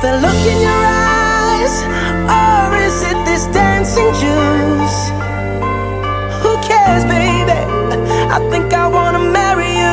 the look in your eyes, or is it this dancing juice? Who cares, baby? I think I wanna marry you.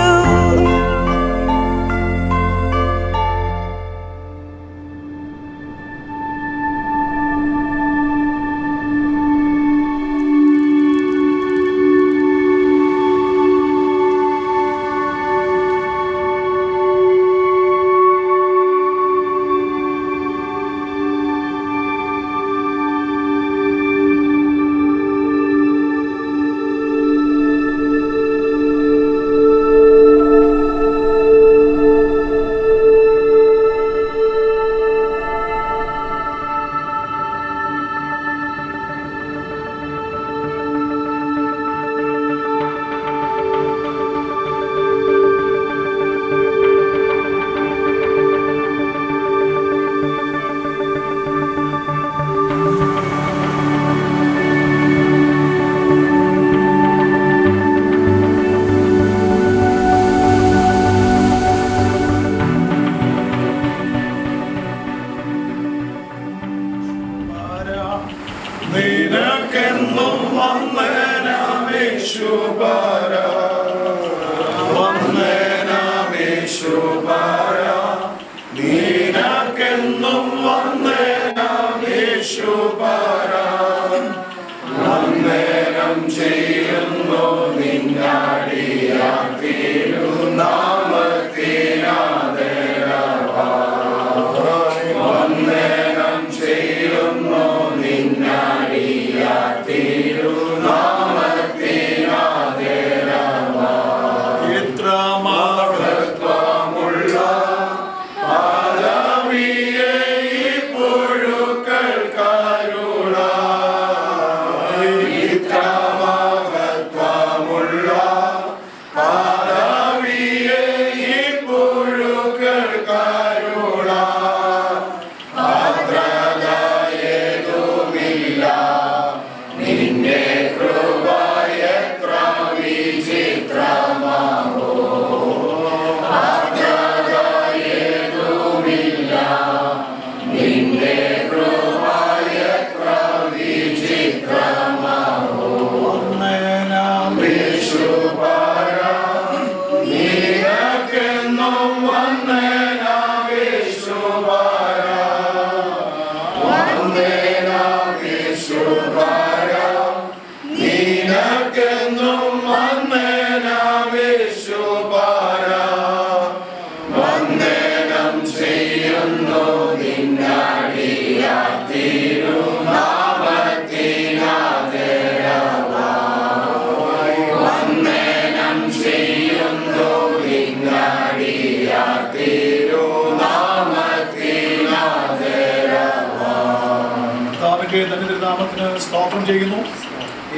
സ്തോത്രം ചെയ്യുന്നു.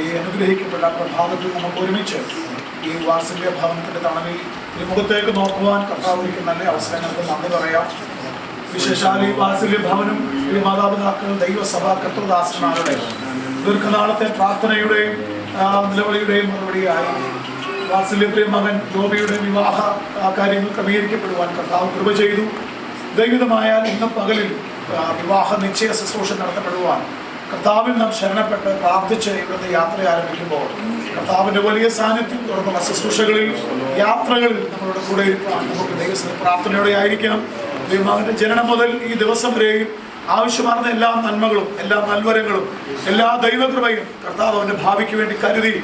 ഈ അനുഗ്രഹിക്കപ്പെട്ട പ്രഭാതത്തിൽ നമുക്ക് ഒരുമിച്ച് ഈ വാത്സല്യ ഭവനത്തിന്റെ തണലിൽ മുഖത്തേക്ക് നോക്കുവാൻ കർത്താവിലേക്ക് നല്ല അവസരങ്ങൾക്ക് നന്ദി പറയാം. വിശേഷാൽ ഈ വാത്സല്യ ഭവനം ഈ മാതാപിതാക്കൾ ദൈവസഭ കർത്തൃദാസന്മാരുടെ ദീർഘനാളത്തെ പ്രാർത്ഥനയുടെയും നിലവിളിയുടെയും മറുപടിയായി വാത്സല്യപ്രിയ മകൻ ജോബിയുടെ വിവാഹ കാര്യങ്ങൾ ക്രമീകരിക്കപ്പെടുവാൻ കർത്താവ് കൃപ ചെയ്തു. ദൈവികമായാൽ ഇന്ന് പകലിൽ വിവാഹ നിശ്ചയ ശുശ്രൂഷ നടത്തപ്പെടുവാൻ കർത്താവിൽ നാം ശരണപ്പെട്ട് പ്രാർത്ഥിച്ച് ഇവിടുത്തെ യാത്ര ആരംഭിക്കുമ്പോൾ കർത്താവിൻ്റെ വലിയ സാന്നിധ്യം തുടർന്നുള്ള ശുശ്രൂഷകളിൽ യാത്രകളിൽ നമ്മളുടെ കൂടെ ഇരിക്കാൻ നമുക്ക് ദൈവത്തിന് പ്രാർത്ഥനയോടെ ആയിരിക്കണം. ദൈവമകൻ്റെ ജനനം മുതൽ ഈ ദിവസം വരെയും ആവശ്യമാർന്ന എല്ലാ നന്മകളും എല്ലാ നൽവരങ്ങളും എല്ലാ ദൈവകൃപയും കർത്താവ് അവൻ്റെ ഭാവിക്ക് വേണ്ടി കരുതി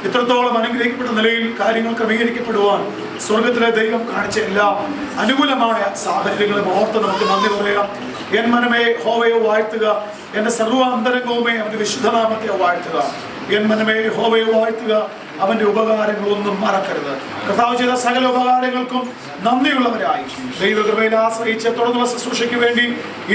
ഇത്രത്തോളം അനുഗ്രഹിക്കപ്പെട്ട നിലയിൽ കാര്യങ്ങൾ ക്രമീകരിക്കപ്പെടുവാൻ സ്വർഗത്തിലെ ദൈവം കാണിച്ച എല്ലാ അനുകൂലമായ സാഹചര്യങ്ങളും ഓർത്ത് നമുക്ക് നന്ദി പറയാം. എൻ മനമേ യഹോവയെ വാഴ്ത്തുക, എൻ്റെ സർവ്വാന്തരംഗവുമേ അവൻ്റെ വിശുദ്ധനാമത്തെ വാഴ്ത്തുക. എൻ മനമേ യഹോവയെ വാഴ്ത്തുക, അവൻ്റെ ഉപകാരങ്ങളൊന്നും മറക്കരുത്. കർത്താവ് ചെയ്ത സകല ഉപകാരങ്ങൾക്കും നന്ദിയുള്ളവരായി ദൈവകൃപയിൽ ആശ്രയിച്ച് തുടർന്നുള്ള ശുശ്രൂഷയ്ക്ക് വേണ്ടി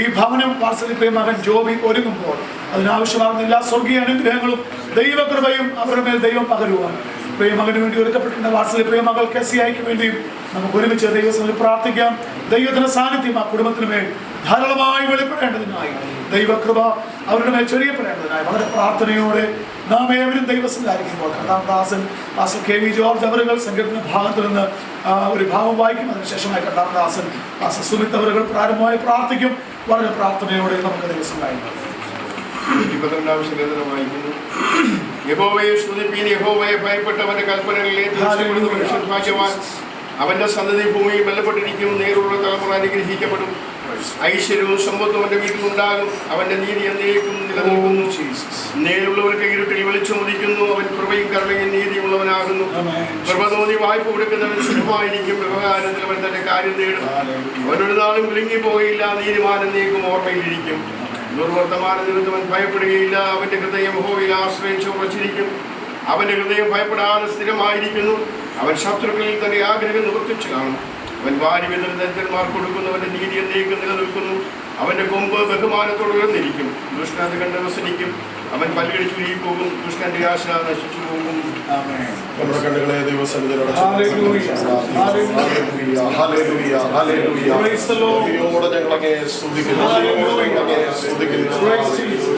ഈ ഭവനം വാത്സല്യപ്രിയ മകൻ ജോബി ഒരുങ്ങുമ്പോൾ അതിനാവശ്യമാകുന്ന എല്ലാ സ്വർഗീയ അനുഗ്രഹങ്ങളും ദൈവകൃപയും അവരുടെ മേൽ ദൈവം പകരുവാൻ പ്രിയമകന് വേണ്ടി ഒരുക്കപ്പെട്ടിരുന്ന വാത്സല്യപ്രിയ മകൾ കെസിയായിക്ക് വേണ്ടിയും നമുക്ക് ഒരുമിച്ച് ദൈവത്തിൽ പ്രാർത്ഥിക്കാം. ദൈവത്തിന്റെ സാന്നിധ്യം ആ കുടുംബത്തിന് മേൽ ധാരാളമായി വെളിപ്പെടേണ്ടതിനായി ദൈവകൃപ അവരുടെ മേൽ ചൊരിയപ്പെടേണ്ടതിനായി വളരെ പ്രാർത്ഥനയോടെ നാം ഏവരും ദൈവസംസാരിക്കുമ്പോൾ കർത്താവദാസൻ പാസ്റ്റർ കെ വി ജോർജ് അവരുകൾ സങ്കീർത്തന ഭാഗത്ത് നിന്ന് ഒരു ഭാഗം വായിക്കും. അതിനുശേഷമായി കർത്താവദാസൻ പാസ്റ്റർ സുമിത് അവരുകൾ പ്രാരംഭമായി പ്രാർത്ഥിക്കും. വളരെ പ്രാർത്ഥനയോടെ നമുക്ക് ദൈവസംസാരിക്കാം. യഹോവയെ സ്തുതിപ്പീൻ, യഹോവയെ ഭയപ്പെട്ടവന്റെ കൽപ്പനകളിലെ മനുഷ്യൻ ഭാഗ്യവാൻ. അവന്റെ സന്തതി ഭൂമിയിൽ ബലപ്പെട്ടിരിക്കും. നേരുള്ള തലമുറ അനുഗ്രഹിക്കപ്പെടും. ഐശ്വര്യവും സമ്പത്തും അവന്റെ വീട്ടിലുണ്ടാകും. അവന്റെ നീതി എന്നേക്കും നിലനിൽക്കുന്നു. നേരുള്ളവർക്ക് ഇരുട്ടിൽ വെളിച്ചമുദിക്കുന്നു. അവൻ കൃപയും കരുണയും നീതിയുള്ളവനാകുന്നു. കൃപ തോന്നി വായ്പ കൊടുക്കുന്നവൻ സുഖമായിരിക്കും. വ്യവഹാരത്തിൽ അവൻ തന്റെ കാര്യം നേടും. അവനൊരു നാളും വിളുങ്ങിപ്പോയില്ല. നീതിമാൻ എന്നേക്കും ഓർമ്മയിലിരിക്കും. ദുർവർത്തമാന നിമിത്തവൻ ഭയപ്പെടുകയില്ല. അവന്റെ ഹൃദയം യഹോവയിൽ ആശ്രയിച്ച് ഉറച്ചിരിക്കും. അവന്റെ ഹൃദയം ഭയപ്പെടാതെ സ്ഥിരമായിരിക്കുന്നു. അവൻ ശത്രുക്കളിൽ തന്റെ ആഗ്രഹം നിവർത്തിച്ചു കാണും. അവൻ വാരിവിതൽ ദരിദ്രന്മാർ കൊടുക്കുന്നവന്റെ നീതി എന്നേക്കും നിലനിൽക്കുന്നു. അവന്റെ കൊമ്പ് ബഹുമാനത്തോടെ ഉയർന്നിരിക്കും. ദുഷ്ടാന്ത് കണ്ട് വ്യസനിക്കും. അവൻ പല്ലുകടിച്ചു പോകും. ദുഷ്ടന്റെ ആശ നശിച്ചു പോകും. നമ്മുടെ കണ്ണുകളെ ദൈവസന്നിധിയോടെ ഞങ്ങളങ്ങേ സ്തുതിക്കുന്നു.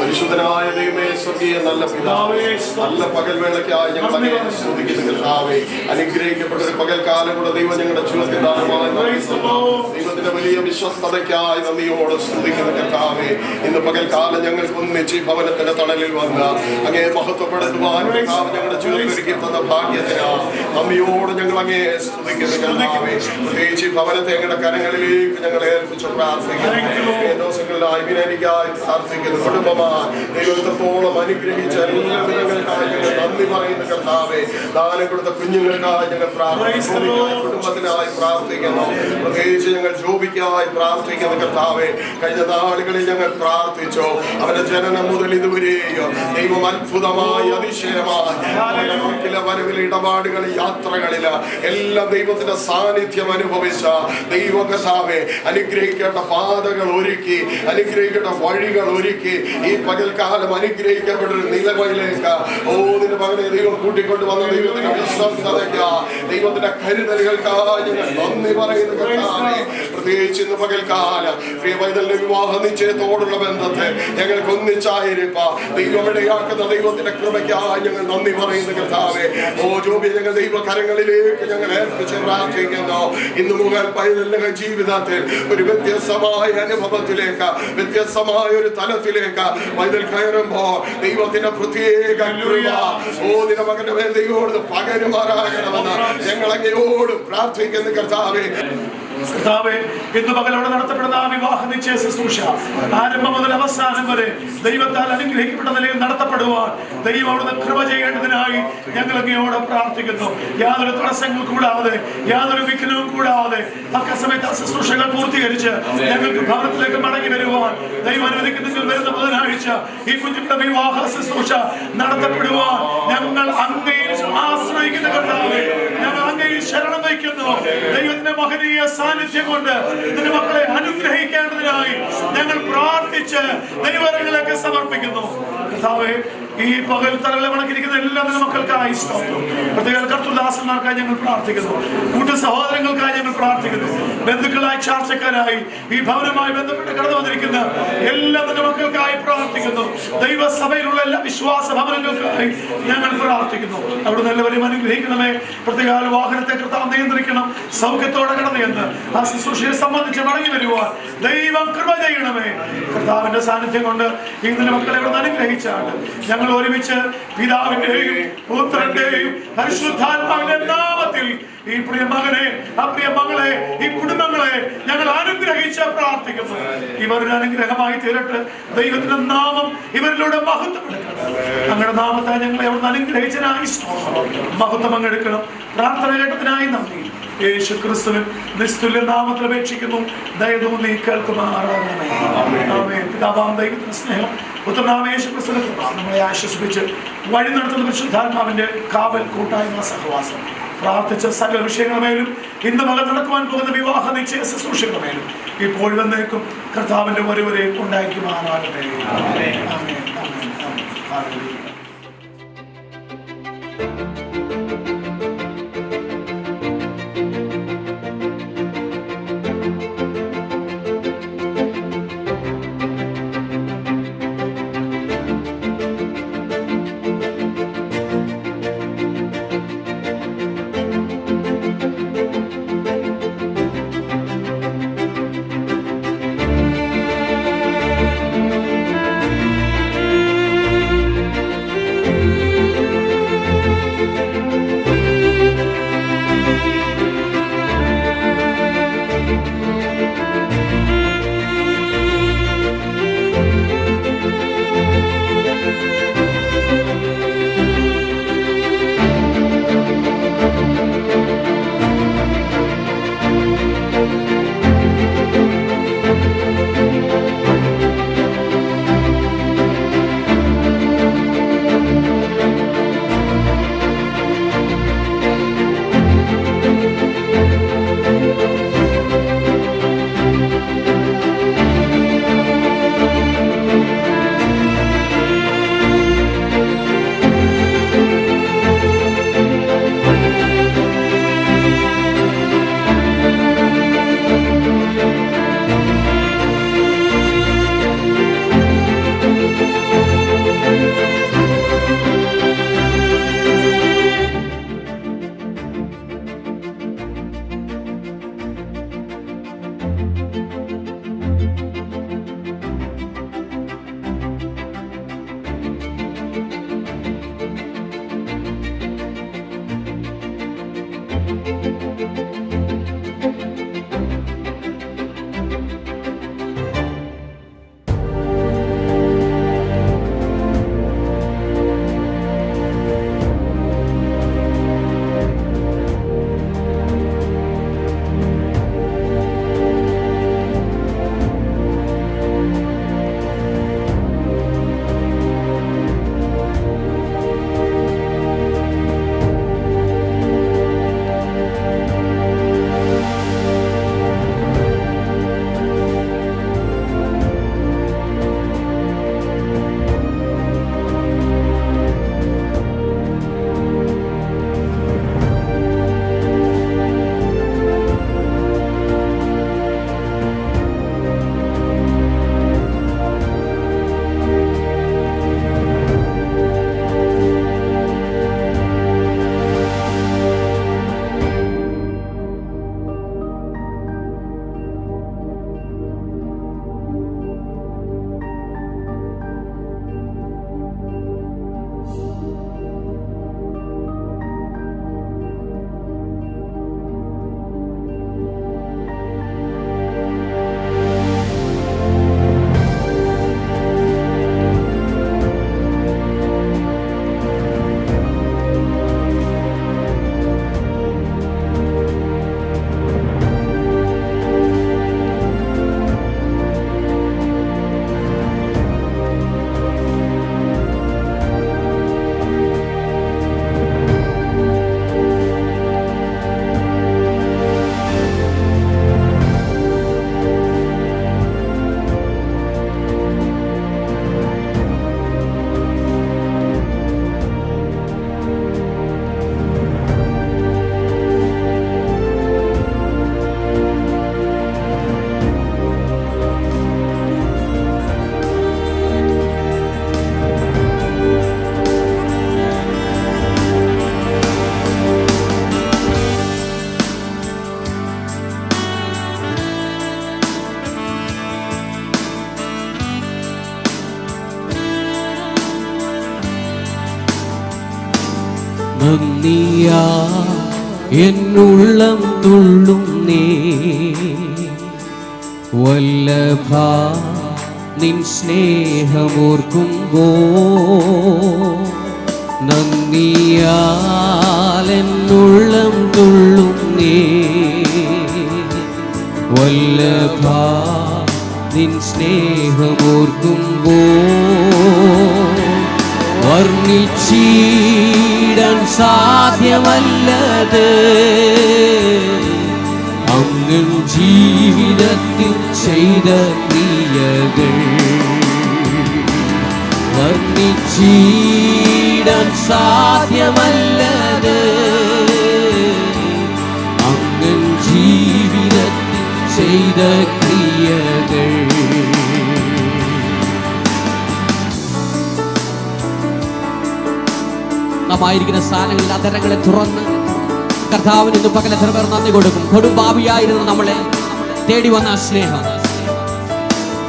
പരിശുദ്ധനായ ദൈവമേ, സ്വർഗീയ നല്ല പിതാവേ, നല്ല പകൽവേളയ്ക്കായി ഞങ്ങളങ്ങേ സ്തുതിക്കുന്നു കർത്താവേ. അനുഗ്രഹിക്കപ്പെട്ട ഒരു പകൽക്കാലം കൂടെ ദൈവം ഞങ്ങളുടെ ജീവിതത്തിൽ ദാനമായി ദൈവത്തിന്റെ വലിയ വിശ്വസ്തതയ്ക്കായി നന്ദിയോടെ സ്തുതിക്കുന്നു കർത്താവേ. ഇന്ന് പകൽക്കാലം ഞങ്ങൾക്ക് ഒന്നിച്ച് ഭവനത്തിന്റെ തണലിൽ വന്ന് അങ്ങേ മഹത്വപ്പെടുത്തുവാൻ ഞങ്ങളുടെ ജീവിതത്തിൽ ഒരുക്കി തന്ന ഭാഗ്യത്തിനാ നന്ദിയോട് ഞങ്ങൾ അങ്ങേ സ്തുതിക്കുന്നു കർത്താവേ. പ്രത്യേകിച്ച് ഭവനത്തെ ഞങ്ങളുടെ കരങ്ങളിലേക്ക് ഞങ്ങൾ ഏൽപ്പിച്ചു പ്രാർത്ഥിക്കുന്നു. ദിവസങ്ങളിലായി വിനയനിക്കായി പ്രാർത്ഥിക്കുന്നു. കുടുംബമായി ദൈവത്തോളം അനുഗ്രഹിച്ച എല്ലാവർക്കായി നന്ദി പറയുന്ന കർത്താവേ. ദാനം കൊടുത്ത കുഞ്ഞുങ്ങൾക്കായി ഞങ്ങൾ പ്രാർത്ഥിക്കുന്നു. കുടുംബത്തിനായി പ്രാർത്ഥിക്കുന്നു. പ്രത്യേകിച്ച് ഞങ്ങൾ ജോബിക്കായി പ്രാർത്ഥിക്കുന്ന കർത്താവേ. കഴിഞ്ഞ നാളുകളിൽ ഞങ്ങൾ പ്രാർത്ഥിച്ചു. അവന്റെ ജനനം മുതൽ ഇതുവരെയും ദൈവം അത്ഭുതമായി അതിശയമായി വരവിലെ ഇടപാടുകൾ യാത്രകളില് എല്ലാം ദൈവത്തിന്റെ സാന്നിധ്യം അനുഭവിച്ച ദൈവ കർത്താവേ, അനുഗ്രഹിക്കേണ്ട പാതകൾ ഒരുക്കി, അനുഗ്രഹിക്കേണ്ട വഴികൾ ഒരുക്കി ഈ പകൽക്കാലം അനുഗ്രഹിക്കപ്പെട്ട ഒരു നിലവയിലേക്ക് നിന്റെ മകനെ ദൈവം കൂട്ടിക്കൊണ്ട് വന്ന ദൈവത്തിന്റെ വിശ്വസ്തതയ്ക്ക് ദൈവത്തിന്റെ കരുതലുകൾക്കായി ഞങ്ങൾ നന്ദി പറയുന്ന കർത്താവേ. പ്രത്യേകിച്ച് ഇന്ന് പകൽക്കാലം പ്രിയ പൈതലിന്റെ വിവാഹ നിശ്ചയത്തോടുള്ള ബന്ധത്തെ ഞങ്ങൾക്ക് ഒന്നിച്ചായിരിക്കാം ദൈവം ഇടയാക്കുന്ന ദൈവത്തിന്റെ കൃപയ്ക്കായി ഞങ്ങൾ നന്ദി പറയുന്ന കർത്താവേ. ജോബി ഞങ്ങൾ ദൈവകരങ്ങളിലേക്ക് ഞങ്ങൾ ഏൽപ്പിച്ച് പ്രാർത്ഥിക്കുന്നു. ഇന്ന് മുതൽ പൈതലിന്റെ ജീവിതത്തിൽ ഒരു വ്യത്യസ്തമായ അനുഭവത്തിലേക്ക്, വ്യത്യസ്തമായ ഒരു തലത്തിലേക്ക് പൈതൽ കയറുമ്പോൾ ദൈവത്തിന്റെ പ്രത്യേക നിന്റെ മകന്റെ മേൽ ദൈവോട് പകരുമാറാകണമെന്ന് ഞങ്ങൾ അങ്ങയോട് പ്രാർത്ഥിക്കുന്ന കർത്താവേ. കർത്താവേ, ഇന്ന് പകൽ അവിടെ നടത്തപ്പെടുന്ന ആ വിവാഹ നിശ്ചയ ശുശ്രൂഷ ആരംഭം മുതൽ അവസാനം വരെ ദൈവത്താൽ അനുഗ്രഹിക്കപ്പെട്ട നിലയിൽ നടത്തപ്പെടുവാൻ ദൈവം അവിടുന്ന് കൃപ ചെയ്യേണ്ടതിനായി ഞങ്ങൾ അങ്ങയോട് പ്രാർത്ഥിക്കുന്നു. യാതൊരു തടസ്സങ്ങൾ കൂടാതെ, യാതൊരു വിഘ്നവും കൂടാതെ തക്കസമയത്ത് ആ ശുശ്രൂഷകൾ പൂർത്തീകരിച്ച് ഞങ്ങൾക്ക് ഭവനത്തിലേക്ക് മടങ്ങി വരുവാൻ ദൈവം അനുവദിക്കുന്നെങ്കിൽ വരുന്ന ബുധനാഴ്ച ഈ കുഞ്ഞുങ്ങളുടെ വിവാഹ ശുശ്രൂഷ നടത്തപ്പെടുവാൻ ഞങ്ങൾ അങ്ങയിൽ ആശ്രയിക്കുന്ന കർത്താവേ. ഞങ്ങൾ അങ്ങയിൽ ശരണം വയ്ക്കുന്നു. ദൈവത്തിന്റെ മഹനീയ സാന്നിധ്യം കൊണ്ട് നിന്റെ മക്കളെ അനുഗ്രഹിക്കേണ്ടതിനായി ഞങ്ങൾ പ്രാർത്ഥിച്ച് ദൈവങ്ങളിലേക്ക് സമർപ്പിക്കുന്നു. കർത്താവേ, ഈ പകൽ തലകളെ വണക്കിരിക്കുന്ന എല്ലാ മക്കൾക്കായി സ്തോത്രം. പ്രത്യേക കർത്തൃദാസന്മാർക്കായി ഞങ്ങൾ പ്രാർത്ഥിക്കുന്നു. കൂട്ടു സഹോദരങ്ങൾക്കായി ഞങ്ങൾ പ്രാർത്ഥിക്കുന്നു. ബന്ധുക്കളായി, ചാർച്ചക്കാരായി ഈ ഭവനവുമായി ബന്ധപ്പെട്ട് കടന്നു വന്നിരിക്കുന്ന എല്ലാ മക്കൾക്കായി പ്രാർത്ഥിക്കുന്നു. ദൈവസഭയിലുള്ള എല്ലാ വിശ്വാസ ഭവനങ്ങൾക്കായി ഞങ്ങൾ പ്രാർത്ഥിക്കുന്നു. അവിടുന്ന് എല്ലാവരെയും അനുഗ്രഹിക്കണമേ. പ്രത്യേക വാഹനത്തെ കർത്താവ് നിയന്ത്രിക്കണം. സൗഖ്യത്തോടെ കടന്നു എന്ന് ആ ശുശ്രൂഷയെ സംബന്ധിച്ച് മടങ്ങി വരുവാൻ ദൈവം കൃപ ചെയ്യണമേ. കർത്താവിന്റെ സാന്നിധ്യം കൊണ്ട് ഇന്ന് മക്കളെ ഇവിടെ അനുഗ്രഹിച്ചാണ് ഞങ്ങൾ ഒരുമിച്ച് പിതാവിന്റെയും പുത്രന്റെയും പരിശുദ്ധാത്മാവിന്റെ നാമത്തിൽ ഈ പ്രിയ മകനെ, ആ പ്രിയ മകളെ, ഈ കുടുംബങ്ങളെ ഞങ്ങൾ അനുഗ്രഹിച്ച് പ്രാർത്ഥിക്കുന്നു. ഇവരുടെ അനുഗ്രഹമായി തീരട്ടെ. ദൈവത്തിന്റെ നാമം ഇവരിലൂടെ മഹത്വമെടുക്കണം. ഞങ്ങളുടെ നാമത്തെ ഞങ്ങളെ അവിടെ അനുഗ്രഹിച്ചതിനായി മഹത്വം അങ്ങെടുക്കണം. പ്രാർത്ഥന കേട്ടതിനായി നന്ദി. യേശു ക്രിസ്തുവിൻ നിസ്തുല്യ നാമത്തിൽ അപേക്ഷിക്കുന്നു. ദയതോന്നി കേൾക്കുമാറാകണമേ. ആമേൻ. പിതാവാം ദൈവത്തിന്റെ സ്നേഹം, പുത്രനാമ യേശു ക്രിസ്തുവിന്റെ കൃപ നമ്മളെ ആശ്വസിപ്പിച്ച് വഴി നടത്തുന്ന പരിശുദ്ധാത്മാവിന്റെ കാവൽ, കൂട്ടായ്മ, സഹവാസം പ്രാർത്ഥിച്ച സകല വിഷയങ്ങളുമേലും ഇന്ന് മകൾ നടക്കുവാൻ പോകുന്ന വിവാഹ നിശ്ചയ ശുശ്രൂഷകളുമേലും ഇപ്പോൾ വന്നേക്കും കർത്താവിന്റെ ഒരുവരെ ഉണ്ടായിരിക്കുമാറാകട്ടെ. ആമേൻ. ആമേൻ. ആമേൻ. ഹല്ലേലൂയ. നന്ദിയാ എന്നുള്ളം തുള്ളുന്നേ വല്ലഭ നിൻ സ്നേഹമോർക്കുമ്പോ നന്ദിയാൽ എന്നുള്ളം തുള്ളുന്നേ വല്ലഭ നിൻ സ്നേഹമോർക്കുമ്പോ വർണ്ണിച്ചിടാൻ സാധ്യമല്ലത് അങ്ങ് ജീവിതത്തിൽ ചെയ്ത ക്രിയകൾ വർണ്ണിച്ചിടാൻ സാധ്യമല്ലത് അങ്ങ് ജീവിതത്തിൽ ചെയ്ത ക്രിയകൾ. ആയിരിക്കുന്ന സ്ഥാനങ്ങളിൽ അധരങ്ങളെ തുറന്ന് കർത്താവിന് ഇന്ന് പകൽ എത്ര പേർ നന്ദി കൊടുക്കും. കൊടുംപാപിയായിരുന്നു നമ്മളെ തേടി വന്ന ആ സ്നേഹം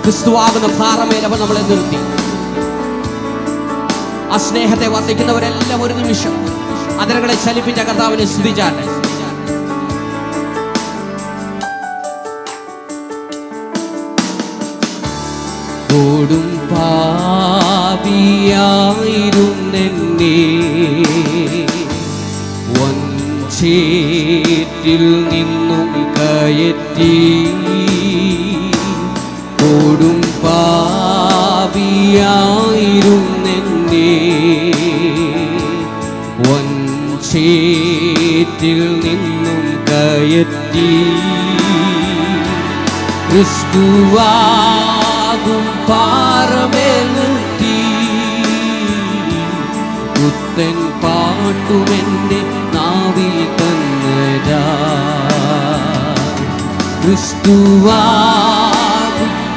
ക്രിസ്തുവാകുന്ന ഭാരമേൽ അവൻ നമ്മളെ നിർത്തി. ആ സ്നേഹത്തെ വർദ്ധിക്കുന്നവരെല്ലാം ഒരു നിമിഷം അധരങ്ങളെ ചലിപ്പിച്ച കർത്താവിനെ സ്തുതിച്ചാട്ടെ. കൊടും പാപിയായിരുന്നെന്നെ വഞ്ചേറ്റിൽ നിന്നും കയറ്റി കൊടും പാപിയായിരുന്നെന്നെ വഞ്ചേറ്റിൽ നിന്നും കയറ്റി ക്രിസ്തുവാകും പാറമേൽ നിർത്തി പുത്തൻ പാട്ടുമെൻ്റെ നാവിൽ തന്നതാ. ക്രിസ്തുവാകും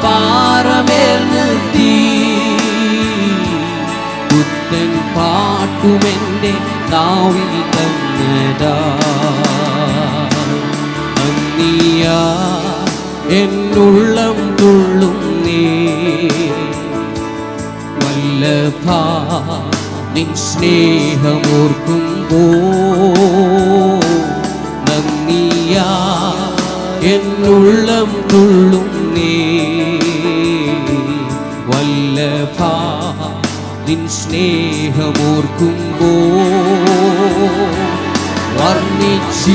പാറമേൽ നിർത്തി പുത്തൻ പാട്ടുമെൻ്റെ നാവിൽ തന്നതാ. നന്ദിയാ എന്നുള്ളം തുള്ളുന്നേ വല്ലഭ നിൻ സ്നേഹമോർക്കുമ്പോ നന്ദിയാ എന്നുള്ളം തുള്ളുന്നേ വല്ലഭ നിൻ സ്നേഹമോർക്കുമ്പോ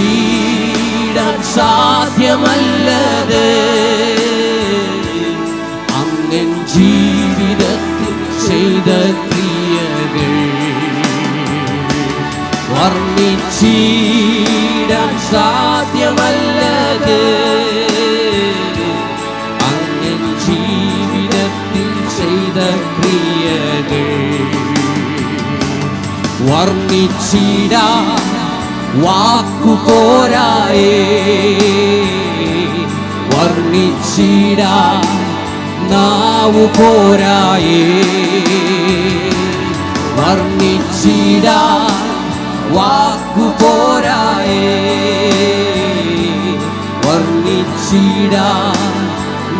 വർണ്ണിച്ചിടാൻ സാധ്യമല്ലത് അങ്ങൻ ജീവിതത്തിൽ ചെയ്ത ക്രിയകൾ വർണ്ണിച്ചിടാൻ സാധ്യമല്ലത് അങ്ങൻ ജീവിതത്തിൽ ചെയ്ത ക്രിയകൾ വർണ്ണിച്ചിടാൻ വാക്കുപോരായേ വർണ്ണിച്ചിടാൻ നാവു പോരായേ വർണ്ണിച്ചിടാൻ വാക്കുപോരായേ വർണ്ണിച്ചിടാൻ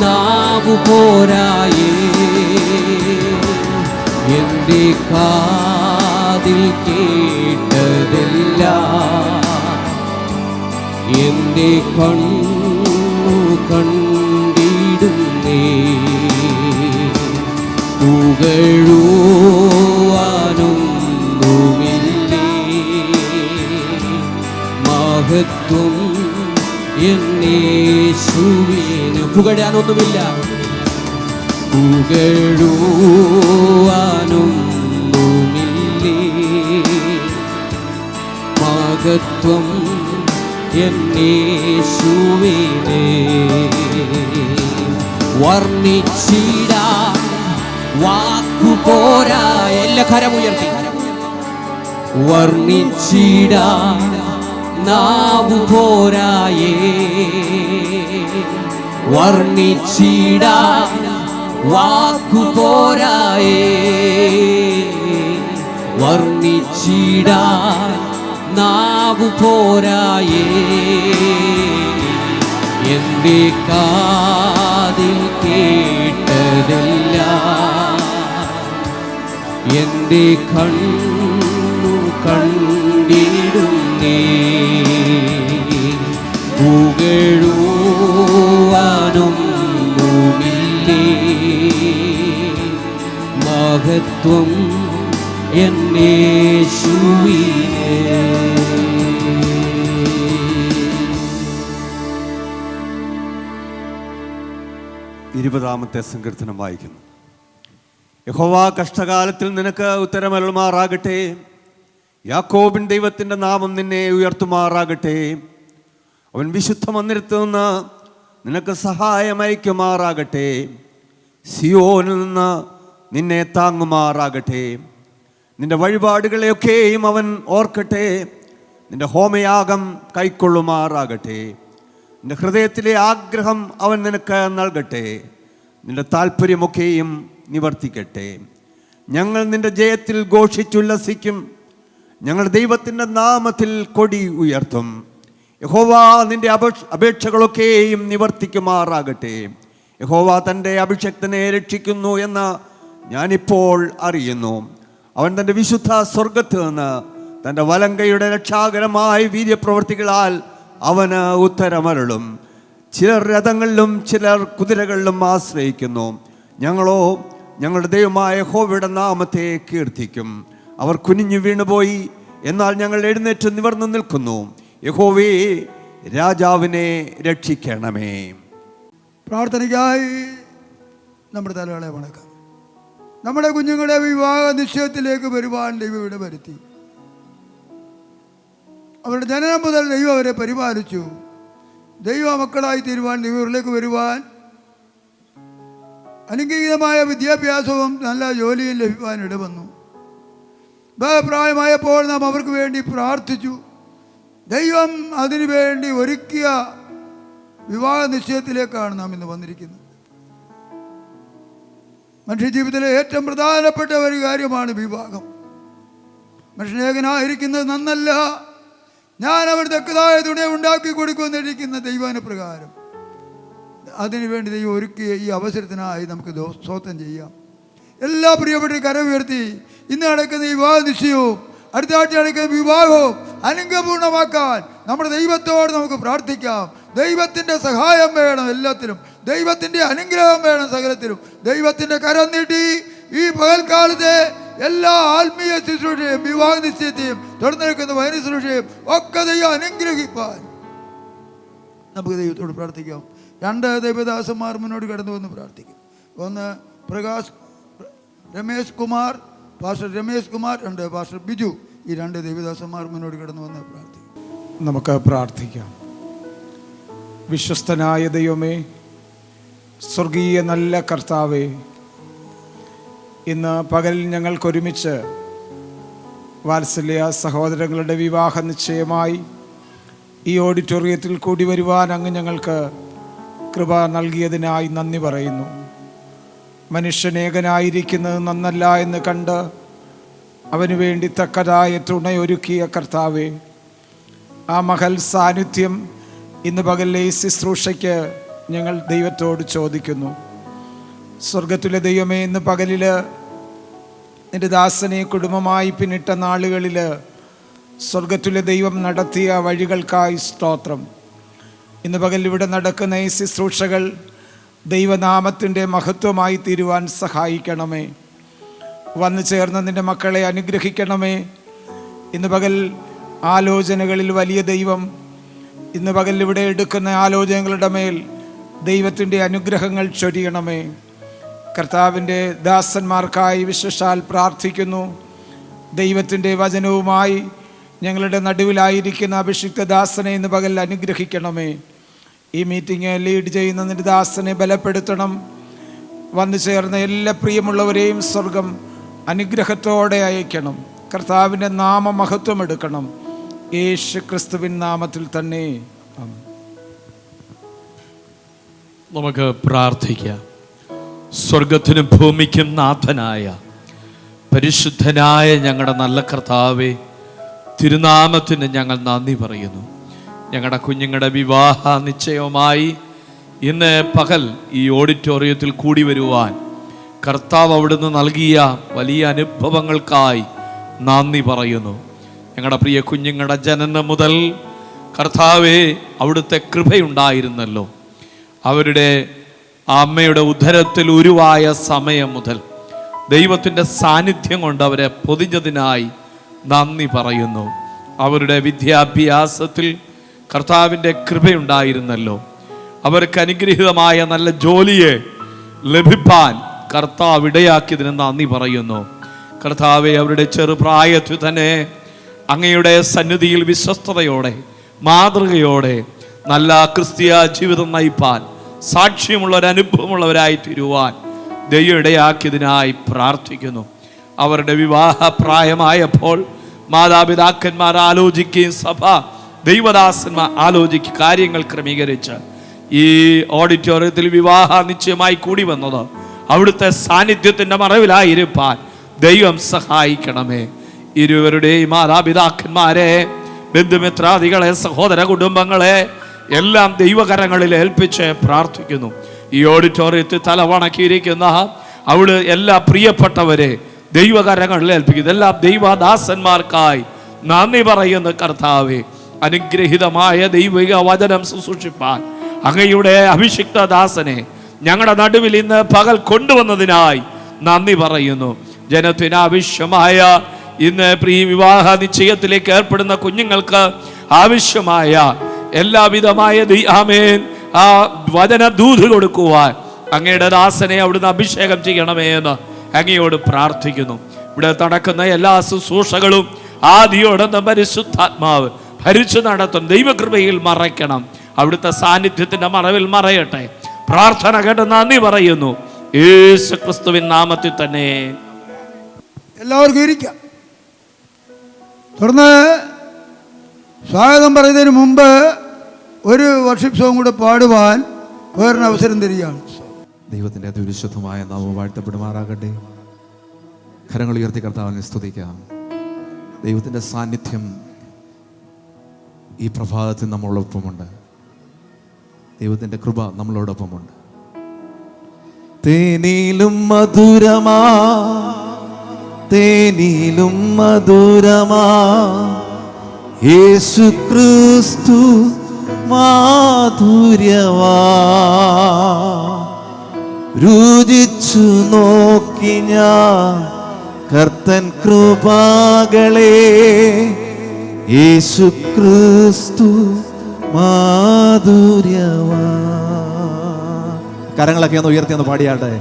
നാവു പോരായേ. എൻ്റെ കാതിൽ കേട്ടതല്ല എൻ്റെ കണ്ണു കണ്ടിടുന്നേ പുകഴുവാനൊന്നുമില്ലേ മഹത്വം എന്നേശുവിന് പുകഴാനൊന്നുമില്ല പുകഴുവാനൊന്നുമില്ലേ മഹത്വം എന്നേശുവിനെ വർണ്ണിച്ചിടാൻ വാക്കുപോരാ. എല്ലാ കരമുയർത്തി വർണ്ണിച്ചിടാൻ നാവു പോരായേ വർണ്ണിച്ചിടാൻ വാക്കുപോരായേ വർണ്ണിച്ചിടാൻ നാവു പോരായേ. എൻ്റെ കാതിൽ കേട്ടതല്ല എൻ്റെ കണ്ണു കണ്ടിടുന്നേ മഹത്വം എന്നേശുവിനെ. 20-ാമത്തെ സങ്കീർത്തനം വായിക്കുന്നു. യഹോവ കഷ്ടകാലത്തിൽ നിനക്ക് ഉത്തരമരുളുമാറാകട്ടെ. യാക്കോബിൻ ദൈവത്തിൻ്റെ നാമം നിന്നെ ഉയർത്തുമാറാകട്ടെ. അവൻ വിശുദ്ധ മന്ദിരത്തിൽ നിന്ന് നിനക്ക് സഹായമയക്കുമാറാകട്ടെ. സിയോനിൽ നിന്ന് നിന്നെ താങ്ങുമാറാകട്ടെ. നിന്റെ വഴിപാടുകളെയൊക്കെയും അവൻ ഓർക്കട്ടെ. നിന്റെ ഹോമയാഗം കൈക്കൊള്ളുമാറാകട്ടെ. നിന്റെ ഹൃദയത്തിലെ ആഗ്രഹം അവൻ നിനക്ക് നൽകട്ടെ. നിന്റെ താല്പര്യമൊക്കെയും നിവർത്തിക്കട്ടെ. ഞങ്ങൾ നിന്റെ ജയത്തിൽ ഘോഷിച്ചുല്ലസിക്കും. ഞങ്ങൾ ദൈവത്തിൻ്റെ നാമത്തിൽ കൊടി ഉയർത്തും. യഹോവ നിന്റെ അപേക്ഷകളൊക്കെയും നിവർത്തിക്കുമാറാകട്ടെ. യഹോവ തൻ്റെ അഭിഷക്തനെ രക്ഷിക്കുന്നു എന്ന് ഞാനിപ്പോൾ അറിയുന്നു. അവൻ തൻ്റെ വിശുദ്ധ സ്വർഗത്ത് നിന്ന് തൻ്റെ വലങ്കയുടെ രക്ഷാകരമായ വീര്യപ്രവൃത്തികളാൽ അവന് ഉത്തരമരുളും. ചിലർ രഥങ്ങളിലും ചിലർ കുതിരകളിലും ആശ്രയിക്കുന്നു. ഞങ്ങളോ ഞങ്ങളുടെ ദൈവമായ യഹോവയുടെ നാമത്തെ കീർത്തിക്കും. അവർ കുനിഞ്ഞു വീണുപോയി, എന്നാൽ ഞങ്ങൾ എഴുന്നേറ്റ് നിവർന്നു നിൽക്കുന്നു. യഹോവേ, രാജാവിനെ രക്ഷിക്കണമേ. പ്രാർത്ഥനയ്ക്കായി നമ്മുടെ തലകളെ വണക്കാം. നമ്മുടെ കുഞ്ഞുങ്ങളെ വിവാഹ നിശ്ചയത്തിലേക്ക് വരുവാൻ ദൈവം ഇവിടെ വരുത്തി. അവരുടെ ജനനം മുതൽ ദൈവം അവരെ പരിപാലിച്ചു. ദൈവ മക്കളായി തീരുവാൻ, ദൈവത്തിലേക്ക് വരുവാൻ, അനുഗ്രഹീതമായ വിദ്യാഭ്യാസവും നല്ല ജോലിയും ലഭിക്കുവാൻ ഇടവന്നു. പ്രായമായപ്പോൾ നാം അവർക്ക് വേണ്ടി പ്രാർത്ഥിച്ചു. ദൈവം അതിനു വേണ്ടി ഒരുക്കിയ വിവാഹ നിശ്ചയത്തിലേക്കാണ് നാം ഇന്ന് വന്നിരിക്കുന്നത്. മനുഷ്യജീവിതത്തിലെ ഏറ്റവും പ്രധാനപ്പെട്ട ഒരു കാര്യമാണ് വിവാഹം. മനുഷ്യനേകനായിരിക്കുന്നത് നന്നല്ല, ഞാൻ അവർ തക്കതായ തുണ ഉണ്ടാക്കി കൊടുക്കുമെന്നിരിക്കുന്ന ദൈവാനുപ്രകാരം അതിനുവേണ്ടി ദൈവം ഒരുക്കിയ ഈ അവസരത്തിനായി നമുക്ക് സ്തോത്രം ചെയ്യാം. എല്ലാ പ്രിയപ്പെട്ട കരം ഉയർത്തി ഇന്ന് നടക്കുന്ന വിവാഹ നിശ്ചയവും അടുത്ത ആഴ്ച നടക്കുന്ന വിവാഹവും അനുഗ്രഹപൂർണ്ണമാക്കാൻ നമ്മുടെ ദൈവത്തോട് നമുക്ക് പ്രാർത്ഥിക്കാം. ദൈവത്തിൻ്റെ സഹായം വേണം എല്ലാത്തിലും, ദൈവത്തിൻ്റെ അനുഗ്രഹം വേണം സകലത്തിലും. ദൈവത്തിൻ്റെ കരം നീട്ടി ഈ പകൽക്കാലത്തെ എല്ലാ ആത്മീയ ശുശ്രൂഷയും വിവാഹ നിശ്ചയത്തെയും തുടർന്ന് നിൽക്കുന്ന വൈദ്യ ശുശ്രൂഷയും ഒക്കെ ദൈവം അനുഗ്രഹിപ്പാൻ നമുക്ക് ദൈവത്തോട് പ്രാർത്ഥിക്കാം. 2 ദൈവദാസന്മാർ മുന്നോട്ട് കടന്നു വന്ന് പ്രാർത്ഥിക്കും. ഒന്ന് രമേശ് കുമാർ, പാസ്റ്റർ രമേശ് കുമാർ, 2 പാസ്റ്റർ ബിജു. ഈ 2 ദൈവദാസന്മാർ മുന്നോട്ട് കടന്നു വന്ന് പ്രാർത്ഥിക്കും. നമുക്ക് പ്രാർത്ഥിക്കാം. വിശ്വസ്തനായ ദൈവമേ, സ്വർഗീയ നല്ല കർത്താവേ, ഇന്ന് പകലിൽ ഞങ്ങൾക്കൊരുമിച്ച് വാത്സല്യ സഹോദരങ്ങളുടെ വിവാഹ നിശ്ചയമായി ഈ ഓഡിറ്റോറിയത്തിൽ കൂടി വരുവാൻ അങ്ങ് ഞങ്ങൾക്ക് കൃപ നൽകിയതിനായി നന്ദി പറയുന്നു. മനുഷ്യനേകനായിരിക്കുന്നത് നന്നല്ല എന്ന് കണ്ട് അവന് വേണ്ടി തക്കതായ തുണയൊരുക്കിയ കർത്താവേ, ആ മഹൽ സാന്നിധ്യം ഇന്ന് പകലിലെ ഈ ശുശ്രൂഷയ്ക്ക് ഞങ്ങൾ ദൈവത്തോട് ചോദിക്കുന്നു. സ്വർഗത്തിലെ ദൈവമേ, ഇന്ന് പകലിൽ നിന്റെ ദാസനെ കുടുംബമായി പിന്നിട്ട നാളുകളിൽ സ്വർഗത്തിലെ ദൈവം നടത്തിയ വഴികൾക്കായി സ്തോത്രം. ഇന്ന് പകൽ ഇവിടെ നടക്കുന്ന ഈ ശുശ്രൂഷകൾ ദൈവനാമത്തിൻ്റെ മഹത്വമായി തീരുവാൻ സഹായിക്കണമേ. വന്നു ചേർന്ന നിൻ്റെ മക്കളെ അനുഗ്രഹിക്കണമേ. ഇന്ന് പകൽ ആലോചനകളിൽ വലിയ ദൈവം ഇന്ന് പകൽ ഇവിടെ എടുക്കുന്ന ആലോചനകളുടെ മേൽ ദൈവത്തിൻ്റെ അനുഗ്രഹങ്ങൾ ചൊരിയണമേ. കർത്താവിൻ്റെ ദാസന്മാർക്കായി വിശേഷാൽ പ്രാർത്ഥിക്കുന്നു. ദൈവത്തിൻ്റെ വചനവുമായി ഞങ്ങളുടെ നടുവിലായിരിക്കുന്ന അഭിഷിക്ത ദാസനെ ഇന്ന് പകൽ അനുഗ്രഹിക്കണമേ. ഈ മീറ്റിംഗ് ലീഡ് ചെയ്യുന്ന നിന്റെ ദാസനെ ബലപ്പെടുത്തണം. വന്നു ചേർന്ന എല്ലാ പ്രിയമുള്ളവരെയും സ്വർഗം അനുഗ്രഹത്തോടെ അയക്കണം. കർത്താവിൻ്റെ നാമമഹത്വം എടുക്കണം. യേശു ക്രിസ്തുവിൻ നാമത്തിൽ തന്നെ. നമുക്ക് പ്രാർത്ഥിക്കാം. സ്വർഗത്തിനും ഭൂമിക്കും നാഥനായ പരിശുദ്ധനായ ഞങ്ങളുടെ നല്ല കർത്താവേ, തിരുനാമത്തിന് ഞങ്ങൾ നന്ദി പറയുന്നു. ഞങ്ങളുടെ കുഞ്ഞുങ്ങളുടെ വിവാഹ നിശ്ചയവുമായി ഇന്ന് പകൽ ഈ ഓഡിറ്റോറിയത്തിൽ കൂടി വരുവാൻ കർത്താവ് അവിടുന്ന് നൽകിയ വലിയ അനുഭവങ്ങൾക്കായി നന്ദി പറയുന്നു. ഞങ്ങളുടെ പ്രിയ കുഞ്ഞുങ്ങളുടെ ജനനം മുതൽ കർത്താവേ അവിടുത്തെ കൃപയുണ്ടായിരുന്നല്ലോ. അവരുടെ അമ്മയുടെ ഉദരത്തിൽ ഉരുവായ സമയം മുതൽ ദൈവത്തിൻ്റെ സാന്നിധ്യം കൊണ്ട് അവരെ പൊതിഞ്ഞതിനായി നന്ദി പറയുന്നു. അവരുടെ വിദ്യാഭ്യാസത്തിൽ കർത്താവിൻ്റെ കൃപയുണ്ടായിരുന്നല്ലോ. അവർക്ക് അനുഗ്രഹീതമായ നല്ല ജോലിയെ ലഭിപ്പാൻ കർത്താവ് ഇടയാക്കിയതിന് നന്ദി പറയുന്നു. കർത്താവെ, അവരുടെ ചെറുപ്രായത്തിൽ തന്നെ അങ്ങയുടെ സന്നിധിയിൽ വിശ്വസ്തയോടെ മാതൃകയോടെ നല്ല ക്രിസ്തീയ ജീവിതം നയിപ്പാൻ സാക്ഷ്യമുള്ളൊരനുഭവമുള്ളവരായി തീരുവാൻ ദൈവം ഇടയാക്കിയതിനായി പ്രാർത്ഥിക്കുന്നു. അവരുടെ വിവാഹ പ്രായമായപ്പോൾ മാതാപിതാക്കന്മാർ ആലോചിക്കുകയും സഭ ദൈവദാസന്മാർ ആലോചിക്കുക കാര്യങ്ങൾ ക്രമീകരിച്ച് ഈ ഓഡിറ്റോറിയത്തിൽ വിവാഹ നിശ്ചയമായി കൂടി വന്നത് അവിടുത്തെ സാന്നിധ്യത്തിൻ്റെ മറവിലായിരിക്കാൻ ദൈവം സഹായിക്കണമേ. ഇരുവരുടെയും മാതാപിതാക്കന്മാരെ, ബന്ധുമിത്രാദികളെ, സഹോദര കുടുംബങ്ങളെ എല്ലാം ദൈവകരങ്ങളിൽ ഏൽപ്പിച്ച് പ്രാർത്ഥിക്കുന്നു. ഈ ഓഡിറ്റോറിയത്തിൽ തലവണക്കിയിരിക്കുന്ന അവിടെ എല്ലാ പ്രിയപ്പെട്ടവരെ ദൈവകരങ്ങളിൽ ഏൽപ്പിക്കുന്നു. എല്ലാ ദൈവദാസന്മാർക്കായി നന്ദി പറയുന്ന കർത്താവെ, അനുഗ്രഹീതമായ ദൈവിക വചനം ശുശ്രൂഷിപ്പാൻ അങ്ങയുടെ അഭിഷിക്ത ദാസനെ ഞങ്ങളുടെ നടുവിൽ ഇന്ന് പകൽ കൊണ്ടുവന്നതിനായി നന്ദി പറയുന്നു. ജനത്തിന് ആവശ്യമായ ഇന്ന് വിവാഹ നിശ്ചയത്തിലേക്ക് ഏർപ്പെടുന്ന കുഞ്ഞുങ്ങൾക്ക് ആവശ്യമായ എല്ലാവിധമായ ആമേൻ ആ വചന ദൂത് കൊടുക്കുവാൻ അങ്ങയുടെ ദാസനെ അവിടുന്ന് അഭിഷേകം ചെയ്യണമേ എന്ന് അങ്ങയോട് പ്രാർത്ഥിക്കുന്നു. ഇവിടെ നടക്കുന്ന എല്ലാ ശുശ്രൂഷകളും ആദിയോടെന്ന പരിശുദ്ധാത്മാവ് ഭരിച്ചു നടത്തും. ദൈവകൃപയിൽ മറയ്ക്കണം. അവിടുത്തെ സാന്നിധ്യത്തിന്റെ മറവിൽ മറയട്ടെ. പ്രാർത്ഥന കേട്ട് നന്ദി പറയുന്നു. യേശു ക്രിസ്തുവിൻ നാമത്തിൽ തന്നെ. എല്ലാവർക്കും ഇരിക്കാം. തുടർന്ന് സ്വാഗതം പറയുന്നതിന് മുമ്പ് ഒരു വർഷിപ്പ് സോങ് കൂടെ പാടുവാൻ വേറൊരു അവസരം തരികയാണ്. ദൈവത്തിൻ്റെ അതിവിശുദ്ധമായ നാമം വാഴ്ത്തപ്പെടുമാറാകട്ടെ. കരങ്ങൾ ഉയർത്തി കർത്താവിനെ സ്തുതിക്കാം. ദൈവത്തിൻ്റെ സാന്നിധ്യം ഈ പ്രഭാതത്തിൽ നമ്മളോടൊപ്പമുണ്ട്. ദൈവത്തിൻ്റെ കൃപ നമ്മളോടൊപ്പമുണ്ട്. തേനിലും മധുരമാ, തേനിലും മധുരമാ യേശു ക്രിസ്തു മാധുര്യവാ. രുചിച്ചു നോക്കി ഞാൻ കർത്തൻ കൃപകളെ, യേശു ക്രിസ്തു മാധുര്യവാ. കരങ്ങളൊക്കെ ഒന്ന് ഉയർത്തി പാടിയാട്ടെ.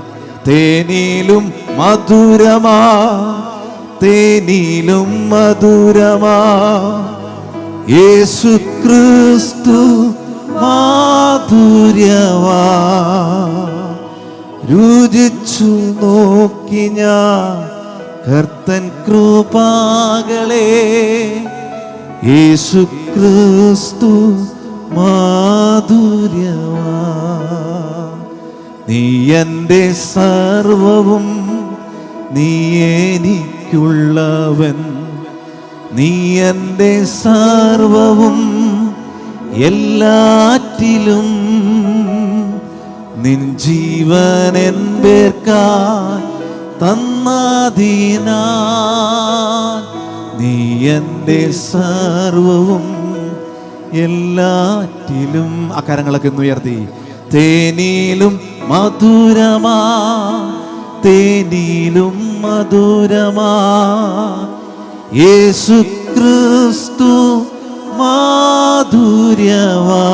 തേനിലും മധുരമാ, തേനിലും മധുരമാ യേശു ക്രിസ്തു മാധുര്യവാ. രുചിച്ചു നോക്കി ഞാൻ കർത്തൻ കൃപകളെ, യേശു ക്രിസ്തു മാധുര്യവാ. നീ എൻ്റെ സർവവും, നീ എനിക്കുള്ളവൻ, നീ എൻ്റെ സർവവും എല്ലാറ്റിലും, നിൻ ജീവൻ എന്റേർക്കായി തന്നതിനാൽ, നീ എൻ്റെ സർവവും എല്ലാറ്റിലും. അക്കാരങ്ങളൊക്കെ ഒന്ന് ഉയർത്തി. തേനിലും മധുരമാ, തേനിലും മധുരമാ യേശു ക്രിസ്തു മാധുര്യവാ.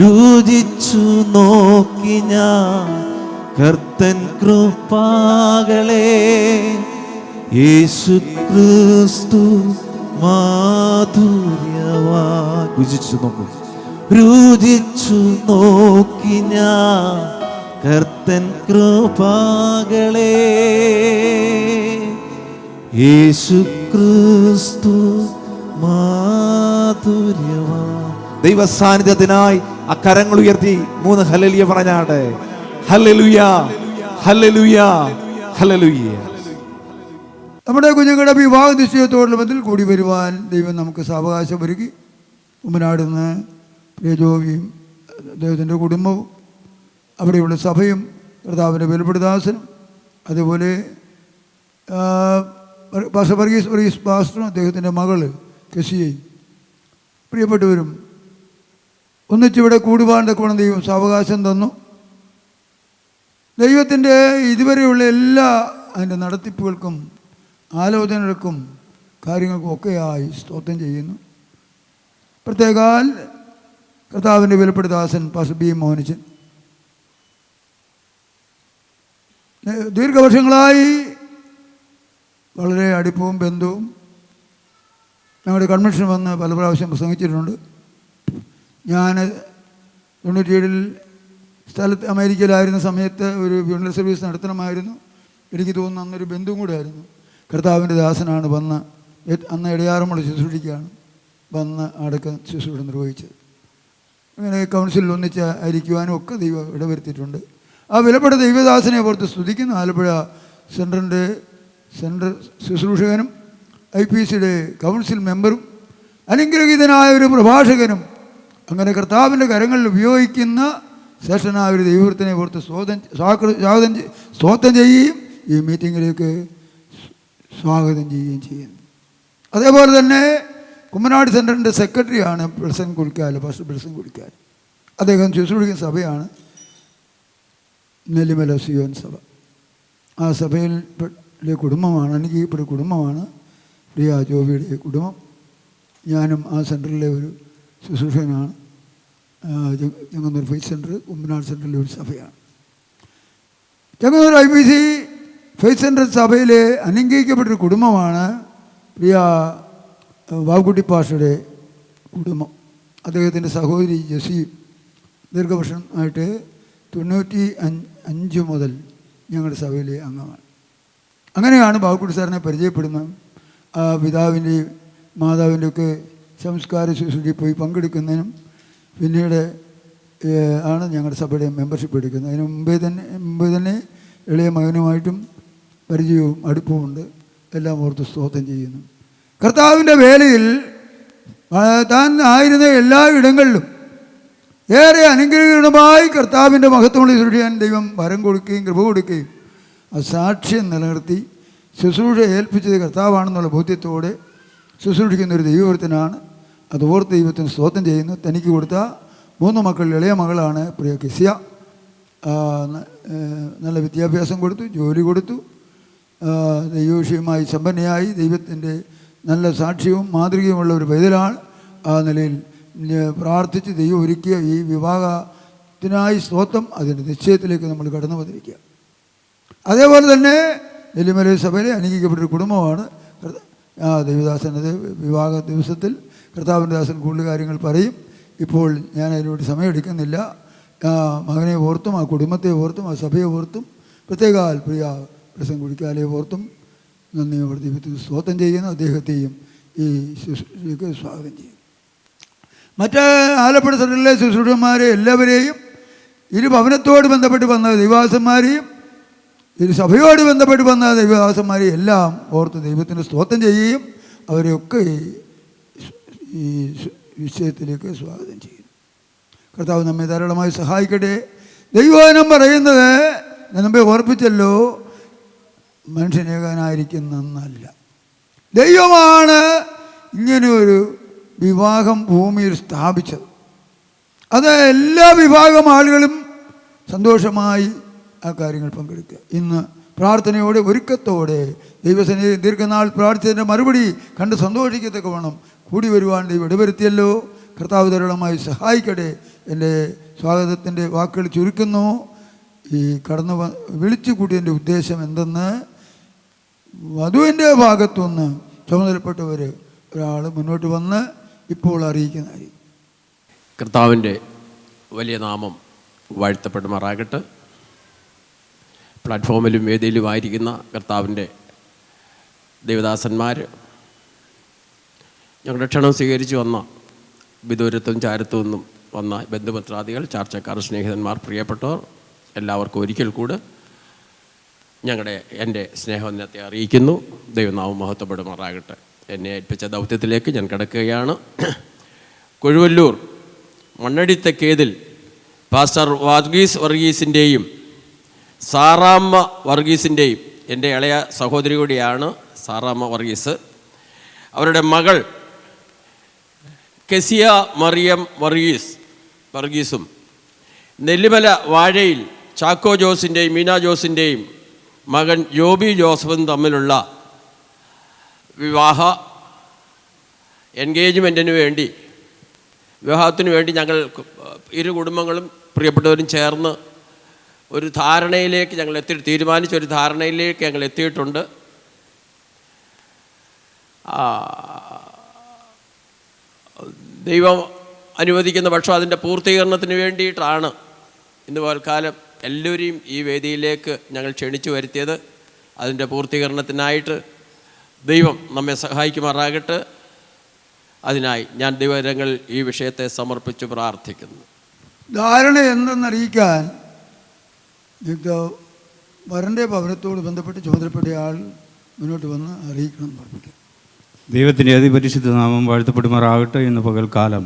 രുചിച്ചു നോക്കി ഞാൻ കർത്തൻ കൃപകളെ, യേശു ക്രിസ്തു മാധുര്യവാ. രുചിച്ചു നോക്കൂ. രുചിച്ചു നോക്കി ഞാൻ കർത്തൻ കൃപകളെ, യേശു ക്രിസ്തു മാധുര്യവാ. ദൈവ സാന്നിധ്യത്തിനായി അക്കരങ്ങൾ ഉയർത്തി 3 ഹല്ലേലൂയ പറഞ്ഞാട്ടെ. Hallelujah, hallelujah, hallelujah. നമ്മുടെ കുഞ്ഞുങ്ങളുടെ വിവാഹ നിശ്ചയത്തോടുള്ള ബന്ധത്തിൽ കൂടി വരുവാൻ ദൈവം നമുക്ക് സാവകാശം ഒരുക്കി. ഉമ്മനാട് നിന്ന് പ്രിയ ജോവിയും അദ്ദേഹത്തിൻ്റെ കുടുംബവും അവിടെയുള്ള സഭയും കർത്താവിൻ്റെ വെളിപ്പെടുദാസനും അതുപോലെ വർഗീസ് പാസ്റ്ററും അദ്ദേഹത്തിൻ്റെ മകള് കെസിയയും പ്രിയപ്പെട്ടവരും ഒന്നിച്ചിവിടെ കൂടുവാൻ തക്കവണ്ണം ദൈവം സാവകാശം തന്നു. ദൈവത്തിൻ്റെ ഇതുവരെയുള്ള എല്ലാ അതിൻ്റെ നടത്തിപ്പുകൾക്കും ആലോചനകൾക്കും കാര്യങ്ങൾക്കും ഒക്കെയായി സ്തോത്രം ചെയ്യുന്നു. പ്രത്യേകാൽ കർത്താവിൻ്റെ വിലപ്പെട്ട ദാസൻ പാസ്റ്റർ ബി മോഹനച്ചൻ ദീർഘവർഷങ്ങളായി വളരെ അടുപ്പവും ബന്ധവും ഞങ്ങളുടെ കൺവെൻഷൻ വന്ന് പല പ്രാവശ്യം പ്രസംഗിച്ചിട്ടുണ്ട്. ഞാൻ 97 സ്ഥലത്ത് അമേരിക്കയിലായിരുന്ന സമയത്ത് ഒരു ഫ്യൂണറൽ സർവീസ് നടത്തണമായിരുന്നു. എനിക്ക് തോന്നുന്നു അന്നൊരു ബന്ധുവും കൂടെ ആയിരുന്നു. കർത്താവിൻ്റെ ദാസനാണ് വന്ന് അന്ന് ഇടയാറുമുള്ള ശുശ്രൂഷിക്കുകയാണ് വന്ന് അടക്ക ശുശ്രൂഷ നിർവഹിച്ചത്. അങ്ങനെ കൗൺസിലിൽ ഒന്നിച്ച് ആയിരിക്കുവാനും ഒക്കെ ദൈവം ഇടവരുത്തിയിട്ടുണ്ട്. ആ വിലപ്പെട്ട ദൈവദാസനെ പുറത്ത് സ്തുതിക്കുന്നു. ആലപ്പുഴ സെൻറ്ററിൻ്റെ സെൻട്രൽ ശുശ്രൂഷകനും IPCയുടെ കൗൺസിൽ മെമ്പറും അനുഗ്രഹീതനായ ഒരു പ്രഭാഷകനും അങ്ങനെ കർത്താവിൻ്റെ കരങ്ങളിൽ ഉപയോഗിക്കുന്ന ശേഷനായ ഒരു ദൈവത്തിനെ പുറത്ത് സ്തോത്രം ചെയ്യുകയും ഈ മീറ്റിങ്ങിലേക്ക് സ്വാഗതം ചെയ്യുകയും ചെയ്യുന്നു. അതേപോലെ തന്നെ കുമ്മനാട് സെൻറ്ററിൻ്റെ സെക്രട്ടറിയാണ് ബിൾസൺ കുളിക്കാൽ, പാസ്റ്റർ ബിൾസൺ കുളിക്കാൽ. അദ്ദേഹം ശുശ്രൂഷിക്കുന്ന സഭയാണ് നെല്ലിമല സിയോൻ സഭ. ആ സഭയിലെ കുടുംബമാണ്, അനുഗ്രഹിക്കപ്പെട്ട കുടുംബമാണ് പ്രിയ ജോബിയുടെ കുടുംബം. ഞാനും ആ സെൻറ്ററിലെ ഒരു ശുശ്രൂഷകനാണ്. ചെങ്ങന്നൂർ ഫെയ്ത്ത് സെൻറ്റർ കുമ്മനാട് സെൻറ്ററിലെ ഒരു സഭയാണ്. ചെങ്ങന്നൂർ IPC ഫെയ്ത്ത് സെൻറ്റർ സഭയിലെ അനുഗ്രഹിക്കപ്പെട്ടൊരു കുടുംബമാണ് പ്രിയ വാവുകുട്ടി പാസ്റ്ററുടെ കുടുംബം. അദ്ദേഹത്തിൻ്റെ സഹോദരി ജെസി ദീർഘവർഷമായിട്ട് 95 മുതൽ ഞങ്ങളുടെ സഭയിലെ അംഗമാണ്. അങ്ങനെയാണ് ബാവുക്കുട്ടി സാറിനെ പരിചയപ്പെടുന്നത്. ആ പിതാവിൻ്റെയും മാതാവിൻ്റെയൊക്കെ സംസ്കാര ശുശ്രൂഷയിൽ പോയി പങ്കെടുക്കുന്നതിനും പിന്നീട് ആണ് ഞങ്ങളുടെ സഭയുടെ മെമ്പർഷിപ്പ് എടുക്കുന്നത്. അതിന് മുമ്പേ തന്നെ ഇളയ മകനുമായിട്ടും പരിചയവും അടുപ്പവുമുണ്ട്. എല്ലാം ഓർത്ത് സ്തോത്രം ചെയ്യുന്നു. കർത്താവിൻ്റെ വേലയിൽ താൻ ആയിരുന്ന എല്ലാ ഇടങ്ങളിലും ഏറെ അനുഗ്രഹീതമായി കർത്താവിൻ്റെ മഹത്വമുള്ള സൃഷ്ടിക്കാൻ ദൈവം വരം കൊടുക്കുകയും കൃപ കൊടുക്കുകയും ആ സാക്ഷ്യം നിലനിർത്തി ശുശ്രൂഷ ഏൽപ്പിച്ചത് കർത്താവാണെന്നുള്ള ബോധ്യത്തോടെ ശുശ്രൂഷിക്കുന്ന ഒരു ദൈവവൃത്തനാണ്. അത് ഓർത്ത് ദൈവത്തിന് സ്തോത്രം ചെയ്യുന്നു. തനിക്ക് കൊടുത്ത 3 മക്കളിൽ ഇളയ മകളാണ് പ്രിയ കിസിയ. നല്ല വിദ്യാഭ്യാസം കൊടുത്തു, ജോലി കൊടുത്തു, ദൈവവിഷയമായി സമ്പന്നയായി ദൈവത്തിൻ്റെ നല്ല സാക്ഷ്യവും മാതൃകയുമുള്ള ഒരു പൈതലാണ്. ആ നിലയിൽ പ്രാർത്ഥിച്ച് ദൈവം ഒരുക്കിയ ഈ വിവാഹത്തിനായി സ്തോത്രം, അതിൻ്റെ നിശ്ചയത്തിലേക്ക് നമ്മൾ കടന്നു വന്നിരിക്കുക. അതേപോലെ തന്നെ നെല്ലിമല സഭയിലെ അനുഗ്രഹിക്കപ്പെട്ടൊരു കുടുംബമാണ്. ദൈവദാസനത് വിവാഹ ദിവസത്തിൽ കർത്താവിൻ്റെ ദാസൻ കൂടുതൽ കാര്യങ്ങൾ പറയും. ഇപ്പോൾ ഞാൻ അതിനോട് സമയമെടുക്കുന്നില്ല. മകനെ ഓർത്തും ആ കുടുംബത്തെ ഓർത്തും ആ സഭയെ ഓർത്തും പ്രത്യേകാൽ പ്രിയ പ്രസംഗം കുടിക്കാലെ ഓർത്തും നന്ദിയോടെ ദൈവത്തിന് സ്തോത്രം ചെയ്യുന്നു. അദ്ദേഹത്തെയും ഈ ശുശ്രൂഷയ്ക്ക് സ്വാഗതം ചെയ്യും. മറ്റ് ആലപ്പുഴ സെൻറ്ററിലെ ശുശ്രൂഷന്മാരെ എല്ലാവരെയും ഇരു ഭവനത്തോട് ബന്ധപ്പെട്ട് വന്ന ദൈവദാസന്മാരെയും ഇരു സഭയോട് ബന്ധപ്പെട്ട് വന്ന ദൈവദാസന്മാരെയും എല്ലാം ഓർത്ത് ദൈവത്തിന് സ്തോത്രം ചെയ്യുകയും അവരെയൊക്കെ ഈ വിഷയത്തിലേക്ക് സ്വാഗതം ചെയ്യുന്നു. കർത്താവ് നമ്മെ ധാരാളമായി സഹായിക്കട്ടെ. ദൈവവചനം പറയുന്നത് ഞാൻ മുമ്പേ ഓർപ്പിച്ചല്ലോ, മനുഷ്യനേകനായിരിക്കുന്നല്ല, ദൈവമാണ് ഇങ്ങനെയൊരു വിവാഹം ഭൂമിയിൽ സ്ഥാപിച്ചത്. അത് എല്ലാ വിഭാഗം ആളുകളും സന്തോഷമായി ആ കാര്യങ്ങൾ പങ്കെടുക്കുക. ഇന്ന് പ്രാർത്ഥനയോടെ ഒരുക്കത്തോടെ ദൈവസന്നിധി ദീർഘനാൾ പ്രാർത്ഥിച്ചതിൻ്റെ മറുപടി കണ്ട് സന്തോഷിക്കത്തക്ക വേണം കൂടി വരുവാൻ ദൈവം ഇടവരുത്തിയല്ലോ. കർത്താവ് ധാരാളമായി സഹായിക്കട്ടെ. എൻ്റെ സ്വാഗതത്തിൻ്റെ വാക്കുകൾ ചുരുക്കുന്നു. ഈ വിളിച്ചു കൂട്ടിയതിൻ്റെ ഉദ്ദേശം എന്തെന്ന് വധുവിൻ്റെ ഭാഗത്തുനിന്ന് ചുമതലപ്പെട്ടവർ ഒരാൾ മുന്നോട്ട് വന്ന് ഇപ്പോൾ അറിയിക്കുന്നതായിരിക്കും. കർത്താവിൻ്റെ വലിയ നാമം വാഴ്ത്തപ്പെടുമാറാകട്ടെ. പ്ലാറ്റ്ഫോമിലും വേദിയിലുമായിരിക്കുന്ന കർത്താവിൻ്റെ ദേവദാസന്മാർ, ഞങ്ങളുടെ ക്ഷണം സ്വീകരിച്ച് വന്ന വിദൂരത്തും ചാരത്തു നിന്നും വന്ന ബന്ധുമിത്രാദികൾ, ചാർച്ചക്കാർ, സ്നേഹിതന്മാർ, പ്രിയപ്പെട്ടവർ എല്ലാവർക്കും ഒരിക്കൽ കൂടെ എൻ്റെ സ്നേഹവന്ദനത്തെ അറിയിക്കുന്നു. ദൈവനാമം മഹത്വപ്പെടുമാറാകട്ടെ. എന്നെ ഏൽപ്പിച്ച ദൗത്യത്തിലേക്ക് ഞാൻ കിടക്കുകയാണ്. കൊഴുവല്ലൂർ മണ്ണടിത്തക്കേതിൽ പാസ്റ്റർ വർഗീസിൻ്റെയും സാറാമ്മ വർഗീസിൻ്റെയും എൻ്റെ ഇളയ സഹോദരി കൂടിയാണ് സാറാമ്മ അവരുടെ മകൾ കെസിയ മറിയം വർഗീസും നെല്ലിമല വാഴയിൽ ചാക്കോ ജോസിൻ്റെയും മീന ജോസിൻ്റെയും മകൻ ജോബി ജോസഫും തമ്മിലുള്ള വിവാഹ എൻഗേജ്മെൻറ്റിന് വേണ്ടി, വിവാഹത്തിന് വേണ്ടി ഞങ്ങൾ ഇരു കുടുംബങ്ങളും പ്രിയപ്പെട്ടവരും ചേർന്ന് ഒരു ധാരണയിലേക്ക് ഞങ്ങൾ തീരുമാനിച്ച ഒരു ധാരണയിലേക്ക് ഞങ്ങൾ എത്തിയിട്ടുണ്ട്. ദൈവം അനുവദിക്കുന്ന പക്ഷം അതിൻ്റെ പൂർത്തീകരണത്തിന് വേണ്ടിയിട്ടാണ് ഇന്ന് പൽക്കാലം എല്ലാവരെയും ഈ വേദിയിലേക്ക് ഞങ്ങൾ ക്ഷണിച്ചു വരുത്തിയത്. അതിൻ്റെ പൂർത്തീകരണത്തിനായിട്ട് ദൈവം നമ്മെ സഹായിക്കുമാറാകട്ടെ. അതിനായി ഞാൻ ദൈവകരങ്ങൾ ഈ വിഷയത്തെ സമർപ്പിച്ച് പ്രാർത്ഥിക്കുന്നു. ധാരണ എന്തെന്നറിയിക്കാൻ വരൻ്റെ ഭവനത്തോട് ബന്ധപ്പെട്ട് ചുമതലപ്പെട്ട ആൾ മുന്നോട്ട് വന്ന് അറിയിക്കണം എന്ന് പറഞ്ഞിട്ട്. ദൈവത്തിൻ്റെ അതിപരിശുദ്ധ നാമം വാഴ്ത്തപ്പെടുമാറാകട്ടെ. ഇന്ന് പകൽക്കാലം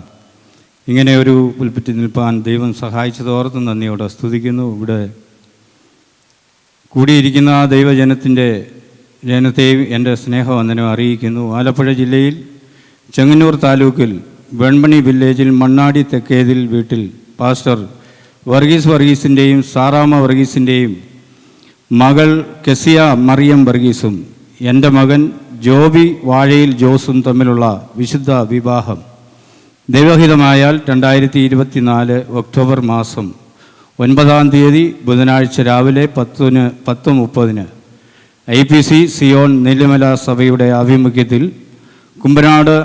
ഇങ്ങനെ ഒരു പുൽപ്പറ്റി നിൽപ്പാൻ ദൈവം സഹായിച്ചതോർത്ത് നന്ദിയോടെ സ്തുതിക്കുന്നു. ഇവിടെ കൂടിയിരിക്കുന്ന ദൈവജനത്തെ എൻ്റെ സ്നേഹവന്ദനം അറിയിക്കുന്നു. ആലപ്പുഴ ജില്ലയിൽ ചെങ്ങന്നൂർ താലൂക്കിൽ വെൺമണി വില്ലേജിൽ മണ്ണാടി തെക്കേതിൽ വീട്ടിൽ പാസ്റ്റർ വർഗീസിൻ്റെയും സാറാമ വർഗീസിൻ്റെയും മകൾ കെസിയ മറിയം വർഗീസും എൻ്റെ മകൻ ജോബി വാഴയിൽ ജോസും തമ്മിലുള്ള വിശുദ്ധ വിവാഹം ദൈവഹിതമായാൽ 2024 ഒക്ടോബർ മാസം 9-ാം തീയതി ബുധനാഴ്ച രാവിലെ 10:30 IPC സിയോൺ നെല്ലിമല സഭയുടെ ആഭിമുഖ്യത്തിൽ കുമ്പനാട്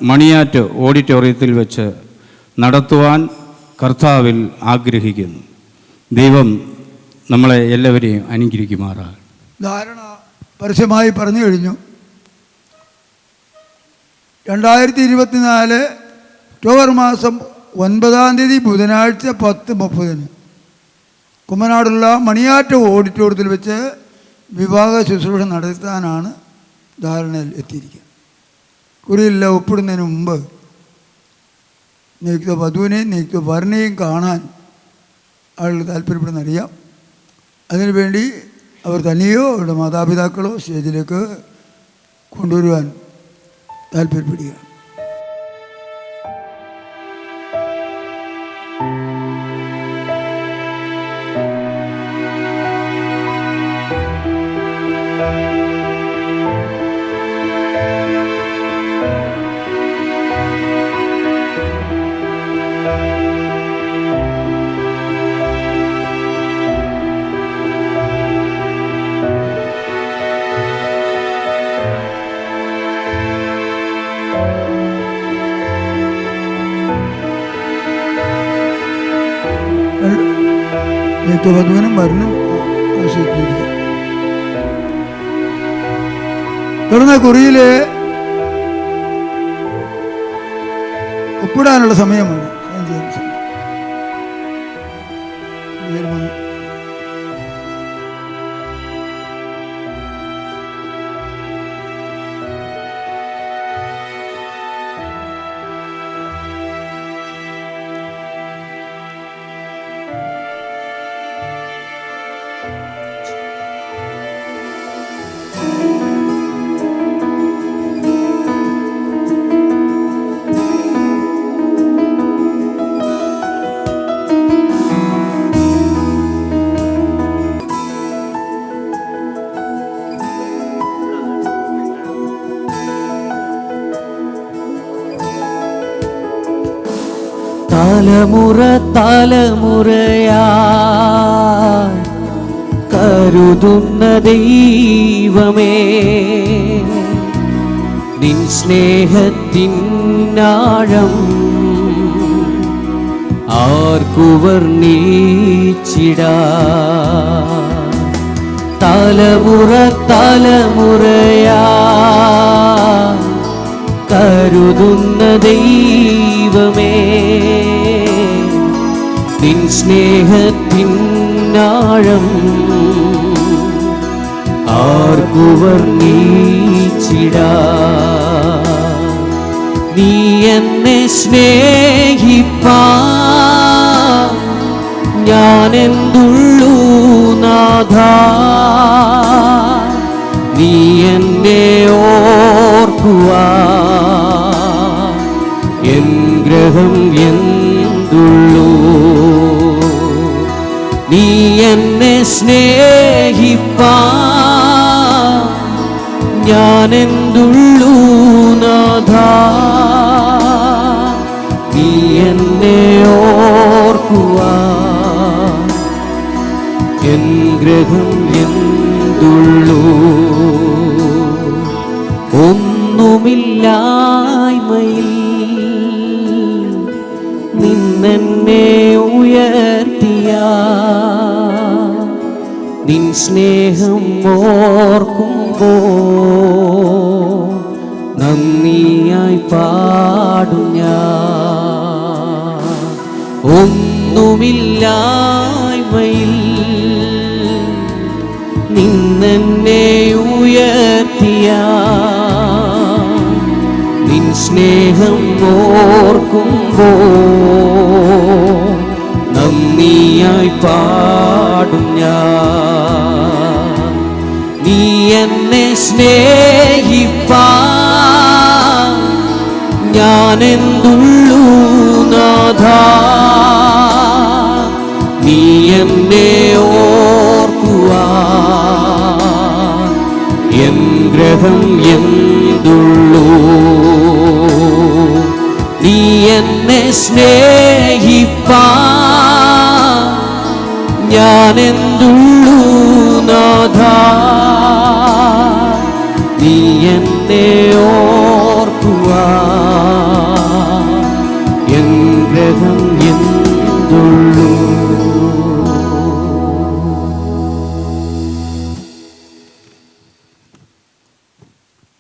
മണിയാറ്റ് ഓഡിറ്റോറിയത്തിൽ വെച്ച് നടത്തുവാൻ കർത്താവിൽ ആഗ്രഹിക്കുന്നു. ദൈവം നമ്മളെ എല്ലാവരെയും അനുഗ്രഹിക്കുമാറാണ്. ധാരണ പരസ്യമായി പറഞ്ഞു കഴിഞ്ഞു. 2024 ഒക്ടോബർ മാസം 9-ാം തീയതി ബുധനാഴ്ച 10:30 കുമ്മനാടുള്ള മണിയാറ്റ് ഓഡിറ്റോറിയത്തിൽ വെച്ച് വിവാഹ ശുശ്രൂഷ നടത്താനാണ് ധാരണയിൽ എത്തിയിരിക്കുന്നത്. കുറിയില്ല ഒപ്പിടുന്നതിന് മുമ്പ് നിയുക്ത വധുവിനെയും നിയുക്ത വരനെയും കാണാൻ ആളുകൾ താല്പര്യപ്പെടുന്നറിയാം. അതിനുവേണ്ടി അവർ തന്നെയോ അവരുടെ മാതാപിതാക്കളോ സ്റ്റേജിലേക്ക് കൊണ്ടുവരുവാൻ താല്പര്യപ്പെടുക. വധുവിനും വരനും ആവശ്യപ്പെട്ടിരിക്കുക. തുടർന്ന് കുറിയിൽ ഒപ്പിടാനുള്ള സമയമാണ്. തലമുറ തലമുറയായി കരുതുന്ന ദൈവമേ, നിൻ സ്നേഹത്തിനാഴം ആർക്കു വർണ്ണിച്ചിടാ. തലമുറ തലമുറയായി കരുതുന്ന ദൈവമേ, നിൻ സ്നേഹത്തിനാഴം ആർക്കു വർണ്ണിച്ചിടാ. നീ എന്നെ സ്നേഹിപ്പാൻ ഞാനെന്തുള്ളൂ നാഥാ, നീ എന്നെ ഓർക്കുവാൻ എൻ ഗ്രഹം എന്തുള്ളൂ. നീ എന്നെ സ്നേഹിപ്പാൻ ഞാനെന്തുള്ളൂ നാഥാ, നീ എന്നെ ഓർക്കുവാൻ എൻ ഗ്രഹം എന്തുള്ളൂ. ഒന്നുമില്ലായ്മയിൽ നിന്നെന്നെ ഉയർത്തിയ നിൻ സ്നേഹം ഓർക്കുമ്പോ നന്ദിയായി പാടും ഞാൻ. ഒന്നുമില്ലായ്മയിൽ നിന്നെന്നെ ഉയർത്തിയ നിൻ സ്നേഹം ഓർക്കുമ്പോ നന്ദിയായി പാടും ഞാൻ. നീ എന്നെ സ്നേഹിപ്പാൻ ഞാനെന്തുള്ളൂ നാഥാ, നീ എന്നെ ഓർക്കുവാൻ എൻ ഗ്രഹം എന്തുള്ളൂ. നീ എന്നെ സ്നേഹിപ്പാൻ ഞാനെന്തുള്ളൂ നാഥാ, നീ എന്നെ ഓർക്കുവാൻ എൻ ഗ്രഹം എന്തുള്ളൂ.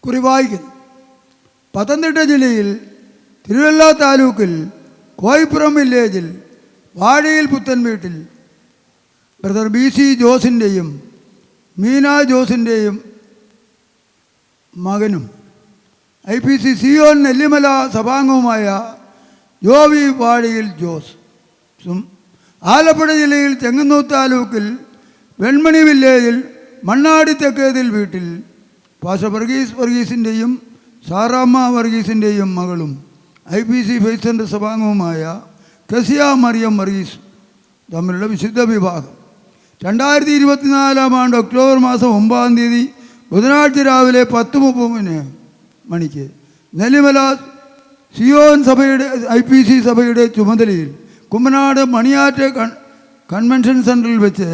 കുറിവായിക്കുന്നു. പത്തനംതിട്ട ജില്ലയിൽ തിരുവല്ല താലൂക്കിൽ കോയിപ്പുറം വില്ലേജിൽ വാഴയിൽ പുത്തൻ വീട്ടിൽ ബ്രദർ BC ജോസിൻ്റെയും മീന ജോസിൻ്റെയും മകനും IPC സിയോൻ നെല്ലിമല സഭാംഗവുമായ ജോവി വാഴയിൽ ജോസും ആലപ്പുഴ ജില്ലയിൽ ചെങ്ങന്നൂർ താലൂക്കിൽ വെൺമണി വില്ലേജിൽ മണ്ണാടി തെക്കേതിൽ വീട്ടിൽ പാസ്റ്റർ വർഗീസിൻ്റെയും സാറാമ്മ വർഗീസിൻ്റെയും മകളും IPC ഫെയ്ത്ത് സെൻ്റർ സഭാംഗവുമായ കസിയ മറിയം വർഗീസ് തമ്മിലുള്ള വിശുദ്ധ വിവാഹം 2024 ഒക്ടോബർ മാസം 9 തീയതി ബുധനാഴ്ച രാവിലെ 10:30 മണിക്ക് നെല്ലിമല സിയോൻ സഭയുടെ IPC സഭയുടെ ചുമതലയിൽ കുമ്പനാട് മണിയാറ്റ് കൺവെൻഷൻ സെൻറ്ററിൽ വെച്ച്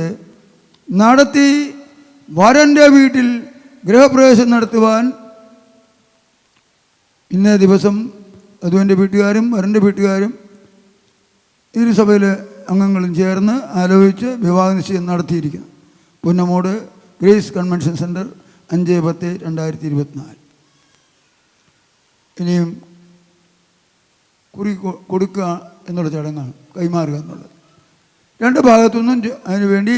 നടത്തി വരൻ്റെ വീട്ടിൽ ഗൃഹപ്രവേശം നടത്തുവാൻ ഇന്നേ ദിവസം വധുവിൻ്റെ വീട്ടുകാരും വരൻ്റെ വീട്ടുകാരും ഇരു സഭയിലെ അംഗങ്ങളും ചേർന്ന് ആലോചിച്ച് വിവാഹ നിശ്ചയം നടത്തിയിരിക്കുന്നു. പുന്നമോട് ഗ്രേസ് കൺവെൻഷൻ സെൻറ്റർ 5/10/2024. ഇനിയും കുറി കൊടുക്കുക എന്നുള്ള ചടങ്ങാണ്, കൈമാറുക എന്നുള്ളത്. രണ്ട് ഭാഗത്തുനിന്നും അതിനുവേണ്ടി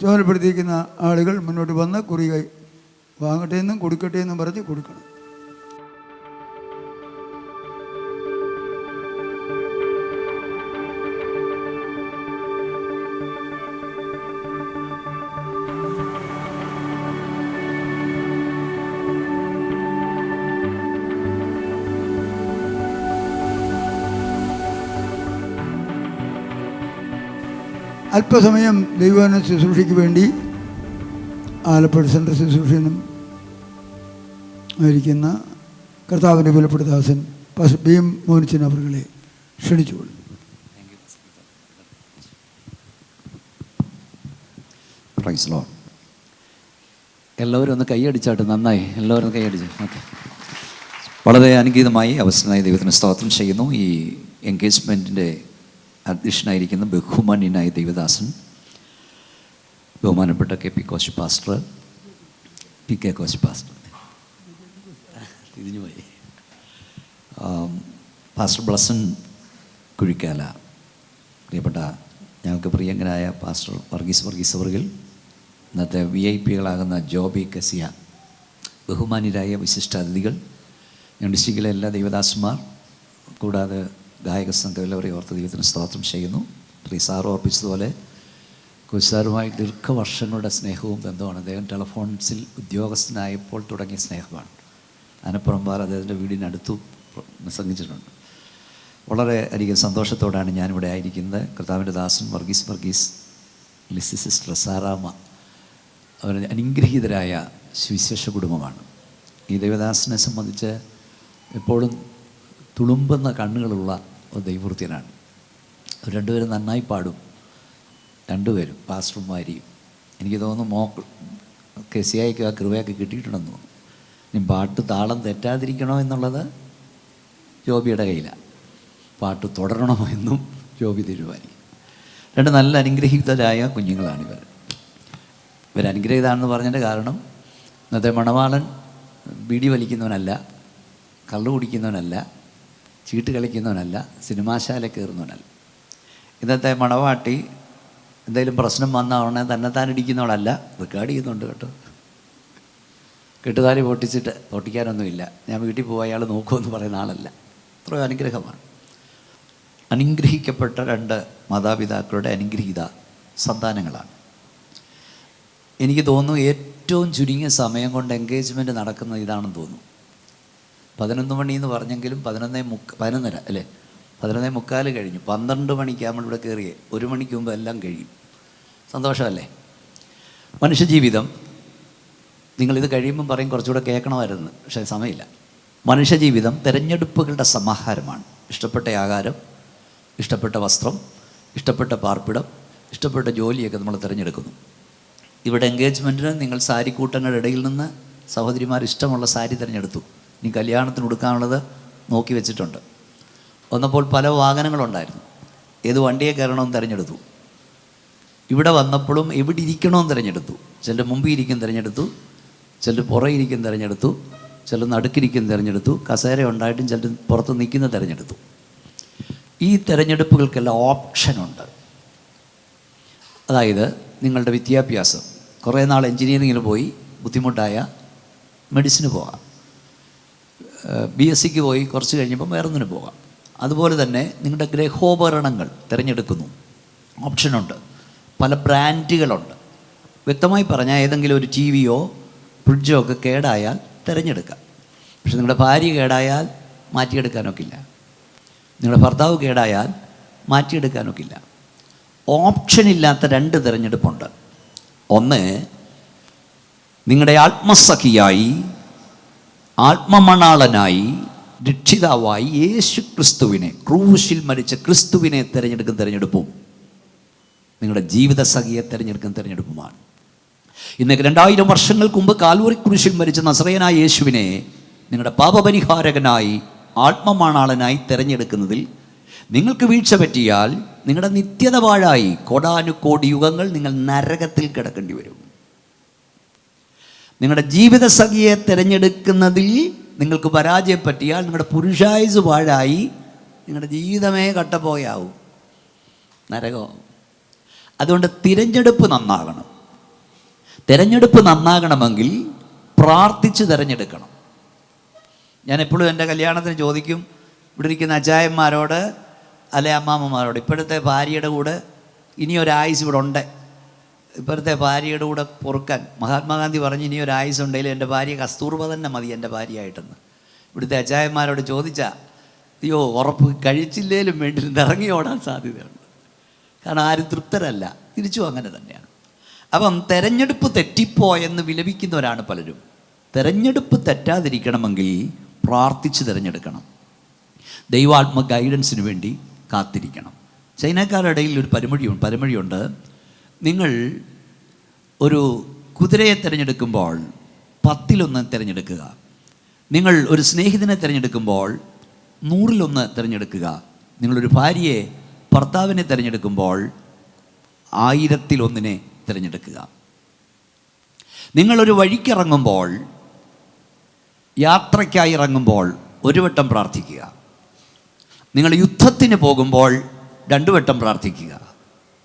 ചുമതലപ്പെടുത്തിയിരിക്കുന്ന ആളുകൾ മുന്നോട്ട് വന്ന് കുറി വാങ്ങട്ടെ എന്നും കൊടുക്കട്ടെ എന്നും പറഞ്ഞ് കൊടുക്കണം. അല്പസമയം ദൈവവചന ശുശ്രൂഷയ്ക്ക് വേണ്ടി ആലപ്പുഴ സെൻട്രൽ ശുശ്രൂഷനും ആയിരിക്കുന്ന കർത്താവിൻ്റെ വിലപ്പെട്ട ദാസൻ പാസ്റ്റർ BM മോനിച്ചൻ അവരുകളെ ക്ഷണിച്ചുകൊള്ളും. Praise lord. എല്ലാവരും ഒന്ന് കൈയടിച്ചാട്ട്. നന്നായി, എല്ലാവരും കൈയടിച്ചു. ഓക്കെ, വളരെ അനുഗ്രഹീതമായി അവസരമായി ദൈവത്തിന് സ്തോത്രം ചെയ്യുന്നു. ഈ എൻഗേജ്മെൻറ്റിൻ്റെ അധ്യക്ഷനായിരിക്കുന്ന ബഹുമാന്യനായ ദൈവദാസൻ ബഹുമാനപ്പെട്ട KP Koshy pastor, PK Koshy pastor, തിരിഞ്ഞുപോയി, പാസ്റ്റർ ബ്ലസൻ കുഴിക്കാല, പ്രിയപ്പെട്ട ഞങ്ങൾക്ക് പ്രിയങ്കനായ പാസ്റ്റർ വർഗീസ് അവർകൾ, ഇന്നത്തെ VIP-കളാകുന്ന ജോബി കസിയ, ബഹുമാന്യരായ വിശിഷ്ടാതിഥികൾ, ഞങ്ങളുടെ ഡിസ്ട്രിക്റ്റിലെ എല്ലാ ദൈവദാസന്മാർ, കൂടാതെ ഗായക സംഘം, എല്ലാവരെയും ഓർത്ത് ദൈവത്തിന് സ്തോത്രം ചെയ്യുന്നു. സാർ ഓർപ്പിച്ചതുപോലെ കുശാറുമായി ദീർഘവർഷങ്ങളുടെ സ്നേഹവും ബന്ധമാണ്. അദ്ദേഹം ടെലഫോൺസിൽ ഉദ്യോഗസ്ഥനായപ്പോൾ തുടങ്ങിയ സ്നേഹമാണ്. അനപ്പുറമ്പാൽ അദ്ദേഹത്തിൻ്റെ വീടിനടുത്തു പ്രസംഗിച്ചിട്ടുണ്ട്. വളരെ അധികം സന്തോഷത്തോടാണ് ഞാനിവിടെ ആയിരിക്കുന്നത്. കർത്താവിൻ്റെ ദാസൻ വർഗീസ് ലിസി സിസ്റ്റർ, സാറാമ്മ, അവർ അനുഗ്രഹീതരായ സുവിശേഷ കുടുംബമാണ്. ഈ ദേവദാസനെ സംബന്ധിച്ച് എപ്പോഴും തുളുമ്പുന്ന കണ്ണുകളുള്ള ഒരു ദൈവവൃത്യനാണ്. അവർ രണ്ടുപേരും നന്നായി പാടും. രണ്ടുപേരും പാസ്റ്റർമാരെയും. എനിക്ക് തോന്നുന്നു കെസിയായിക്കും ആ കൃപയൊക്കെ കിട്ടിയിട്ടുണ്ടെന്ന് തോന്നുന്നു. ഇനി പാട്ട് താളം തെറ്റാതിരിക്കണോ എന്നുള്ളത് ജോബിയുടെ കയ്യിലാണ്. പാട്ട് തുടരണോ എന്നും ജോബി തീരുമാനിക്കും. രണ്ട് നല്ല അനുഗ്രഹീതരായ കുഞ്ഞുങ്ങളാണ് ഇവർ അനുഗ്രഹീതാണെന്ന് പറഞ്ഞതിൻ്റെ കാരണം ഇന്നത്തെ മണവാളൻ ബീഡി വലിക്കുന്നവനല്ല, കള്ളു കുടിക്കുന്നവനല്ല, ചീട്ട് കളിക്കുന്നവനല്ല, സിനിമാശാല കയറുന്നവനല്ല. ഇന്നത്തെ മണവാട്ടി എന്തെങ്കിലും പ്രശ്നം വന്ന ഉടനെ തന്നെത്താൻ ഇടിക്കുന്നവളല്ല, റെക്കോർഡ് ചെയ്യുന്നുണ്ട് കേട്ടോ. കെട്ടുതാലി പൊട്ടിക്കാനൊന്നുമില്ല, ഞാൻ വീട്ടിൽ പോയി അയാൾ നോക്കുമെന്ന് പറയുന്ന ആളല്ല. അത്രയും അനുഗ്രഹമാണ്. അനുഗ്രഹിക്കപ്പെട്ട രണ്ട് മാതാപിതാക്കളുടെ അനുഗ്രഹീത സന്താനങ്ങളാണ്. എനിക്ക് തോന്നുന്നു ഏറ്റവും ചുരുങ്ങിയ സമയം കൊണ്ട് എൻഗേജ്മെൻറ്റ് നടക്കുന്നത് ഇതാണെന്ന് തോന്നുന്നു. 11 മണി എന്ന് പറഞ്ഞെങ്കിലും 11:30 അല്ലേ, 11:45 കഴിഞ്ഞു. 12 മണിക്ക് നമ്മളിവിടെ കയറിയേ, 1 മണിക്ക് മുമ്പ് എല്ലാം കഴിയും. സന്തോഷമല്ലേ? മനുഷ്യജീവിതം, നിങ്ങളിത് കഴിയുമ്പം പറയും കുറച്ചുകൂടെ കേൾക്കണമായിരുന്നു, പക്ഷേ സമയമില്ല. മനുഷ്യജീവിതം തിരഞ്ഞെടുപ്പുകളുടെ സമാഹാരമാണ്. ഇഷ്ടപ്പെട്ട ആഹാരം, ഇഷ്ടപ്പെട്ട വസ്ത്രം, ഇഷ്ടപ്പെട്ട പാർപ്പിടം, ഇഷ്ടപ്പെട്ട ജോലിയൊക്കെ നമ്മൾ തിരഞ്ഞെടുക്കുന്നു. ഇവിടെ എൻഗേജ്മെൻറ്റിന് നിങ്ങൾ സാരിക്കൂട്ടങ്ങളുടെ ഇടയിൽ നിന്ന് സഹോദരിമാർ ഇഷ്ടമുള്ള സാരി തിരഞ്ഞെടുത്തു. ഇനി കല്യാണത്തിന് ഉടുക്കാനുള്ളത് നോക്കി വെച്ചിട്ടുണ്ട്. വന്നപ്പോൾ പല വാഹനങ്ങളുണ്ടായിരുന്നു. ഏത് വണ്ടിയെ കയറണമെന്ന് തിരഞ്ഞെടുത്തു. ഇവിടെ വന്നപ്പോഴും എവിടെ ഇരിക്കണമെന്ന് തിരഞ്ഞെടുത്തു. ചിലർ മുമ്പിൽ ഇരിക്കും തിരഞ്ഞെടുത്തു, ചിലർ പുറകെ ഇരിക്കും തിരഞ്ഞെടുത്തു, ചിലർ നടുക്കിരിക്കും തിരഞ്ഞെടുത്തു, കസേര ഉണ്ടായിട്ടും ചിലർ പുറത്ത് നിൽക്കുന്ന തിരഞ്ഞെടുത്തു. ഈ തിരഞ്ഞെടുപ്പുകൾക്കെല്ലാം ഓപ്ഷനുണ്ട്. അതായത് നിങ്ങളുടെ വിദ്യാഭ്യാസം, കുറേ നാൾ എൻജിനീയറിങ്ങിന് പോയി ബുദ്ധിമുട്ടായ മെഡിസിന് പോകാം, BSc പോയി കുറച്ച് കഴിഞ്ഞപ്പോൾ വേറൊന്നിന് പോകാം. അതുപോലെ തന്നെ നിങ്ങളുടെ ഗൃഹോപകരണങ്ങൾ തിരഞ്ഞെടുക്കുന്നു, ഓപ്ഷനുണ്ട്. പല ബ്രാൻഡുകളുണ്ട്. വ്യക്തമായി പറഞ്ഞാൽ ഏതെങ്കിലും ഒരു TVയോ ഫ്രിഡ്ജോ ഒക്കെ കേടായാൽ തിരഞ്ഞെടുക്കാം. പക്ഷെ നിങ്ങളുടെ ഭാര്യ കേടായാൽ മാറ്റിയെടുക്കാനൊക്കില്ല, നിങ്ങളുടെ ഭർത്താവ് കേടായാൽ മാറ്റിയെടുക്കാനൊക്കില്ല. ഓപ്ഷനില്ലാത്ത 2 തിരഞ്ഞെടുപ്പുണ്ട്. ഒന്ന്, നിങ്ങളുടെ ആത്മസഖിയായി, ആത്മമണാളനായി, രക്ഷിതാവായി യേശു ക്രിസ്തുവിനെ, ക്രൂശിൽ മരിച്ച ക്രിസ്തുവിനെ തിരഞ്ഞെടുക്കുന്ന തിരഞ്ഞെടുപ്പും നിങ്ങളുടെ ജീവിത സഖിയെ തിരഞ്ഞെടുക്കുന്ന തിരഞ്ഞെടുപ്പുമാണ്. ഇന്നേക്ക് 2000 വർഷങ്ങൾക്ക് മുമ്പ് കാൽവറി ക്രൂശിൽ മരിച്ച നസറേയനായ യേശുവിനെ നിങ്ങളുടെ പാപപരിഹാരകനായി, ആത്മമണാളനായി തിരഞ്ഞെടുക്കുന്നതിൽ നിങ്ങൾക്ക് വീഴ്ച പറ്റിയാൽ നിങ്ങളുടെ നിത്യത പാഴായി. കോടാനുകോടി യുഗങ്ങൾ നിങ്ങൾ നരകത്തിൽ കിടക്കേണ്ടി വരും. നിങ്ങളുടെ ജീവിത സഖിയെ തിരഞ്ഞെടുക്കുന്നതിൽ നിങ്ങൾക്ക് പരാജയം പറ്റിയാൽ നിങ്ങളുടെ പുരുഷായുസ് പാഴായി, നിങ്ങളുടെ ജീവിതമേ കട്ടപ്പോയാവും, നരകമാവും. അതുകൊണ്ട് തിരഞ്ഞെടുപ്പ് നന്നാകണം. തിരഞ്ഞെടുപ്പ് നന്നാകണമെങ്കിൽ പ്രാർത്ഥിച്ച് തിരഞ്ഞെടുക്കണം. ഞാൻ എപ്പോഴും എൻ്റെ കല്യാണത്തിന് ചോദിക്കും, ഇവിടെ ഇരിക്കുന്ന അച്ചായന്മാരോട് അല്ലെ അമ്മാമ്മമാരോട്, ഇപ്പോഴത്തെ ഭാര്യയുടെ കൂടെ ഇനി ഒരായുസ് ഇവിടെ ഉണ്ട്, ഇപ്പോഴത്തെ ഭാര്യയുടെ കൂടെ പൊറുക്കാൻ മഹാത്മാഗാന്ധി പറഞ്ഞ് ഇനി ഒരായുസ് ഉണ്ടെങ്കിൽ എൻ്റെ ഭാര്യ കസ്തൂർബ തന്നെ മതി എൻ്റെ ഭാര്യയായിട്ടെന്ന്. ഇവിടുത്തെ അച്ചായന്മാരോട് ചോദിച്ചാൽ അയ്യോ ഉറപ്പ്, കഴിച്ചില്ലേലും വേണ്ടി ഇറങ്ങി ഓടാൻ സാധ്യതയുണ്ട്. കാരണം ആരും തൃപ്തരല്ല, തിരിച്ചും അങ്ങനെ തന്നെയാണ്. അപ്പം തെരഞ്ഞെടുപ്പ് തെറ്റിപ്പോയെന്ന് വിലപിക്കുന്നവരാണ് പലരും. തെരഞ്ഞെടുപ്പ് തെറ്റാതിരിക്കണമെങ്കിൽ പ്രാർത്ഥിച്ച് തിരഞ്ഞെടുക്കണം. ദൈവാത്മ ഗൈഡൻസിന് വേണ്ടി കാത്തിരിക്കണം. ചൈനക്കാരുടെ ഇടയിൽ ഒരു പരമൊഴിയുണ്ട്. നിങ്ങൾ ഒരു കുതിരയെ തിരഞ്ഞെടുക്കുമ്പോൾ 10-1 തിരഞ്ഞെടുക്കുക. നിങ്ങൾ ഒരു സ്നേഹിതനെ തിരഞ്ഞെടുക്കുമ്പോൾ 100-1 തിരഞ്ഞെടുക്കുക. നിങ്ങളൊരു ഭാര്യയെ, ഭർത്താവിനെ തിരഞ്ഞെടുക്കുമ്പോൾ 1000-1 തിരഞ്ഞെടുക്കുക. നിങ്ങളൊരു വഴിക്കിറങ്ങുമ്പോൾ, യാത്രയ്ക്കായി ഇറങ്ങുമ്പോൾ 1 വട്ടം പ്രാർത്ഥിക്കുക. നിങ്ങൾ യുദ്ധത്തിന് പോകുമ്പോൾ 2 വട്ടം പ്രാർത്ഥിക്കുക.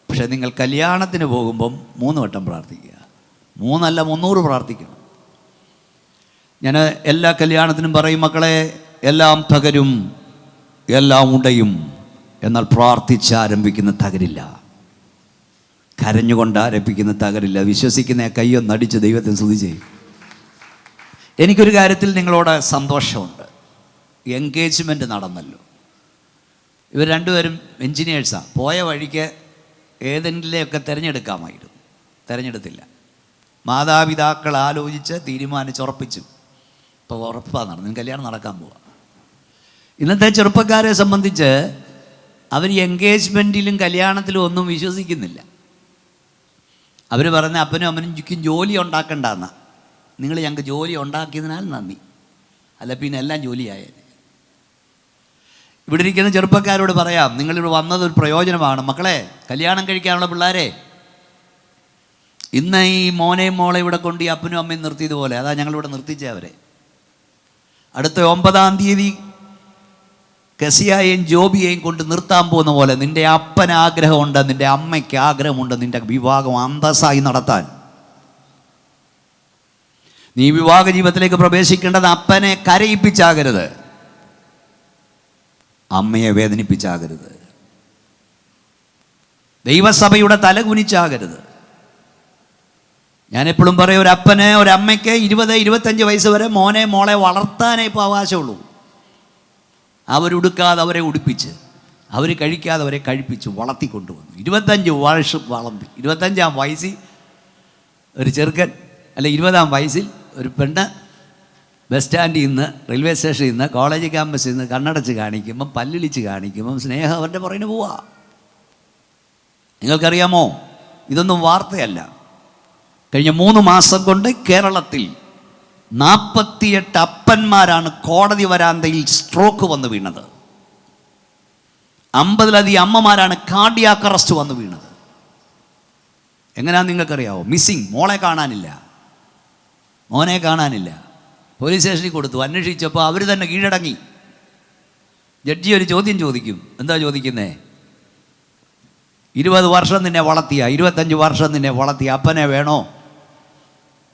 പക്ഷേ നിങ്ങൾ കല്യാണത്തിന് പോകുമ്പം 3 വട്ടം പ്രാർത്ഥിക്കുക. 3 അല്ല 300 പ്രാർത്ഥിക്കണം. ഞാൻ എല്ലാ കല്യാണത്തിനും പറയും, മക്കളെ എല്ലാം തകരും, എല്ലാം ഉടയും, എന്നാൽ പ്രാർത്ഥിച്ചാരംഭിക്കുന്ന തകരില്ല, കരഞ്ഞുകൊണ്ട് ആരംഭിക്കുന്ന തകരില്ല. വിശ്വസിക്കുന്ന കയ്യൊന്നടിച്ച് ദൈവത്തെ സ്തുതിച്ച്. എനിക്കൊരു കാര്യത്തിൽ നിങ്ങളോട് സന്തോഷമുണ്ട്. എൻഗേജ്മെൻറ്റ് നടന്നല്ലോ. ഇവർ രണ്ടുപേരും എൻജിനീയേഴ്സാണ്. പോയ വഴിക്ക് ഏതെങ്കിലുമൊക്കെ തിരഞ്ഞെടുക്കാമായിരുന്നു. തിരഞ്ഞെടുത്തില്ല. മാതാപിതാക്കൾ ആലോചിച്ച് തീരുമാനിച്ചുറപ്പിച്ചു. ഇപ്പോൾ ഉറപ്പാണ് നടന്നു, കല്യാണം നടക്കാൻ പോവാം. ഇന്നത്തെ ചെറുപ്പക്കാരെ സംബന്ധിച്ച് അവർ എൻഗേജ്മെൻറ്റിലും കല്യാണത്തിലും ഒന്നും വിശ്വസിക്കുന്നില്ല. അവർ പറഞ്ഞ അപ്പനും അമ്മനും ചുറ്റും ജോലി ഉണ്ടാക്കണ്ടെന്ന, നിങ്ങൾ ഞങ്ങൾക്ക് ജോലി ഉണ്ടാക്കിയതിനാൽ നന്ദി, അല്ല പിന്നെ എല്ലാം ജോലിയായേനെ. ഇവിടെ ഇരിക്കുന്ന ചെറുപ്പക്കാരോട് പറയാം, നിങ്ങളിവിടെ വന്നതൊരു പ്രയോജനമാണ്. മക്കളെ, കല്യാണം കഴിക്കാനുള്ള പിള്ളേരെ, ഇന്ന് ഈ മോനെയും മോളെ ഇവിടെ കൊണ്ട് ഈ അപ്പനും അമ്മയും നിർത്തിയതുപോലെ, അതാ ഞങ്ങളിവിടെ നിർത്തിച്ചേ അവരെ. അടുത്ത 9-ാം തീയതി കസിയായെയും ജോബിയെയും കൊണ്ട് നിർത്താൻ പോകുന്ന പോലെ നിൻ്റെ അപ്പന് ആഗ്രഹമുണ്ട്, നിൻ്റെ അമ്മയ്ക്ക് ആഗ്രഹമുണ്ട് നിൻ്റെ വിവാഹം അന്തസ്സായി നടത്താൻ. നീ വിവാഹ ജീവിതത്തിലേക്ക് പ്രവേശിക്കേണ്ടത് അപ്പനെ കരയിപ്പിച്ചാകരുത്, അമ്മയെ വേദനിപ്പിച്ചാകരുത്, ദൈവസഭയുടെ തല കുനിച്ചാകരുത്. ഞാനെപ്പോഴും പറയും, ഒരു അപ്പന് ഒരമ്മയ്ക്ക് 20-25 വയസ്സ് വരെ മോനെ മോളെ വളർത്താനേ ഇപ്പോൾ അവകാശമുള്ളൂ. അവരുടുക്കാതെ അവരെ ഉടുപ്പിച്ച്, അവർ കഴിക്കാതെ അവരെ കഴിപ്പിച്ച് വളർത്തിക്കൊണ്ടുവന്നു. 25 വർഷം വളർത്തി. 25-ാം വയസ്സിൽ ഒരു ചെറുക്കൻ, അല്ല 20-ാം വയസ്സിൽ ഒരു പെണ്ണ് ബസ് സ്റ്റാൻഡിൽ നിന്ന്, റെയിൽവേ സ്റ്റേഷനിൽ നിന്ന്, കോളേജ് ക്യാമ്പസിൽ നിന്ന് കണ്ണടച്ച് കാണിക്കുമ്പം, പല്ലിളിച്ച് കാണിക്കുമ്പം സ്നേഹം അവരുടെ പുറകിന് പോവാ. നിങ്ങൾക്കറിയാമോ, ഇതൊന്നും വാർത്തയല്ല. കഴിഞ്ഞ 3 മാസം കൊണ്ട് കേരളത്തിൽ 48 അപ്പന്മാരാണ് കോടതി വരാന്തയിൽ സ്ട്രോക്ക് വന്ന് വീണത്. 50-ലധികം അമ്മമാരാണ് കാർഡിയാക് അറസ്റ്റ് വന്ന് വീണത്. എങ്ങനെയാണെന്ന് നിങ്ങൾക്കറിയാമോ? മിസ്സിങ്, മോളെ കാണാനില്ല, മോനെ കാണാനില്ല. പോലീസ് സ്റ്റേഷനിൽ കൊടുത്തു. അന്വേഷിച്ചപ്പോൾ അവർ തന്നെ കീഴടങ്ങി. ജഡ്ജി ഒരു ചോദ്യം ചോദിക്കും. എന്താ ചോദിക്കുന്നേ? 20 വർഷം നിന്നെ വളർത്തിയ, 25 വർഷം നിന്നെ വളർത്തിയ അപ്പനെ വേണോ,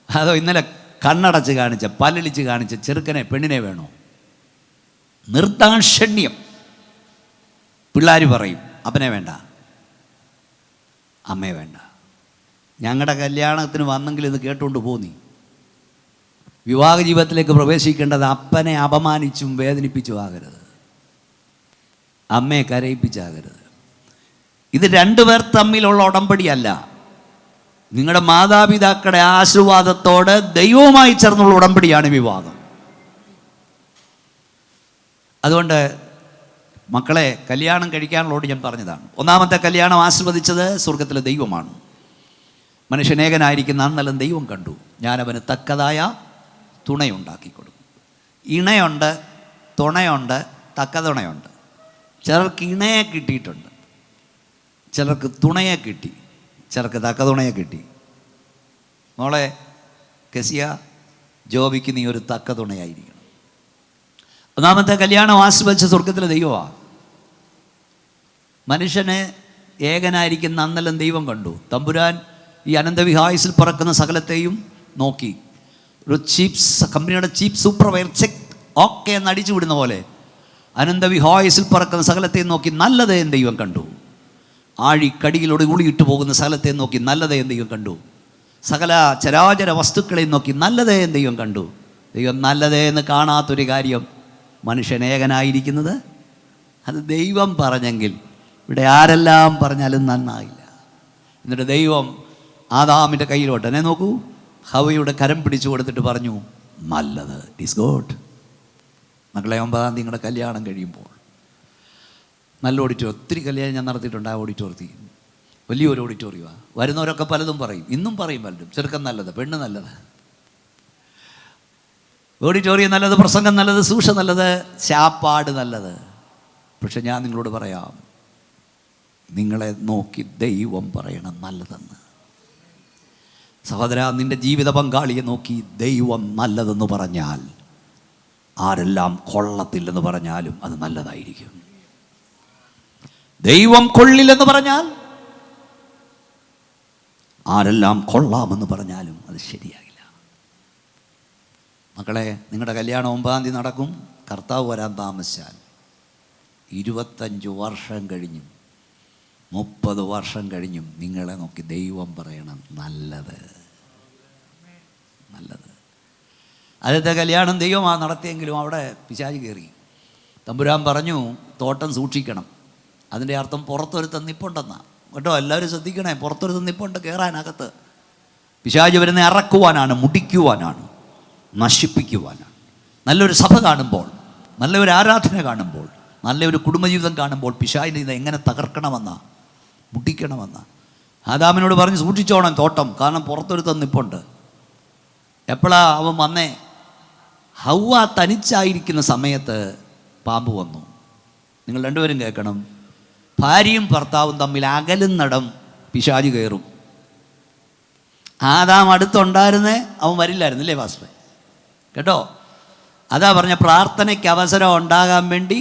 അതോ ഇന്നലെ കണ്ണടച്ച് കാണിച്ച, പല്ലിളിച്ച് കാണിച്ച ചെറുക്കനെ, പെണ്ണിനെ വേണോ? നിർദാക്ഷിണ്യം. പിള്ളേർ പറയും അപ്പനെ വേണ്ട, അമ്മയെ വേണ്ട. ഞങ്ങളുടെ കല്യാണത്തിന് വന്നെങ്കിൽ ഇത് കേട്ടുകൊണ്ട് പോന്നി. വിവാഹ ജീവിതത്തിലേക്ക് പ്രവേശിക്കേണ്ടത് അപ്പനെ അപമാനിച്ചും വേദനിപ്പിച്ചും ആകരുത്, അമ്മയെ കരയിപ്പിച്ചാകരുത്. ഇത് രണ്ടുപേർ തമ്മിലുള്ള ഉടമ്പടിയല്ല, നിങ്ങളുടെ മാതാപിതാക്കളുടെ ആശീർവാദത്തോട് ദൈവവുമായി ചേർന്നുള്ള ഉടമ്പടിയാണ് വിവാഹം. അതുകൊണ്ട് മക്കളെ, കല്യാണം കഴിക്കാനുള്ളോട് ഞാൻ പറഞ്ഞതാണ്. ഒന്നാമത്തെ കല്യാണം ആസ്വദിച്ചത് സ്വർഗത്തിലെ ദൈവമാണ്. മനുഷ്യനേകനായിരിക്കുന്ന അന്നെല്ലാം ദൈവം കണ്ടു, ഞാനവന് തക്കതായ തുണയുണ്ടാക്കി കൊടുക്കും. ഇണയുണ്ട്, തുണയുണ്ട്, തക്ക തുണയുണ്ട്. ചിലർക്ക് ഇണയെ കിട്ടിയിട്ടുണ്ട്, ചിലർക്ക് തുണയെ കിട്ടി, ചിലർക്ക് തക്ക തുണയെ കിട്ടി. മോളെ കസിയ, ജോബിക്ക് നീ ഒരു തക്ക തുണയായിരിക്കണം. ഒന്നാമത്തെ കല്യാണം ആസ്വദിച്ച സ്വർഗത്തിലെ ദൈവമാണ്. മനുഷ്യനെ ഏകനായിരിക്കുന്ന അന്നെല്ലാം ദൈവം കണ്ടു. തമ്പുരാൻ ഈ അനന്തവിഹായസിൽ പറക്കുന്ന സകലത്തെയും നോക്കി. ഒരു കമ്പനിയുടെ ചീഫ് സൂപ്പർവൈസർ ചെക്ക് ഓക്കെ എന്ന് അടിച്ചു വിടുന്ന പോലെ അനന്തവിഹായസിൽ പറക്കുന്ന സകലത്തെയും നോക്കി നല്ലതേ എന്ന് ദൈവം കണ്ടു. ആഴിക്കടിയിലൂടെ ഉളിയിട്ട് പോകുന്ന സകലത്തെ നോക്കി നല്ലതേ എന്ന് ദൈവം കണ്ടു. സകല ചരാചര വസ്തുക്കളെയും നോക്കി നല്ലതേ എന്ന് ദൈവം കണ്ടു. ദൈവം നല്ലതേ എന്ന് കാണാത്തൊരു കാര്യം, മനുഷ്യനേകനായിരിക്കുന്നത്. അത് ദൈവം പറഞ്ഞെങ്കിൽ ഇവിടെ ആരെല്ലാം പറഞ്ഞാലും നന്നായില്ല. എന്നിട്ട് ദൈവം ആദാമിൻ്റെ കയ്യിലോട്ട് എന്നെ നോക്കൂ, ഹവയുടെ കരം പിടിച്ചു കൊടുത്തിട്ട് പറഞ്ഞു, നല്ലത്, ഇസ് ഗുഡ്. മക്കളെ, 9-ാം തീയതി നിങ്ങളുടെ കല്യാണം കഴിയുമ്പോൾ നല്ല ഓഡിറ്റോറിയം, ഒത്തിരി കല്യാണം ഞാൻ നടത്തിയിട്ടുണ്ട്. ആ ഓഡിറ്റോറിയത്തിൽ വലിയൊരു ഓഡിറ്റോറിയമാണ്. വരുന്നവരൊക്കെ പലതും പറയും, ഇന്നും പറയും പലരും, ചെറുക്കൻ നല്ലത്, പെണ്ണ് നല്ലത്, ഓഡിറ്റോറിയം നല്ലത്, പ്രസംഗം നല്ലത്, സൂക്ഷ നല്ലത്, ശാപ്പാട് നല്ലത്. പക്ഷെ ഞാൻ നിങ്ങളോട് പറയാം, നിങ്ങളെ നോക്കി ദൈവം പറയണം നല്ലതെന്ന്. സഹോദര, നിൻ്റെ ജീവിത പങ്കാളിയെ നോക്കി ദൈവം നല്ലതെന്ന് പറഞ്ഞാൽ, ആരെല്ലാം കൊള്ളത്തില്ലെന്ന് പറഞ്ഞാലും അത് നല്ലതായിരിക്കും. ദൈവം കൊള്ളില്ലെന്ന് പറഞ്ഞാൽ, ആരെല്ലാം കൊള്ളാമെന്ന് പറഞ്ഞാലും അത് ശരിയാകില്ല. മക്കളെ, നിങ്ങളുടെ കല്യാണം 9-ാം തീയതി നടക്കും. കർത്താവ് വരാൻ താമസിച്ചാൽ 25 വർഷം കഴിഞ്ഞും 30 വർഷം കഴിഞ്ഞും നിങ്ങളെ നോക്കി ദൈവം പറയണം നല്ലത്, നല്ലത്. ആദ്യത്തെ കല്യാണം ദൈവമാണ് നടത്തിയെങ്കിലും അവിടെ പിശാച് കയറി. തമ്പുരാൻ പറഞ്ഞു, തോട്ടം സൂക്ഷിക്കണം. അതിൻ്റെ അർത്ഥം പുറത്തൊരുത്തൻ നിപ്പുണ്ടെന്നാണ്. കേട്ടോ, എല്ലാവരും ശ്രദ്ധിക്കണേ. പുറത്തൊരു നിപ്പുണ്ട് കയറാനകത്ത്. പിശാച് വരുന്ന ഇറക്കുവാനാണ്, മുടിക്കുവാനാണ്, നശിപ്പിക്കുവാനാണ്. നല്ലൊരു സഭ കാണുമ്പോൾ, നല്ലൊരു ആരാധന കാണുമ്പോൾ, നല്ലൊരു കുടുംബജീവിതം കാണുമ്പോൾ പിശാചിനെ ഇത് എങ്ങനെ തകർക്കണമെന്നാ, മുട്ടിക്കണമെന്നാ. ആദാമിനോട് പറഞ്ഞ് സൂക്ഷിച്ചോണം തോട്ടം, കാരണം പുറത്തൊരു നിപ്പുണ്ട്. എപ്പോഴാ അവൻ വന്നേ? ഹൗവ തനിച്ചായിരിക്കുന്ന സമയത്ത് പാമ്പ് വന്നു. നിങ്ങൾ രണ്ടുപേരും കേൾക്കണം. ഭാര്യയും ഭർത്താവും തമ്മിൽ അകലുന്നിടം പിശാച് കയറും. ആദാം അടുത്തുണ്ടായിരുന്നേ അവൻ വരില്ലായിരുന്നില്ലേ പാസ്റ്ററെ? കേട്ടോ, അതാ പറഞ്ഞ പ്രാർത്ഥനയ്ക്ക് അവസരം ഉണ്ടാകാൻ വേണ്ടി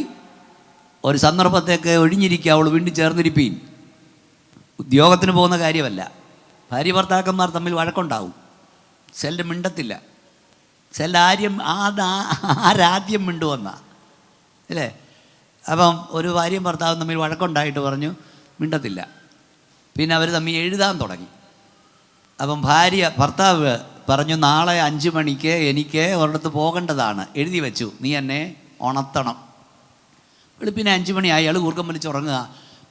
ഒരു സന്ദർഭത്തേക്ക് ഒഴിഞ്ഞിരിക്കുക, അവൾ വീണ്ടും ചേർന്നിരിപ്പീൻ. ഉദ്യോഗത്തിന് പോകുന്ന കാര്യമല്ല. ഭാര്യ ഭർത്താക്കന്മാർ തമ്മിൽ വഴക്കുണ്ടാവും. സെല്ല് മിണ്ടത്തില്ല. സെല്ല് ആരാദ്യം മിണ്ടുവന്നാ അല്ലേ? അപ്പം ഒരു ഭാര്യയും ഭർത്താവും തമ്മിൽ വഴക്കുണ്ടായിട്ട് പറഞ്ഞു മിണ്ടത്തില്ല. പിന്നെ അവർ തമ്മിൽ എഴുതാൻ തുടങ്ങി. അപ്പം ഭർത്താവ് പറഞ്ഞു, നാളെ 5 മണിക്ക് എനിക്ക് ഒരിടത്ത് പോകേണ്ടതാണ്, എഴുതി വെച്ചു, നീ എന്നെ ഉണർത്തണം. വെളുപ്പിനെ 5 മണിയായി, അയാൾ കൂർക്കം വലിച്ച് ഉറങ്ങുക.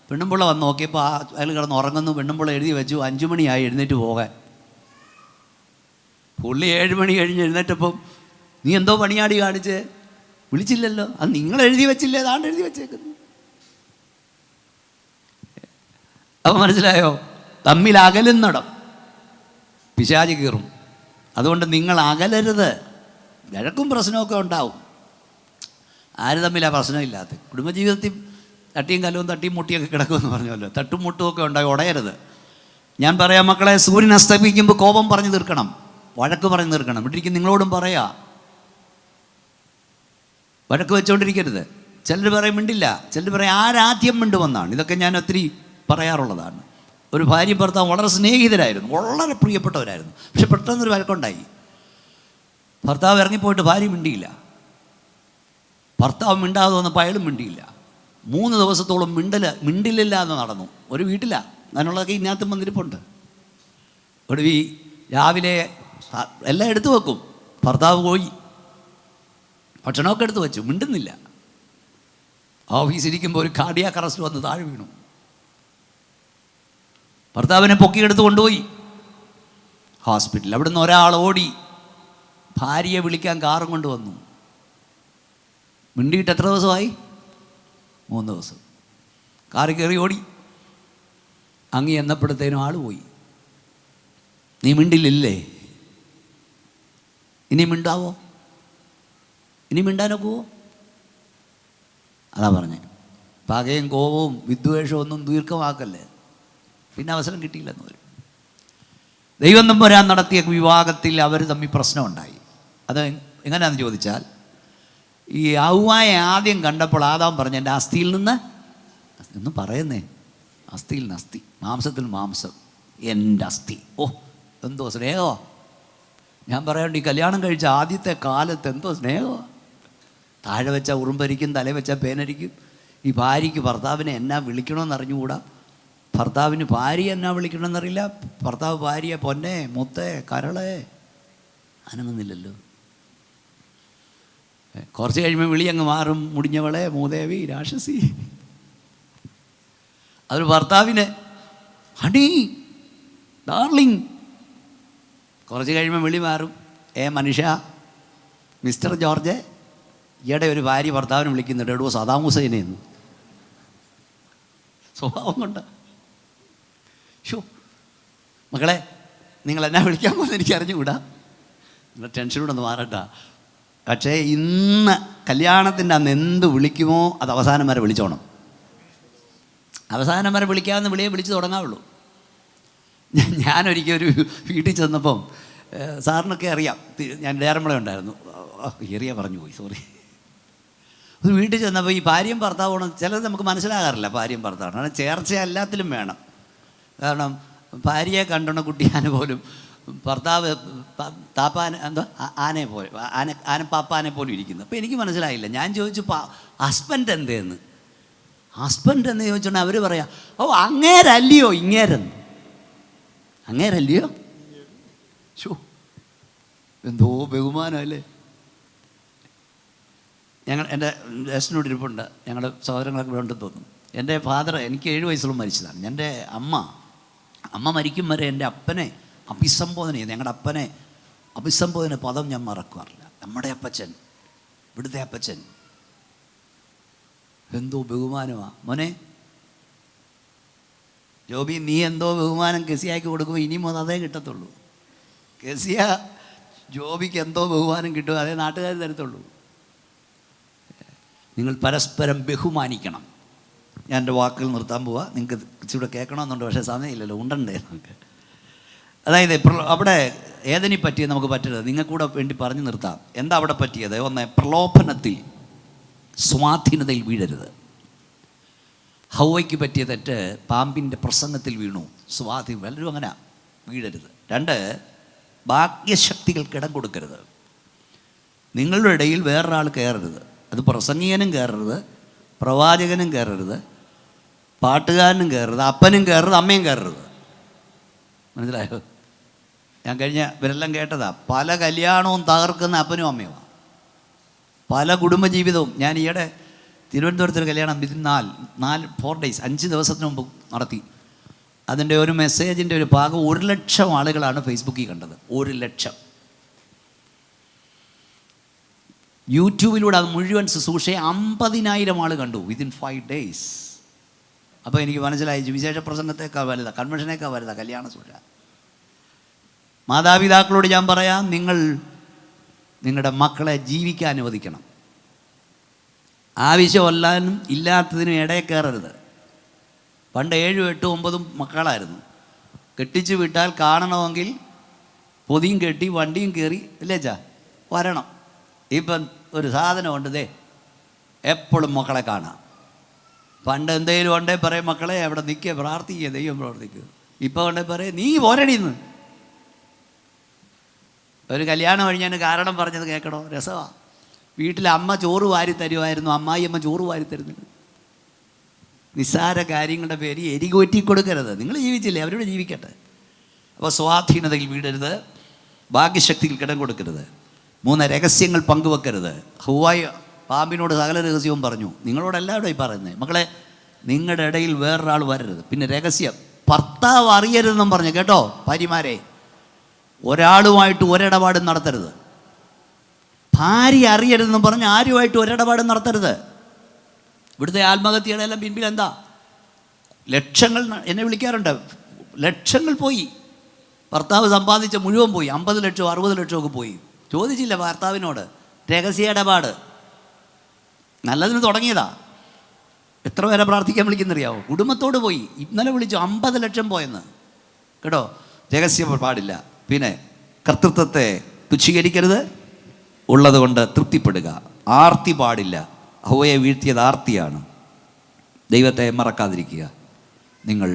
പെണ്ണുമ്പിള്ള വന്ന് നോക്കിയപ്പോൾ അയാൾ കിടന്ന് ഉറങ്ങുന്നു. പെണ്ണുമ്പിള്ള എഴുതി വെച്ചു 5 മണിയായി എഴുന്നേറ്റ് പോകാൻ. പുള്ളി 7 മണി കഴിഞ്ഞ് എഴുന്നേറ്റപ്പം, നീ എന്തോ പണിയാടി കാണിച്ച്, വിളിച്ചില്ലല്ലോ, അത് നിങ്ങൾ എഴുതി വെച്ചില്ലേ, അതാണ്ട് എഴുതി വെച്ചേക്കുന്നു. അപ്പം മനസ്സിലായോ? തമ്മിൽ അകലുന്നിടം പിശാച് കീറും. അതുകൊണ്ട് നിങ്ങൾ അകലരുത്. വഴക്കും പ്രശ്നമൊക്കെ ഉണ്ടാവും. ആര് തമ്മിലാണ് പ്രശ്നമില്ലാത്ത? കുടുംബജീവിതത്തിൽ തട്ടിയും കലവും തട്ടിയും മുട്ടിയൊക്കെ കിടക്കുമെന്ന് പറഞ്ഞല്ലോ. തട്ടും മുട്ടുമൊക്കെ ഉണ്ടായി, ഉടയരുത്. ഞാൻ പറയാം മക്കളെ, സൂര്യൻ അസ്തമിക്കുമ്പോൾ കോപം പറഞ്ഞു തീർക്കണം, വഴക്ക് പറഞ്ഞു തീർക്കണം. ഇട്ടിരിക്കും നിങ്ങളോടും പറയാ, വഴക്ക് വെച്ചുകൊണ്ടിരിക്കരുത്. ചിലർ പറയും മിണ്ടില്ല, ചിലർ പറയും ആരാദ്യം മിണ്ടുമെന്നാണ്. ഇതൊക്കെ ഞാൻ ഒത്തിരി പറയാറുള്ളതാണ്. ഒരു ഭാര്യ ഭർത്താവ് വളരെ സ്നേഹിതരായിരുന്നു, വളരെ പ്രിയപ്പെട്ടവരായിരുന്നു. പക്ഷെ പെട്ടെന്നൊരു വഴക്കുണ്ടായി. ഭർത്താവ് ഇറങ്ങിപ്പോയിട്ട് ഭാര്യ മിണ്ടിയില്ല. ഭർത്താവ് മിണ്ടാതെ വന്നപ്പോൾ അയാളും മിണ്ടിയില്ല. 3 ദിവസത്തോളം മിണ്ടില്ല എന്ന് നടന്നു. ഒരു വീട്ടിലാണ്, അതിനുള്ളതൊക്കെ ഇതിനകത്തും വന്നിരിപ്പുണ്ട്. ഒടുവി രാവിലെ എല്ലാം എടുത്തു വെക്കും. ഭർത്താവ് പോയി ഭക്ഷണമൊക്കെ എടുത്തു വെച്ചു, മിണ്ടുന്നില്ല. ഓഫീസിരിക്കുമ്പോൾ ഒരു കാർഡിയാക് അറസ്റ്റ് വന്ന് താഴെ വീണു. ഭർത്താവിനെ പൊക്കിയെടുത്ത് കൊണ്ടുപോയി ഹോസ്പിറ്റലിൽ. അവിടുന്ന് ഒരാൾ ഓടി ഭാര്യയെ വിളിക്കാൻ കാറും കൊണ്ടുവന്നു. മിണ്ടിയിട്ട് എത്ര ദിവസമായി? 3 ദിവസം. കാറിൽ കയറി ഓടി. അങ്ങി എന്നപ്പോഴത്തേനും ആൾ പോയി. നീ മിണ്ടില്ലേ? ഇനി മിണ്ടാവോ? ഇനി മിണ്ടാനൊക്കുവോ? അതാ പറഞ്ഞേ, പകയും കോപവും വിദ്വേഷവും ഒന്നും ദീർഘമാക്കല്ലേ, പിന്നെ അവസരം കിട്ടിയില്ലെന്ന് വരും. ദൈവം തമ്പുരാൻ നടത്തിയ വിവാഹത്തിൽ അവർ തമ്മിൽ പ്രശ്നമുണ്ടായി. അത് എങ്ങനെയാണെന്ന് ചോദിച്ചാൽ, ഈ ഹവ്വായെ ആദ്യം കണ്ടപ്പോൾ ആദാം പറഞ്ഞു, എൻ്റെ അസ്ഥിയിൽ നിന്ന് ഒന്നും പറയുന്നേ, അസ്ഥിയിൽ നിന്ന് അസ്ഥി, മാംസത്തിൽ മാംസം, എൻ്റെ അസ്ഥി. ഓ, എന്തോ സ്നേഹമോ! ഞാൻ പറയാണ്ട്, ഈ കല്യാണം കഴിച്ച ആദ്യത്തെ കാലത്ത് എന്തോ സ്നേഹമോ! താഴെ വെച്ചാൽ ഉറുമ്പരിക്കും, തല വെച്ചാൽ പേനരിക്കും. ഈ ഭാര്യയ്ക്ക് ഭർത്താവിനെ എന്നാ വിളിക്കണമെന്ന് അറിഞ്ഞുകൂടാ. ഭർത്താവിന് ഭാര്യ എന്നാ വിളിക്കണമെന്നറിയില്ല. ഭർത്താവ് ഭാര്യ പൊന്നെ, മുത്തേ, കരളെ, അനങ്ങുന്നില്ലല്ലോ. കുറച്ച് കഴിയുമ്പോൾ വിളി അങ്ങ് മാറും, മുടിഞ്ഞവളെ, മൂദേവി, രാക്ഷസി. അതൊരു ഭർത്താവിന് ഹണി, ഡാർലിങ്. കുറച്ച് കഴിയുമ്പോൾ വിളി മാറും, മനുഷ്യ, മിസ്റ്റർ ജോർജ്. ഈയിടെ ഒരു ഭാര്യ ഭർത്താവിനെ വിളിക്കുന്നുണ്ട്, എടോ സദാം ഹുസൈനെ എന്ന്. സ്വഭാവം കൊണ്ട്. ഷോ മക്കളെ, നിങ്ങൾ എന്നാ വിളിക്കാൻ പോകുന്നത് എനിക്ക് അറിഞ്ഞുകൂടാ. നിങ്ങളുടെ ടെൻഷനോടെ ഒന്ന് മാറട്ടാ. പക്ഷേ ഇന്ന് കല്യാണത്തിൻ്റെ അന്ന് എന്ത് വിളിക്കുമോ അത് അവസാനം വരെ വിളിച്ചോണം. അവസാനം വരെ വിളിക്കാവുന്ന വിളിയെ വിളിച്ച് തുടങ്ങാവുള്ളൂ. ഞാനൊരിക്കൽ ഒരു വീട്ടിൽ ചെന്നപ്പം, സാറിനൊക്കെ അറിയാം, ഞാൻ ഡേരമ്പള ഉണ്ടായിരുന്നു, ഏറിയ പറഞ്ഞു പോയി, സോറി. ഒരു വീട്ടിൽ ചെന്നപ്പോൾ ഈ ഭാര്യയും ഭർത്താവും, ചിലത് നമുക്ക് മനസ്സിലാകാറില്ല ഭാര്യയും ഭർത്താവും. കാരണം ചേർച്ച എല്ലാത്തിലും വേണം. കാരണം ഭാര്യയെ കണ്ടോണ കുട്ടിയാനെ പോലും ഭർത്താവ് താപ്പാനെ എന്തോ ആനയെ പോലെ, പാപ്പാനെ പോലും ഇരിക്കുന്നു. അപ്പോൾ എനിക്ക് മനസ്സിലായില്ല. ഞാൻ ചോദിച്ചു, ഹസ്ബൻഡ് എന്തേന്ന്? ഹസ്ബൻഡ് എന്ന് ചോദിച്ചോണ്ട് അവർ പറയാം, ഓ അങ്ങേരല്ലയോ ഇങ്ങേരെന്ന്. അങ്ങേരല്ലയോ? ഷോ, എന്തോ ബഹുമാനമല്ലേ. എൻ്റെ ജ്യേഷ്ഠനോട് ഇരിപ്പുണ്ട്, ഞങ്ങളുടെ സഹോദരങ്ങളൊക്കെ ഇവിടെ ഉണ്ടെന്ന് തോന്നുന്നു. എൻ്റെ ഫാദർ എനിക്ക് 7 വയസ്സുള്ള മരിച്ചതാണ്. എൻ്റെ അമ്മ മരിക്കും വരെ എൻ്റെ അപ്പനെ അഭിസംബോധന ചെയ്ത്, ഞങ്ങളുടെ അപ്പനെ അഭിസംബോധന പദം ഞാൻ മറക്കാറില്ല. നമ്മുടെ അപ്പച്ചൻ, ഇവിടുത്തെ അപ്പച്ചൻ, എന്തോ ബഹുമാനമാണ് മോനെ ജോബി, നീ എന്തോ ബഹുമാനം കെസിയാക്കി കൊടുക്കുമ്പോൾ ഇനി മുതൽ അതേ കിട്ടത്തുള്ളൂ. കെസിയ ജോബിക്ക് എന്തോ ബഹുമാനം കിട്ടും, അതേ നാട്ടുകാർ തരത്തുള്ളൂ. നിങ്ങൾ പരസ്പരം ബഹുമാനിക്കണം. ഞാൻ എൻ്റെ വാക്കുകൾ നിർത്താൻ പോവാ. നിങ്ങൾക്ക് ഇച്ചിരി കേൾക്കണമെന്നുണ്ട്, പക്ഷേ സമയമില്ലല്ലോ, ഉണ്ടണ്ടേ നമുക്ക്. അതായത് അവിടെ ഏതിനെ പറ്റിയത് നമുക്ക് പറ്റരുത്. നിങ്ങൾക്കൂടെ വേണ്ടി പറഞ്ഞു നിർത്താം. എന്താ അവിടെ പറ്റിയത്? ഒന്ന്, പ്രലോഭനത്തിൽ സ്വാധീനതയിൽ വീഴരുത്. ഹൗവയ്ക്ക് പറ്റിയ തെറ്റ് പാമ്പിൻ്റെ പ്രസംഗത്തിൽ വീണു. സ്വാധീനം എല്ലാവരും അങ്ങനെ വീഴരുത്. 2, ഭാഗ്യശക്തികൾക്ക് ഇടം കൊടുക്കരുത്. നിങ്ങളുടെ ഇടയിൽ വേറൊരാൾ കയറരുത്. അത് പ്രസംഗികനും കയറരുത്, പ്രവാചകനും കയറരുത്, പാട്ടുകാരനും കയറരുത്, അപ്പനും കയറരുത്, അമ്മയും കയറരുത്. മനസ്സിലായോ? ഞാൻ കഴിഞ്ഞ ഇവരെല്ലാം കേട്ടതാ. പല കല്യാണവും തകർക്കുന്ന അപ്പനും അമ്മയുമാണ്, പല കുടുംബജീവിതവും. ഞാൻ ഈയിടെ തിരുവനന്തപുരത്തൊരു കല്യാണം വിതിൻ 4 days 5 ദിവസത്തിന് മുമ്പ് നടത്തി. അതിൻ്റെ ഒരു മെസ്സേജിൻ്റെ ഒരു ഭാഗം 1,00,000 ആളുകളാണ് ഫേസ്ബുക്കിൽ കണ്ടത്. 1,00,000. യൂട്യൂബിലൂടെ അത് മുഴുവൻ ശുശ്രൂഷയെ 50,000 ആൾ കണ്ടു വിതിൻ 5 days. അപ്പോൾ എനിക്ക് മനസ്സിലായി, വിശേഷ പ്രസംഗത്തേക്കാൾ വലുതാ, കൺവെൻഷനേക്കാൾ വലുതാ കല്യാണ ശുശ്രൂഷ. മാതാപിതാക്കളോട് ഞാൻ പറയാം, നിങ്ങൾ നിങ്ങളുടെ മക്കളെ ജീവിക്കാൻ അനുവദിക്കണം. ആവശ്യമല്ലാനും ഇല്ലാത്തതിനും ഇടയിൽ കയറരുത്. പണ്ട് 7, 8, 9 മക്കളായിരുന്നു. കെട്ടിച്ച് വിട്ടാൽ കാണണമെങ്കിൽ പൊതിയും കെട്ടി വണ്ടിയും കയറി ഇല്ലേച്ചാ വരണം. ഇപ്പം ഒരു സാധനമുണ്ട്, ദേ എപ്പോഴും മക്കളെ കാണാം. പണ്ട് എന്തെങ്കിലും ഉണ്ടേ പറയും, മക്കളെ അവിടെ നിൽക്കുക, പ്രാർത്ഥിക്കുക, ദൈവം പ്രവർത്തിക്കുക. ഇപ്പം ഉണ്ടേ പറയും, നീ പോരടിന്ന്. ഒരു കല്യാണം കഴിഞ്ഞതിന് കാരണം പറഞ്ഞത് കേൾക്കണോ? രസമാണ്. വീട്ടിൽ അമ്മ ചോറ് വാരി തരുമായിരുന്നു, അമ്മായി അമ്മ ചോറ് വാരി തരുന്നില്ല. നിസ്സാര കാര്യങ്ങളുടെ പേര് എരികോറ്റി കൊടുക്കരുത്. നിങ്ങൾ ജീവിച്ചില്ലേ, അവരോട് ജീവിക്കട്ടെ. അപ്പോൾ സ്വാധീനതയിൽ വീഴരുത്, ഭാഗ്യശക്തികൾ ഇടം കൊടുക്കരുത്. 3, രഹസ്യങ്ങൾ പങ്കുവെക്കരുത്. ഹൗവായി പാമ്പിനോട് സകല രഹസ്യവും പറഞ്ഞു. നിങ്ങളോട് എല്ലാവരും പറയുന്നത്, മക്കളെ നിങ്ങളുടെ ഇടയിൽ വേറൊരാൾ വരരുത്. പിന്നെ രഹസ്യം, ഭർത്താവ് അറിയരുതെന്നും പറഞ്ഞു കേട്ടോ. ഭാര്യമാരെ, ഒരാളുമായിട്ട് ഒരിടപാടും നടത്തരുത്. ഭാര്യ അറിയരുതെന്നും പറഞ്ഞ് ആരുമായിട്ട് ഒരിടപാടും നടത്തരുത്. ഇവിടുത്തെ ആത്മഹത്യയുടെ എല്ലാം പിൻപിൽ എന്താ? ലക്ഷങ്ങൾ എന്നെ വിളിക്കാറുണ്ട്. ലക്ഷങ്ങൾ പോയി, ഭർത്താവ് സമ്പാദിച്ച മുഴുവൻ പോയി. 50 ലക്ഷം 60 ലക്ഷമൊക്കെ പോയി. ചോദിച്ചില്ല ഭർത്താവിനോട്, രഹസ്യ ഇടപാട്. നല്ലതിന് തുടങ്ങിയതാ. എത്ര പേരെ പ്രാർത്ഥിക്കാൻ വിളിക്കുന്നറിയാവോ? കുടുംബത്തോട് പോയി. ഇന്നലെ വിളിച്ചു 50 ലക്ഷം പോയെന്ന് കേട്ടോ. രഹസ്യം പാടില്ല. പിന്നെ കർത്തൃത്വത്തെ തുച്ഛീകരിക്കരുത്, ഉള്ളതുകൊണ്ട് തൃപ്തിപ്പെടുക. ആർത്തി പാടില്ല. ഹൗവയെ വീഴ്ത്തിയത് ആർത്തിയാണ്. ദൈവത്തെ മറക്കാതിരിക്കുക. നിങ്ങൾ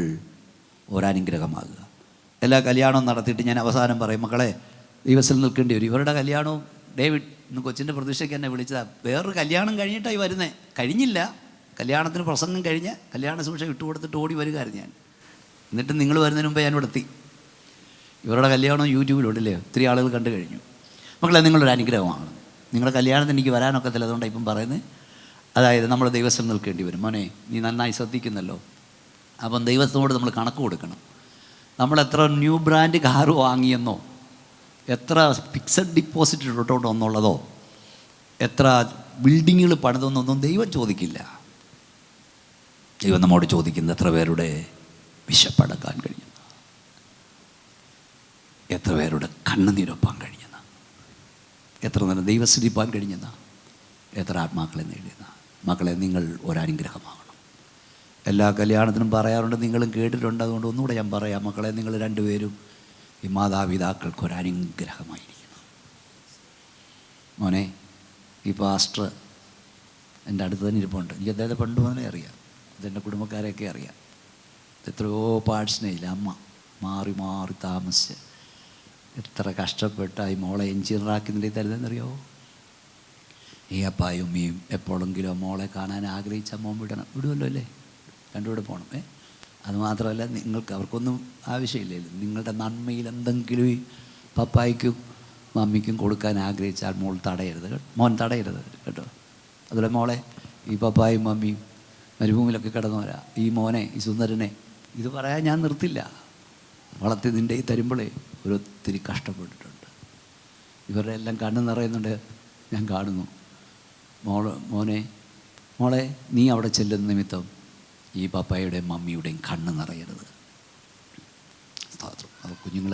ഒരനുഗ്രഹമാകുക. എല്ലാ കല്യാണവും നടത്തിയിട്ട് ഞാൻ അവസാനം പറയും, മക്കളെ ദൈവത്തിൽ നിൽക്കേണ്ടി വരും. ഇവരുടെ കല്യാണവും ഡേവിഡ് ഇന്ന് കൊച്ചിൻ്റെ പ്രതീക്ഷയ്ക്ക് എന്നെ വിളിച്ചതാണ്. വേറൊരു കല്യാണം കഴിഞ്ഞിട്ടായി വരുന്നത്. കഴിഞ്ഞില്ല, കല്യാണത്തിന് പ്രസംഗം കഴിഞ്ഞ് കല്യാണ ശുശ്രൂഷ ഇട്ടുകൊടുത്തിട്ട് ഓടി വരികയായിരുന്നു ഞാൻ. എന്നിട്ട് നിങ്ങൾ വരുന്നതിന് മുമ്പേ ഞാൻ ഇവിടെ എത്തി. ഇവരുടെ കല്യാണം യൂട്യൂബിലുണ്ടല്ലേ, ഒത്തിരി ആളുകൾ കണ്ടു കഴിഞ്ഞു. മക്കളെ നിങ്ങളൊരു അനുഗ്രഹമാണ്. നിങ്ങളുടെ കല്യാണത്തിന് എനിക്ക് വരാനൊക്കത്തില്ല, അതുകൊണ്ടാണ് ഇപ്പം പറയുന്നത്. അതായത് നമ്മൾ ദൈവത്തിൽ നിൽക്കേണ്ടി വരും. മോനെ നീ നന്നായി ശ്രദ്ധിക്കുന്നല്ലോ. അപ്പം ദൈവത്തിനോട് നമ്മൾ കണക്ക് കൊടുക്കണം. നമ്മൾ എത്ര ന്യൂ ബ്രാൻഡ് കാറ് വാങ്ങിയെന്നോ, എത്ര ഫിക്സഡ് ഡിപ്പോസിറ്റ് ഇട്ടോട്ടോ എന്നുള്ളതോ, എത്ര ബിൽഡിങ്ങുകൾ പണിതെന്നൊന്നും ദൈവം ചോദിക്കില്ല. ദൈവം നമ്മോട് ചോദിക്കുന്നത് എത്ര പേരുടെ വിശപ്പടക്കാൻ കഴിഞ്ഞെന്ന്, എത്ര പേരുടെ കണ്ണുനീരൊപ്പാൻ കഴിഞ്ഞെന്ന്, എത്ര നേരം ദൈവസ്തുതിപ്പാൻ കഴിഞ്ഞെന്ന്, എത്ര ആത്മാക്കളെ നേടിയെന്ന്. മക്കളെ നിങ്ങൾ ഒരനുഗ്രഹമാകണം. എല്ലാ കല്യാണത്തിനും പറയാറുണ്ട്, നിങ്ങളും കേട്ടിട്ടുണ്ട്. അതുകൊണ്ട് ഒന്നുകൂടെ ഞാൻ പറയാം, മക്കളെ നിങ്ങൾ രണ്ടുപേരും ഈ മാതാപിതാക്കൾക്ക് ഒരനുഗ്രഹമായിരിക്കണം. മോനെ ഈ പാസ്റ്റർ എൻ്റെ അടുത്ത് തന്നെ ഇരിപ്പുണ്ട്. എനിക്ക് അദ്ദേഹത്തെ പണ്ട് മുതലേ അറിയാം, ഇതെൻ്റെ കുടുംബക്കാരെയൊക്കെ അറിയാം. എത്രയോ പാഴ്സിനെയില്ല അമ്മ മാറി മാറി താമസിച്ച് എത്ര കഷ്ടപ്പെട്ടായി മോളെ എഞ്ചിനീയറാക്കുന്നതിൽ തരുന്നതെന്നറിയോ? ഈ അപ്പായും ഉമ്മയും എപ്പോഴെങ്കിലും മോളെ കാണാൻ ആഗ്രഹിച്ച മോൻ വിടുമല്ലോ അല്ലേ, രണ്ടുകൂടെ പോകണം. അതുമാത്രമല്ല, നിങ്ങൾക്ക് അവർക്കൊന്നും ആവശ്യമില്ലല്ലോ. നിങ്ങളുടെ നന്മയിൽ എന്തെങ്കിലും പപ്പായ്ക്കും മമ്മിക്കും കൊടുക്കാൻ ആഗ്രഹിച്ചാൽ മോൻ തടയരുത് കേട്ടോ. അതുപോലെ മോളെ ഈ പപ്പായും മമ്മിയും മരുഭൂമിയിലൊക്കെ കിടന്നവരാ. ഈ മോനെ, ഈ സുന്ദരനെ, ഇത് പറയാൻ ഞാൻ നിർത്തില്ല. വളർത്തി നിൻ്റെ ഈ തരുമ്പോഴേ ഒരൊത്തിരി കഷ്ടപ്പെട്ടിട്ടുണ്ട്. ഇവരുടെ എല്ലാം കണ്ണ് നിറയുന്നുണ്ട്, ഞാൻ കാണുന്നു. മോളെ നീ അവിടെ ചെല്ലുന്ന നിമിത്തം ഈ പപ്പായുടെയും മമ്മിയുടെയും കണ്ണ് നിറയരുത്. അത് കുഞ്ഞുങ്ങൾ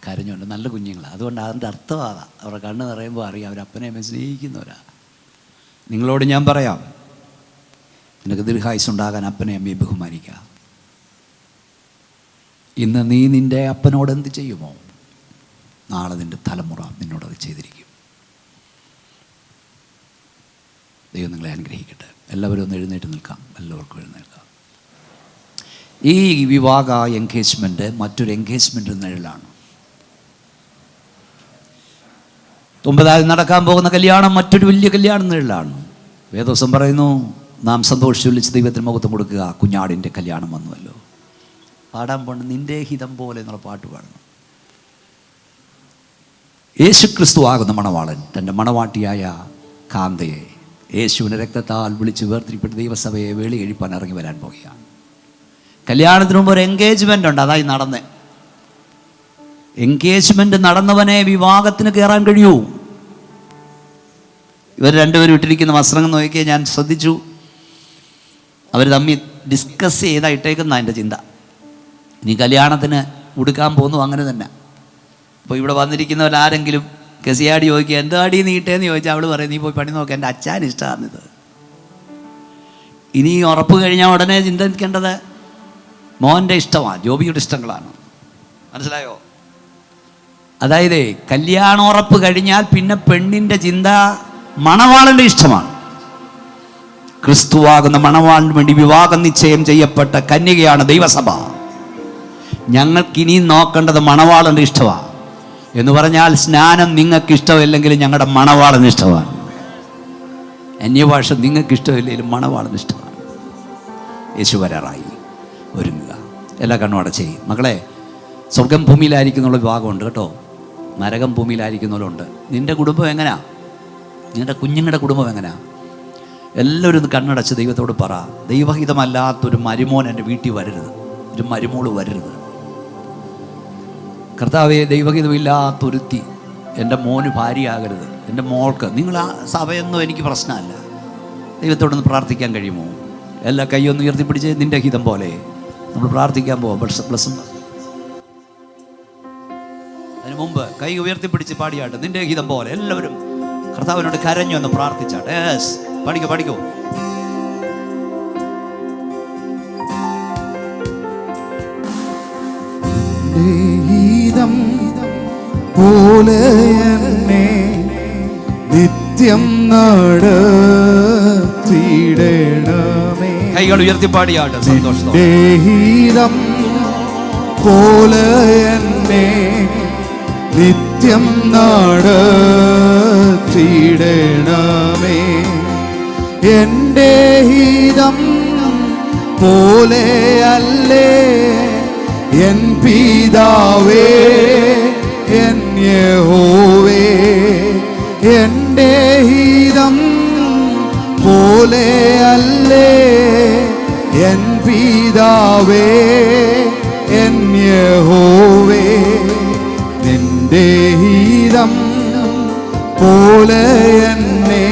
കരഞ്ഞുണ്ട്, നല്ല കുഞ്ഞുങ്ങളാണ്. അതുകൊണ്ട് അതിൻ്റെ അർത്ഥമാണ് അവരുടെ കണ്ണ് നിറയുമ്പോൾ അറിയാം അവരപ്പനെ അമ്മയെ സ്നേഹിക്കുന്നവരാ. നിങ്ങളോട് ഞാൻ പറയാം, നിനക്ക് ദീർഘായുസ്സുണ്ടാകാൻ അപ്പനെ അമ്മയെ ബഹുമാനിക്കുക. ഇന്ന് നീ നിൻ്റെ അപ്പനോട് എന്ത് ചെയ്യുമോ, നാളെ നിൻ്റെ തലമുറ നിന്നോടത് ചെയ്തിരിക്കും. ദൈവം നിങ്ങളെ അനുഗ്രഹിക്കട്ടെ. എല്ലാവരും ഒന്ന് എഴുന്നേറ്റ് നിൽക്കാം. എല്ലാവർക്കും എഴുന്നേൽക്കാം. ഈ വിവാഹ എൻഗേജ്മെൻറ്റ് മറ്റൊരു എൻഗേജ്മെൻറ്റ് നിഴലാണ്. 9 നടക്കാൻ പോകുന്ന കല്യാണം മറ്റൊരു വലിയ കല്യാണം നിഴലാണ്. വേദോസം പറയുന്നു, നാം സന്തോഷിച്ച് വിളിച്ച് ദൈവത്തിന് മഹത്വം കൊടുക്കുക, കുഞ്ഞാടിൻ്റെ കല്യാണം വന്നുവല്ലോ. പാടാൻ പോണ്ട് നിൻ്റെ ഹിതം പോലെ എന്നുള്ള പാട്ട് പാടണം. യേശുക്രിസ്തു ആകുന്ന മണവാളൻ തൻ്റെ മണവാട്ടിയായ കാന്തയെ യേശുവിൻ്റെ രക്തത്താൽ വിളിച്ച് വേർതിരിപ്പെട്ട് ദൈവസഭയെ വേളി കഴിപ്പാൻ ഇറങ്ങി വരാൻ പോകുകയാണ്. കല്യാണത്തിന് മുമ്പ് ഒരു എൻഗേജ്മെൻ്റ് ഉണ്ട്, അതായി നടന്നേ. എൻഗേജ്മെൻ്റ് നടന്നവനെ വിവാഹത്തിന് കയറാൻ കഴിയൂ. ഇവർ രണ്ടുപേരും ഇട്ടിരിക്കുന്ന വസ്ത്രങ്ങൾ നോക്കിയാൽ ഞാൻ ശ്രദ്ധിച്ചു, അവർ തമ്മിൽ ഡിസ്കസ് ചെയ്താൽ ഇട്ടേക്കുന്ന എൻ്റെ ചിന്ത. ഇനി കല്യാണത്തിന് ഉടുക്കാൻ പോകുന്നു അങ്ങനെ തന്നെ. അപ്പോൾ ഇവിടെ വന്നിരിക്കുന്നവരാരെങ്കിലും കെസിയാടി ചോദിക്കുക എന്താടി നീട്ടേന്ന് ചോദിച്ചാൽ അവൾ പറയും, നീ പോയി പണി നോക്കുക, എൻ്റെ അച്ഛൻ ഇഷ്ടമാണിത്. ഇനി ഉറപ്പ് കഴിഞ്ഞാൽ ഉടനെ ചിന്തിക്കേണ്ടത് മോൻ്റെ ഇഷ്ടമാണ്, ജോബിയുടെ ഇഷ്ടങ്ങളാണ്. മനസ്സിലായോ? അതായത് കല്യാണ ഉറപ്പ് കഴിഞ്ഞാൽ പിന്നെ പെണ്ണിൻ്റെ ചിന്ത മണവാളൻ്റെ ഇഷ്ടമാണ്. ക്രിസ്തുവാകുന്ന മണവാളിന് വേണ്ടി വിവാഹം നിശ്ചയം ചെയ്യപ്പെട്ട കന്യകയാണ് ദൈവസഭ. ഞങ്ങൾക്കിനി നോക്കേണ്ടത് മണവാളൻ്റെ ഇഷ്ടമാണ്. എന്ന് പറഞ്ഞാൽ സ്നാനം നിങ്ങൾക്ക് ഇഷ്ടമില്ലെങ്കിലും ഞങ്ങളുടെ മണവാളന് ഇഷ്ടമാണ്. അന്യഭാഷ നിങ്ങൾക്ക് ഇഷ്ടമില്ലെങ്കിലും മണവാളന് ഇഷ്ടമാണ്. യേശു വരാറായി, ഒരുങ്ങുക. എല്ലാ കണ്ണും അടച്ചേ. മക്കളെ, സ്വർഗം ഭൂമിയിലായിരിക്കുന്നുള്ള വിഭാഗമുണ്ട് കേട്ടോ, നരകം ഭൂമിയിലായിരിക്കുന്നവരുണ്ട്. നിൻ്റെ കുടുംബം എങ്ങനെയാ? നിങ്ങളുടെ കുഞ്ഞുങ്ങളുടെ കുടുംബം എങ്ങനെയാ? എല്ലാവരും ഒന്ന് കണ്ണടച്ച് ദൈവത്തോട് പറ, ദൈവഹിതമല്ലാത്തൊരു മരുമോൻ എൻ്റെ വീട്ടിൽ വരരുത്, ഒരു മരുമോള് വരരുത്. കർത്താവേ, ദൈവഹിതമില്ലാത്തൊരുത്തി എൻ്റെ മോന് ഭാര്യയാകരുത്, എൻ്റെ മോൾക്ക്. നിങ്ങൾ ആ സഭയൊന്നും എനിക്ക് പ്രശ്നമല്ല. ദൈവത്തോടൊന്ന് പ്രാർത്ഥിക്കാൻ കഴിയുമോ? എല്ലാ കൈയൊന്ന് ഉയർത്തിപ്പിടിച്ച് നിൻ്റെ ഹിതം പോലെ നമ്മൾ പ്രാർത്ഥിക്കാൻ പോവാം. ബ്ലസ്. അതിന് മുമ്പ് കൈ ഉയർത്തിപ്പിടിച്ച് പാടിയാട്ട് നിൻ്റെ ഹിതം പോലെ എല്ലാവരും കർത്താവിനോട് കരഞ്ഞു എന്ന് പ്രാർത്ഥിച്ചാട്ടെ. പഠിക്കൂ. ഹിതം പോലെ എന്നെ നിത്യം നടത്തിയിടണമേ. കൈകൾ ഉയർത്തി പാടിയാട്ട് സന്തോഷം. ഹിതം പോലെ എന്നെ നിത്യം നടത്തിയിടണമേ. എൻ്റെ ഹിതം പോലെയല്ലേ എൻ പിതാവേ, എൻ യഹോവേ. എൻ്റെ ഹിതം പോലെയല്ലേ എൻ പിതാവേ, എൻ യഹോവേ. നിന്റെ ഹിതം പോലെ എന്നെ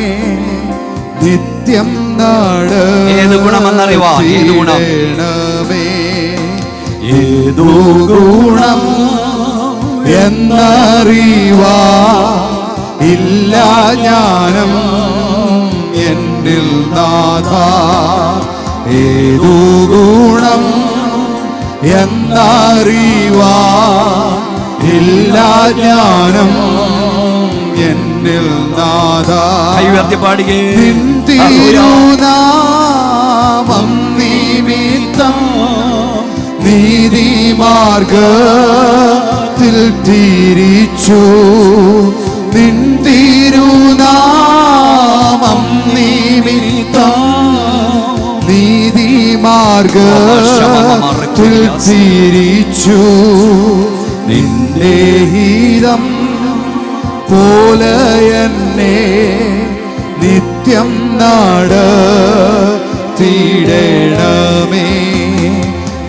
നിത്യം ഏത് ഗുണമെന്നറിവാ? ഏത് ഗുണം? ഏതു ഗുണം എന്നറിവാ ഇല്ല ജ്ഞാനം എന്നിൽ നാഥ. ഏതു ഗുണം എന്നറിവാ ഇല്ല ജ്ഞാനം എന്നിൽ നാഥ. നിൻ തിരുനാമം നിമിത്തം നീതിമാർഗത്തിൽ തിരിച്ചു. നിൻ തിരുനാമം നിമിത്തം നീതിമാർഗത്തിൽ തിരിച്ചു. നിന്റെ ഹിതം പോലെ എന്നെ നിത്യം നടത്തിയിടണമേ. കാത്തിടണമേ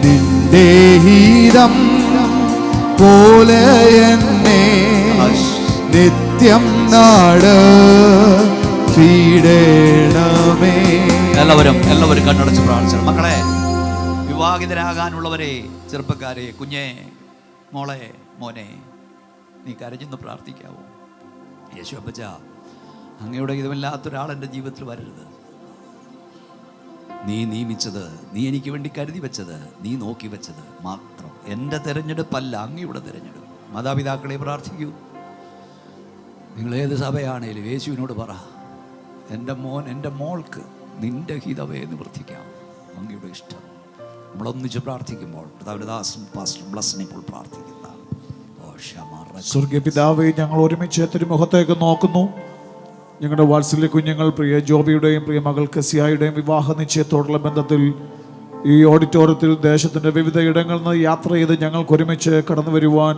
നിന്റെ ഹിതം പോലെ എന്നെ നിത്യം നടത്തിടണമേ. എല്ലാവരും കണ്ണടച്ച് പ്രാർത്ഥിച്ചു. മക്കളെ, വിവാഹിതരാകാനുള്ളവരെ, ചെറുപ്പക്കാരെ, കുഞ്ഞെ, മോളെ, മോനെ, നീ കരഞ്ഞെന്ന് പ്രാർത്ഥിക്കാവൂ. യേശു അപ്പച്ച, അങ്ങയുടെ ഇതുമില്ലാത്തൊരാൾ എൻ്റെ ജീവിതത്തിൽ വരരുത്. നീ നിയമിച്ചത്, നീ എനിക്ക് വേണ്ടി കരുതി വെച്ചത്, നീ നോക്കി വെച്ചത് മാത്രം. എൻ്റെ തിരഞ്ഞെടുപ്പല്ല, അങ്ങയുടെ തിരഞ്ഞെടുപ്പ്. മാതാപിതാക്കളെ പ്രാർത്ഥിക്കൂ. നിങ്ങളേത് സഭയാണേലും യേശുവിനോട് പറ, എൻ്റെ മോൻ, എൻ്റെ മോൾക്ക് നിൻ്റെ ഹിതവേ നിവർത്തിക്കാം, അങ്ങയുടെ ഇഷ്ടം. നമ്മളൊന്നിച്ച് പ്രാർത്ഥിക്കുമ്പോൾ ദാസൻ പാസ്റ്റർ ബ്ലസ്സിനെ ഇപ്പോൾ പ്രാർത്ഥിക്കുന്ന സ്വർഗീയ പിതാവേ, ഞങ്ങൾ ഒരുമിച്ച് തിരുമുഖത്തേക്ക് നോക്കുന്നു. ഞങ്ങളുടെ വാത്സല്യ കുഞ്ഞുങ്ങൾ പ്രിയ ജോബിയുടെയും പ്രിയ മകൾ കസിയായുടെയും വിവാഹ നിശ്ചയത്തോടുള്ള ബന്ധത്തിൽ ഈ ഓഡിറ്റോറിയത്തിൽ ദേശത്തിൻ്റെ വിവിധ ഇടങ്ങളിൽ നിന്ന് യാത്ര ചെയ്ത് ഞങ്ങൾക്ക് ഒരുമിച്ച് കടന്നു വരുവാൻ,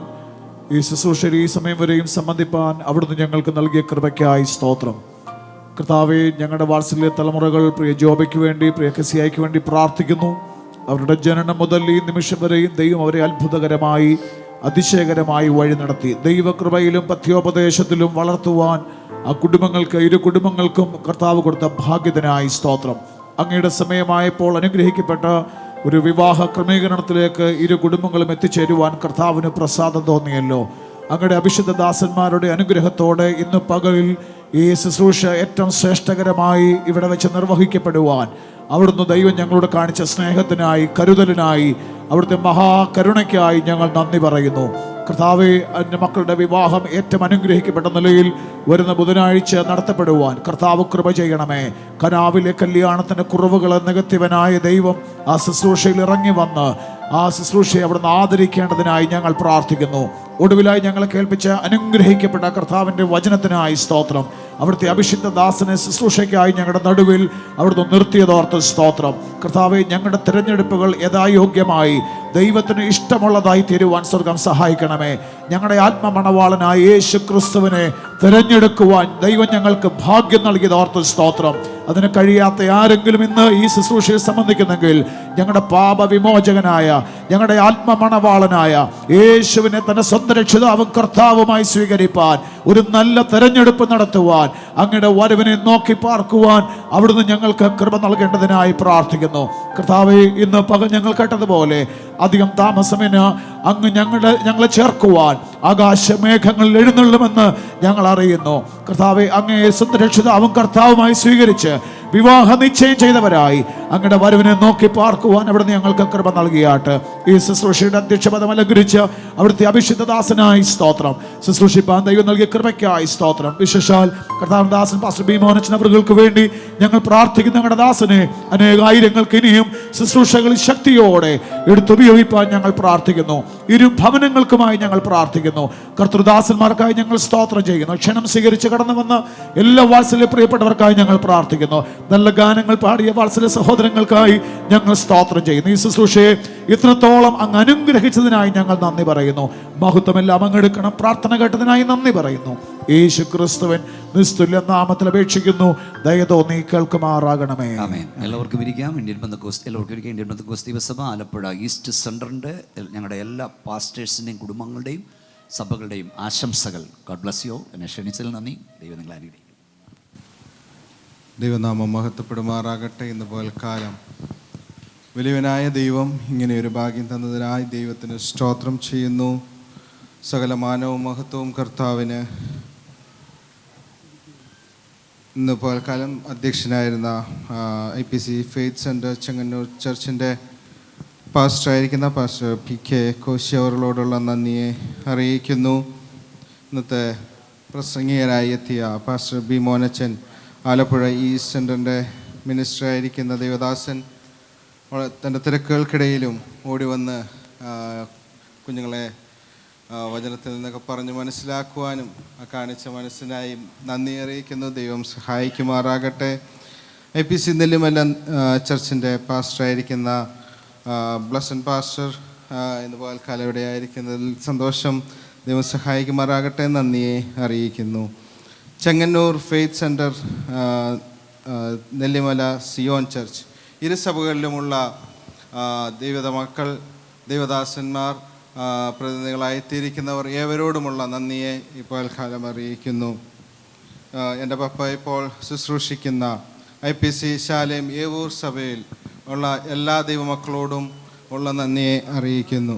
ഈ ശുശ്രൂഷയിൽ ഈ സമയം വരെയും സംബന്ധിപ്പാൻ അവിടുന്ന് ഞങ്ങൾക്ക് നൽകിയ കൃപയ്ക്കായി സ്തോത്രം. കർത്താവേ, ഞങ്ങളുടെ വാത്സല്യ തലമുറകൾ പ്രിയ ജോബയ്ക്ക് വേണ്ടി, പ്രിയ കസിയായ്ക്ക് വേണ്ടി പ്രാർത്ഥിക്കുന്നു. അവരുടെ ജനനം മുതൽ ഈ നിമിഷം വരെയും ദൈവം അവരെ അത്ഭുതകരമായി, അതിശയകരമായി വഴി നടത്തി. ദൈവകൃപയിലും പഥ്യോപദേശത്തിലും വളർത്തുവാൻ ആ കുടുംബങ്ങൾക്ക്, ഇരു കുടുംബങ്ങൾക്കും കർത്താവ് കൊടുത്ത ഭാഗ്യത്തിനായി സ്തോത്രം. അങ്ങയുടെ സമയമായപ്പോൾ അനുഗ്രഹിക്കപ്പെട്ട ഒരു വിവാഹ ക്രമീകരണത്തിലേക്ക് ഇരു കുടുംബങ്ങളും എത്തിച്ചേരുവാൻ കർത്താവിന് പ്രസാദം തോന്നിയല്ലോ. അങ്ങയുടെ അഭിഷിക്ത ദാസന്മാരുടെ അനുഗ്രഹത്തോടെ ഇന്ന് പകലിൽ ഈ ശുശ്രൂഷ ഏറ്റവും ശ്രേഷ്ഠകരമായി ഇവിടെ വെച്ച് നിർവഹിക്കപ്പെടുവാൻ അവിടുന്ന് ദൈവം ഞങ്ങളോട് കാണിച്ച സ്നേഹത്തിനായി, കരുതലിനായി, അവിടുത്തെ മഹാകരുണയ്ക്കായി ഞങ്ങൾ നന്ദി പറയുന്നു. കർത്താവെ, എൻ്റെ മക്കളുടെ വിവാഹം ഏറ്റവും അനുഗ്രഹിക്കപ്പെട്ട നിലയിൽ വരുന്ന ബുധനാഴ്ച നടത്തപ്പെടുവാൻ കർത്താവ് കൃപ ചെയ്യണമേ. കനാവിലെ കല്യാണത്തിൻ്റെ കുറവുകൾ നികത്തിയവനായ ദൈവം ആ ശുശ്രൂഷയിൽ ഇറങ്ങി വന്ന് ആ ശുശ്രൂഷയെ അവിടുന്ന് ആദരിക്കേണ്ടതിനായി ഞങ്ങൾ പ്രാർത്ഥിക്കുന്നു. ഒടുവിലായി ഞങ്ങളെ കേൾപ്പിച്ച അനുഗ്രഹിക്കപ്പെട്ട കർത്താവിൻ്റെ വചനത്തിനായി സ്തോത്രം. അവിടുത്തെ അഭിഷിക്ത ദാസനെ ശുശ്രൂഷയ്ക്കായി ഞങ്ങളുടെ നടുവിൽ അവിടുന്ന് നിർത്തിയതോർത്ത് സ്തോത്രം. കർത്താവെ, ഞങ്ങളുടെ തിരഞ്ഞെടുപ്പുകൾ യഥായോഗ്യമായി ദൈവത്തിന് ഇഷ്ടമുള്ളതായി തീരുവാൻ സ്വർഗം സഹായിക്കണമേ. ഞങ്ങളുടെ ആത്മമണവാളനായ യേശു ക്രിസ്തുവിനെ തിരഞ്ഞെടുക്കുവാൻ ദൈവം ഞങ്ങൾക്ക് ഭാഗ്യം നൽകിയതോർത്ത് സ്തോത്രം. അതിന് കഴിയാത്ത ആരെങ്കിലും ഇന്ന് ഈ ശുശ്രൂഷയെ സംബന്ധിക്കുന്നെങ്കിൽ ഞങ്ങളുടെ പാപവിമോചകനായ, ഞങ്ങളുടെ ആത്മമണവാളനായ യേശുവിനെ തന്നെ സ്വന്തം രക്ഷിതാവും കർത്താവുമായി സ്വീകരിപ്പാൻ, ഒരു നല്ല തെരഞ്ഞെടുപ്പ് നടത്തുവാൻ, അങ്ങയുടെ വരവിനെ നോക്കി പാർക്കുവാൻ അവിടുന്ന് ഞങ്ങൾക്ക് കൃപ നൽകേണ്ടതിനായി പ്രാർത്ഥിക്കുന്നു. കർത്താവേ, ഇന്ന് പകൽ ഞങ്ങൾ കേട്ടതുപോലെ അധികം താമസമിന് അങ്ങ് ഞങ്ങളെ ചേർക്കുവാൻ ആകാശമേഘങ്ങളിൽ എഴുന്നള്ളുമെന്ന് ഞങ്ങൾ അറിയുന്നു. കർത്താവെ, അങ്ങയെ സ്വന്തം രക്ഷിതാവും കർത്താവുമായി സ്വീകരിച്ച് വിവാഹ നിശ്ചയം ചെയ്തവരായി അങ്ങയുടെ വരവിനെ നോക്കി പാർക്കുവാൻ അവിടുന്ന് ഞങ്ങൾക്ക് കൃപ നൽകിയാട്ട്. ഈ ശുശ്രൂഷയുടെ അധ്യക്ഷപദം അലങ്കരിച്ച് അവിടുത്തെ അഭിഷിക്ത ദാസനായി സ്തോത്രം. ശുശ്രൂഷിപ്പാൻ ദൈവം നൽകിയ കൃപയ്ക്കായി സ്തോത്രം. വിശേഷാൽ കർത്താവ് ദാസൻ പാസ്റ്റർ ബി മോഹനച്ചൻ അവർക്ക് വേണ്ടി ഞങ്ങൾ പ്രാർത്ഥിക്കുന്ന ഞങ്ങളുടെ ദാസനെ അനേകായിരങ്ങൾക്ക് ഇനിയും ശുശ്രൂഷകളിൽ ശക്തിയോടെ എടുത്തുപയോഗിപ്പാൻ ഞങ്ങൾ പ്രാർത്ഥിക്കുന്നു. ഇരു ഭവനങ്ങൾക്കുമായി ഞങ്ങൾ പ്രാർത്ഥിക്കുന്നു. കർത്തൃദാസന്മാർക്കായി ഞങ്ങൾ സ്തോത്രം ചെയ്യുന്നു. ക്ഷണം സ്വീകരിച്ച് കടന്നു വന്ന എല്ലാ വാത്സല്യ പ്രിയപ്പെട്ടവർക്കായി ഞങ്ങൾ പ്രാർത്ഥിക്കുന്നു. നല്ല ഗാനങ്ങൾ പാടിയ വാത്സല്യ സഹോദരങ്ങൾക്കായി ഞങ്ങൾ സ്തോത്രം ചെയ്യുന്നു. ഈ ശുശ്രൂഷയെ ഇത്രത്തോളം അങ്ങ് അനുഗ്രഹിച്ചതിനായി ഞങ്ങൾ നന്ദി പറയുന്നു. മഹത്വമെല്ലാം അങ്ങെടുക്കണം. പ്രാർത്ഥന കേട്ടതിനായി നന്ദി പറയുന്നു. യേശു ക്രിസ്തുവിൻ നിസ്തുല്യ നാമത്തിൽ അപേക്ഷിക്കുന്നു. ദയ തോന്നി കേൾക്കുമാറാകണമേ. ആമേൻ. എല്ലാവർക്കും ഇരിക്കാം. ഇന്ത്യൻ പെന്തക്കോസ്ത് ദിവസഭ ആലപ്പുഴ ഈസ്റ്റ് സെൻറ്ററിൻ്റെ ഞങ്ങളുടെ എല്ലാ പാസ്റ്റേഴ്സിൻ്റെയും കുടുംബങ്ങളുടെയും സഭകളുടെയും ആശംസകൾ. God bless you. എന്നെ ക്ഷണിച്ചതിൽ നന്ദി. ദൈവം നിങ്ങളെ അനുഗ്രഹിക്കും. ദൈവനാമം മഹത്വപ്പെടുമാറാകട്ടെ. ഇന്ന് പോൽക്കാലം വലിയവനായ ദൈവം ഇങ്ങനെയൊരു ഭാഗ്യം തന്നതിനായി ദൈവത്തിന് സ്തോത്രം ചെയ്യുന്നു. സകല മാനവും മഹത്വവും കർത്താവിന്. ഇന്ന് പോൽക്കാലം അധ്യക്ഷനായിരുന്ന IPC ഫെയ്ത്ത് സെൻറ്റർ ചെങ്ങന്നൂർ ചർച്ചിൻ്റെ പാസ്റ്ററായിരിക്കുന്ന പാസ്റ്റർ PK കോശി അവരോടുള്ള നന്ദിയെ അറിയിക്കുന്നു. ഇന്നത്തെ പ്രസംഗികരായി എത്തിയ pastor B Monachan, Alappuzha east സെൻറ്ററിൻ്റെ മിനിസ്റ്ററായിരിക്കുന്ന ദേവദാസൻ തൻ്റെ തിരക്കുകൾക്കിടയിലും ഓടി വന്ന് കുഞ്ഞുങ്ങളെ വചനത്തിൽ നിന്നൊക്കെ പറഞ്ഞ് മനസ്സിലാക്കുവാനും കാണിച്ച മനസ്സിനായി നന്ദി അറിയിക്കുന്നു. ദൈവം സഹായിക്കുമാറാകട്ടെ. IPC നെല്ലിമല ചർച്ചിൻ്റെ പാസ്റ്ററായിരിക്കുന്ന ബ്ലസ്സൻ പാസ്റ്റർ ഇന്ന് പോൽക്കാലം ഇവിടെ ആയിരിക്കുന്നതിൽ സന്തോഷം. ദൈവം സഹായിക്കുമാറാകട്ടെ. നന്ദിയെ അറിയിക്കുന്നു. Chengannur faith centre, Nellimala Zion church ഇരുസഭകളിലുമുള്ള ദൈവത മക്കൾ, ദൈവദാസന്മാർ, പ്രതിനിധികളായിത്തീരിക്കുന്നവർ ഏവരോടുമുള്ള നന്ദിയെ ഇപ്പോൾ കാലം അറിയിക്കുന്നു. എൻ്റെ പപ്പ ഇപ്പോൾ ശുശ്രൂഷിക്കുന്ന IPC ശാലേം ഏവൂർ സഭയിൽ ഉള്ള എല്ലാ ദൈവമക്കളോടും ഉള്ള നന്ദിയെ അറിയിക്കുന്നു.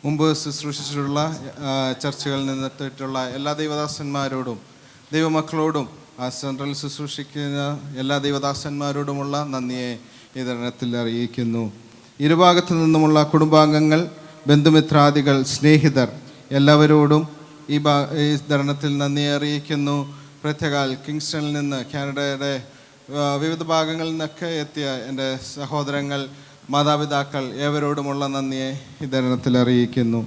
മുമ്പ് ശുശ്രൂഷിച്ചിട്ടുള്ള ചർച്ചകളിൽ നിന്നെത്തിയിട്ടുള്ള എല്ലാ ദൈവദാസന്മാരോടും ദൈവമക്കളോടും സെൻട്രൽ ശുശ്രൂഷിക്കുന്ന എല്ലാ ദൈവദാസന്മാരോടുമുള്ള നന്ദിയെ ഈ തരണത്തിൽ അറിയിക്കുന്നു. ഇരുഭാഗത്തു നിന്നുമുള്ള കുടുംബാംഗങ്ങൾ, ബന്ധുമിത്രാദികൾ, സ്നേഹിതർ എല്ലാവരോടും ഈ ധരണത്തിൽ നന്ദിയെ അറിയിക്കുന്നു. പ്രത്യേകാൽ കിങ്സ്റ്റണിൽ നിന്ന്, കാനഡയുടെ വിവിധ ഭാഗങ്ങളിൽ നിന്നൊക്കെ എത്തിയ എൻ്റെ സഹോദരങ്ങൾ, മാതാപിതാക്കൾ ഏവരോടുമുള്ള നന്ദിയെ ഈ ധരണത്തിൽ അറിയിക്കുന്നു.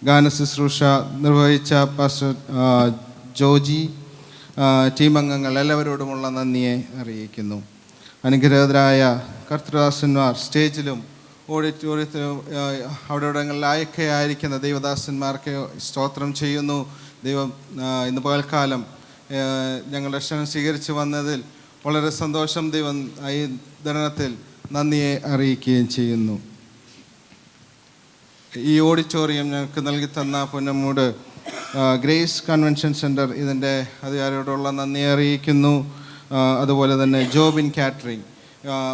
ഗാന ശുശ്രൂഷ നിർവഹിച്ച പാസ്റ്റർ ജോജി, ടീം അംഗങ്ങൾ എല്ലാവരോടുമുള്ള നന്ദിയെ അറിയിക്കുന്നു. അനുഗ്രഹീതരായ കർത്തൃദാസന്മാർ, സ്റ്റേജിലും ഓഡിറ്റോറിയത്തിലും അവിടെയിടങ്ങളിലായൊക്കെ ആയിരിക്കുന്ന ദൈവദാസന്മാർക്ക് സ്തോത്രം ചെയ്യുന്നു. ദൈവം ഇന്ന് പകൽക്കാലം ഞങ്ങളുടെ ക്ഷണം സ്വീകരിച്ച് വന്നതിൽ വളരെ സന്തോഷം. ദൈവം ഈ ധരണത്തിൽ നന്ദിയെ അറിയിക്കുകയും ചെയ്യുന്നു. ഈ ഓഡിറ്റോറിയം ഞങ്ങൾക്ക് നൽകി തന്ന പൊന്നമ്മൂട് ഗ്രേസ് കൺവെൻഷൻ സെൻറ്റർ, ഇതിൻ്റെ അധികാരിയോടുള്ള നന്ദിയെ അറിയിക്കുന്നു. അതുപോലെ തന്നെ ജോബിൻ കാറ്ററിംഗ്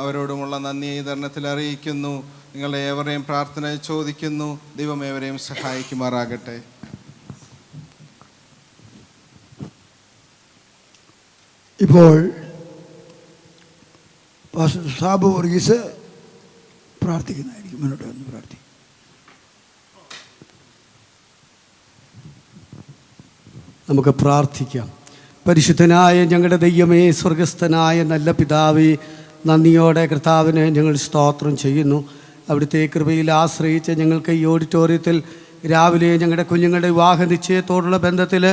അവരോടുമുള്ള നന്ദി ഈ ധരണത്തിൽ അറിയിക്കുന്നു. നിങ്ങളുടെ ഏവരെയും പ്രാർത്ഥന ചോദിക്കുന്നു. ദൈവം ഏവരെയും സഹായിക്കുമാറാകട്ടെ. ഇപ്പോൾ പാസ്റ്റർ സാബു വർഗീസ് പ്രാർത്ഥിക്കുന്നതായിരിക്കും. മുന്നോട്ട് വന്ന് പ്രാർത്ഥിക്കും. നമുക്ക് പ്രാർത്ഥിക്കാം. പരിശുദ്ധനായ ഞങ്ങളുടെ ദൈവമേ, സ്വർഗസ്ഥനായ നല്ല പിതാവേ, നന്ദിയോടെ കർത്താവിനെ ഞങ്ങൾ സ്തോത്രം ചെയ്യുന്നു. അവിടുത്തെ കൃപയിൽ ആശ്രയിച്ച് ഞങ്ങൾക്ക് ഈ ഓഡിറ്റോറിയത്തിൽ രാവിലെ ഞങ്ങളുടെ കുഞ്ഞുങ്ങളുടെ വിവാഹ നിശ്ചയത്തോടുള്ള ബന്ധത്തിൽ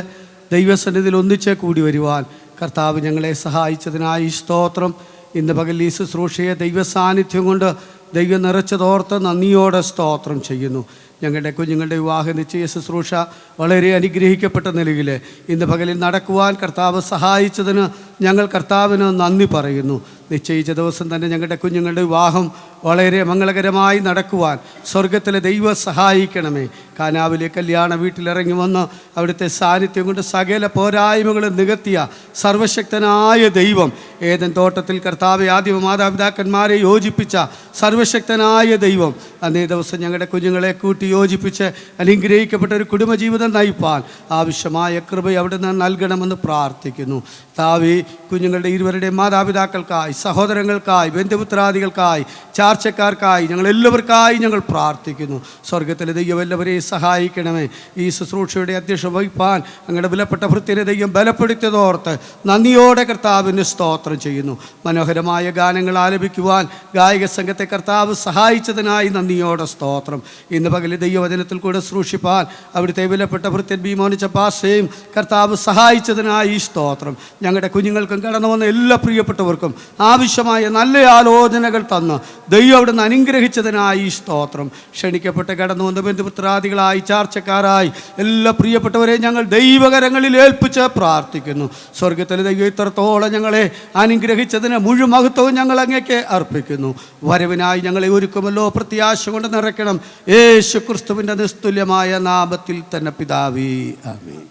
ദൈവസന്നിധിയിൽ ഒന്നിച്ച് കൂടി വരുവാൻ കർത്താവ് ഞങ്ങളെ സഹായിച്ചതിനായി സ്തോത്രം. ഇന്ന് പകൽ ഈ ശുശ്രൂഷയെ ദൈവസാന്നിധ്യം കൊണ്ട് ദൈവം നിറച്ചതോർത്ത് നന്ദിയോടെ സ്തോത്രം ചെയ്യുന്നു. ഞങ്ങളുടെ കുഞ്ഞുങ്ങളുടെ വിവാഹ നിശ്ചയ ശുശ്രൂഷ വളരെ അനുഗ്രഹിക്കപ്പെട്ട നിലയിൽ ഇന്ന് പകലിൽ നടക്കുവാൻ കർത്താവ് സഹായിച്ചതിന് ഞങ്ങൾ കർത്താവിന് നന്ദി പറയുന്നു. നിശ്ചയിച്ച ദിവസം തന്നെ ഞങ്ങളുടെ കുഞ്ഞുങ്ങളുടെ വിവാഹം വളരെ മംഗളകരമായി നടക്കുവാൻ സ്വർഗത്തിലെ ദൈവം സഹായിക്കണമേ. കാനാവിലെ കല്യാണ വീട്ടിലിറങ്ങി വന്ന് അവിടുത്തെ സാന്നിധ്യം കൊണ്ട് സകല പോരായ്മകളും നികത്തിയ സർവശക്തനായ ദൈവം, ഏദൻ തോട്ടത്തിൽ കർത്താവ് ആദ്യ മാതാപിതാക്കന്മാരെ യോജിപ്പിച്ച സർവശക്തനായ ദൈവം അന്നേ ദിവസം ഞങ്ങളുടെ കുഞ്ഞുങ്ങളെ കൂട്ടി യോജിപ്പിച്ച് അനുഗ്രഹിക്കപ്പെട്ട ഒരു കുടുംബജീവിതം നയിപ്പാൻ ആവശ്യമായ കൃപ അവിടെ നിന്ന് നൽകണമെന്ന് പ്രാർത്ഥിക്കുന്നു. താവേ, കുഞ്ഞുങ്ങളുടെ ഇരുവരുടെയും മാതാപിതാക്കൾക്കായി, സഹോദരങ്ങൾക്കായി, ബന്ധുമിത്രാദികൾക്കായി, ചാർച്ചക്കാർക്കായി, ഞങ്ങളെല്ലാവർക്കായി ഞങ്ങൾ പ്രാർത്ഥിക്കുന്നു. സ്വർഗത്തിലെ ദൈവം എല്ലാവരെയും സഹായിക്കണമേ. ഈ ശുശ്രൂഷയുടെ അധ്യക്ഷ വഹിപ്പാൻ ഞങ്ങളുടെ വിലപ്പെട്ട ഭൃത്യനെ ദൈവം ബലപ്പെടുത്തിയതോർത്ത് നന്ദിയോടെ കർത്താവിന് സ്തോത്രം ചെയ്യുന്നു. മനോഹരമായ ഗാനങ്ങൾ ആലപിക്കുവാൻ ഗായക സംഘത്തെ കർത്താവ് സഹായിച്ചതിനായി നന്ദിയോടെ സ്തോത്രം. ഇന്ന് പകൽ ദൈവവചനത്തിൽ കൂടെ ശുശ്രൂഷിപ്പാൻ അവിടുത്തെ വിലപ്പെട്ട ഭൃത്യൻ ബീമോനിച്ച പാസ്റ്റേയും കർത്താവ് സഹായിച്ചതിനായി സ്തോത്രം. ഞങ്ങളുടെ കുഞ്ഞുങ്ങൾക്കും കടന്നു വന്ന എല്ലാ പ്രിയപ്പെട്ടവർക്കും ആവശ്യമായ നല്ല ആലോചനകൾ തന്ന് ദൈവം അവിടെ നിന്ന് അനുഗ്രഹിച്ചതിനായി സ്തോത്രം. ക്ഷണിക്കപ്പെട്ട് കടന്നു വന്ന ബന്ധുമിത്രാദികളായി, ചാർച്ചക്കാരായി എല്ലാ പ്രിയപ്പെട്ടവരെ ഞങ്ങൾ ദൈവകരങ്ങളിൽ ഏൽപ്പിച്ച് പ്രാർത്ഥിക്കുന്നു. സ്വർഗത്തിലെ ദൈവം ഇത്രത്തോളം ഞങ്ങളെ അനുഗ്രഹിച്ചതിന് മുഴുവൻ മഹത്വവും ഞങ്ങൾ അങ്ങേക്ക് അർപ്പിക്കുന്നു. വരവിനായി ഞങ്ങളെ ഒരുക്കുമല്ലോ, പ്രത്യാശ കൊണ്ട് നിറയ്ക്കണം. യേശു ക്രിസ്തുവിൻ്റെ നിസ്തുല്യമായ നാമത്തിൽ തന്നെ പിതാവേ, ആമേൻ.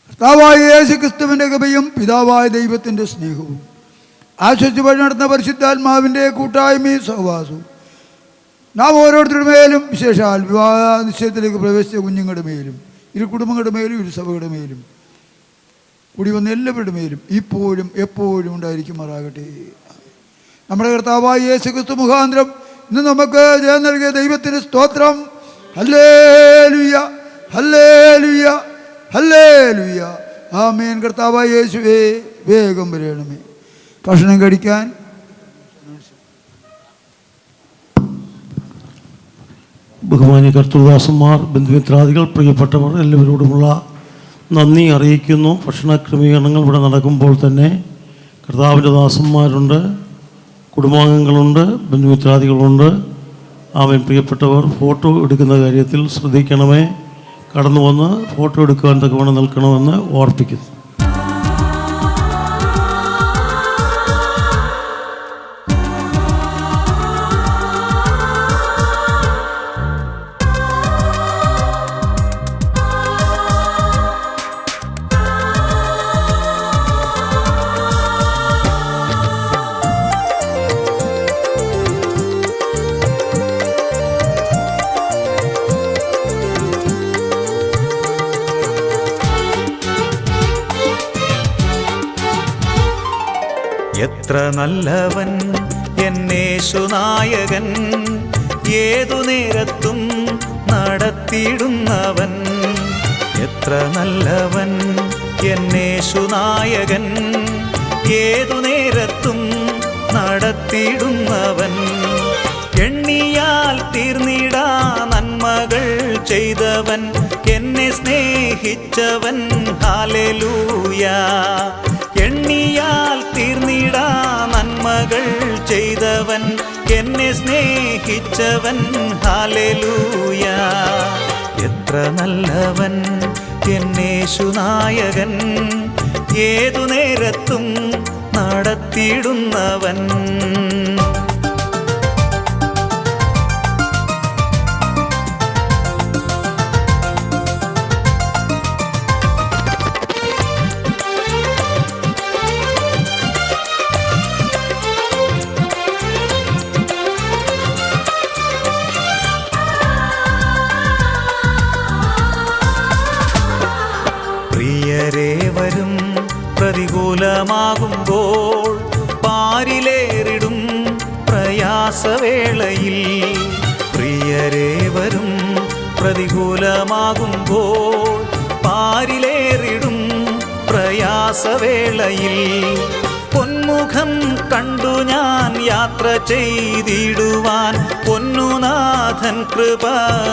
കർത്താവായ യേശു ക്രിസ്തുവിൻ്റെ കൃപയും പിതാവായ ദൈവത്തിൻ്റെ സ്നേഹവും ആശ്വസിച്ച് വഴി നടന്ന പരിശുദ്ധാത്മാവിൻ്റെ കൂട്ടായ്മയും സഹവാസവും നാം ഓരോരുത്തരുടെ മേലും, വിശേഷാൽ വിവാഹ നിശ്ചയത്തിലേക്ക് പ്രവേശിച്ച കുഞ്ഞുങ്ങളുടെ മേലും, ഇരു കുടുംബങ്ങളുടെ മേലും, ഇരു സഭകളുടെ മേലും, കൂടി വന്ന എല്ലാവരുടെ മേലും ഇപ്പോഴും എപ്പോഴും ഉണ്ടായിരിക്കുമാറാകട്ടെ. നമ്മുടെ കർത്താവായ യേശു ക്രിസ്തു മുഖാന്തരം ഇന്ന് നമുക്ക് ജയം നൽകിയ ദൈവത്തിന് സ്തോത്രം. ഹല്ലേലൂയ, ഹല്ലേലൂയ, ഹല്ലേലൂയ, ആമേൻ. കർത്താവായ യേശുവേ, വേഗം വരണമേ. ഭക്ഷണം കഴിക്കാൻ ബഹുമാന്യ കർത്തൃദാസന്മാർ, ബന്ധുമിത്രാദികൾ, പ്രിയപ്പെട്ടവർ എല്ലാവരോടുമുള്ള നന്ദി അറിയിക്കുന്നു. ഭക്ഷണ ക്രമീകരണങ്ങൾ ഇവിടെ നടക്കുമ്പോൾ തന്നെ കർത്താവിൻ്റെ ദാസന്മാരുണ്ട്, കുടുംബാംഗങ്ങളുണ്ട്, ബന്ധുമിത്രാദികളുണ്ട്. ആമേൻ. പ്രിയപ്പെട്ടവർ, ഫോട്ടോ എടുക്കുന്ന കാര്യത്തിൽ ശ്രദ്ധിക്കണമേ. കടന്നു വന്ന് ഫോട്ടോ എടുക്കുവാൻ തക്കവണ്ണം നിൽക്കണമെന്ന് ഓർപ്പിക്കുന്നു. എത്ര നല്ലവൻ എന്നേശുനായകൻ, ഏതു നേരത്തും നടത്തിയിടുന്നവൻ. എത്ര നല്ലവൻ എന്നേശുനായകൻ, ഏതു നേരത്തും നടത്തിയിടുന്നവൻ. എണ്ണിയാൽ തീർന്നിടാ നന്മകൾ ചെയ്തവൻ, എന്നെ സ്നേഹിച്ചവൻ. ഹല്ലേലൂയ. എണ്ണിയാൽ തീർന്നിടാ നന്മകൾ ചെയ്തവൻ, എന്നെ സ്നേഹിച്ചവൻ. ഹല്ലേലൂയ. എത്ര നല്ലവൻ എന്നേശുനായകൻ, ഏതു നേരത്തും നടത്തിയിടുന്നവൻ. പ്രിയരേവരും പ്രതികൂലമാകുമ്പോൾ, പാരിലേറിടും പ്രയാസവേളയിൽ. പ്രിയരേവരും പ്രതികൂലമാകുമ്പോൾ, പാരിലേറിടും പ്രയാസവേളയിൽ. പൊന്മുഖം കണ്ടു ഞാൻ യാത്ര ചെയ്തിടുവാൻ, പൊന്നുനാഥൻ കൃപ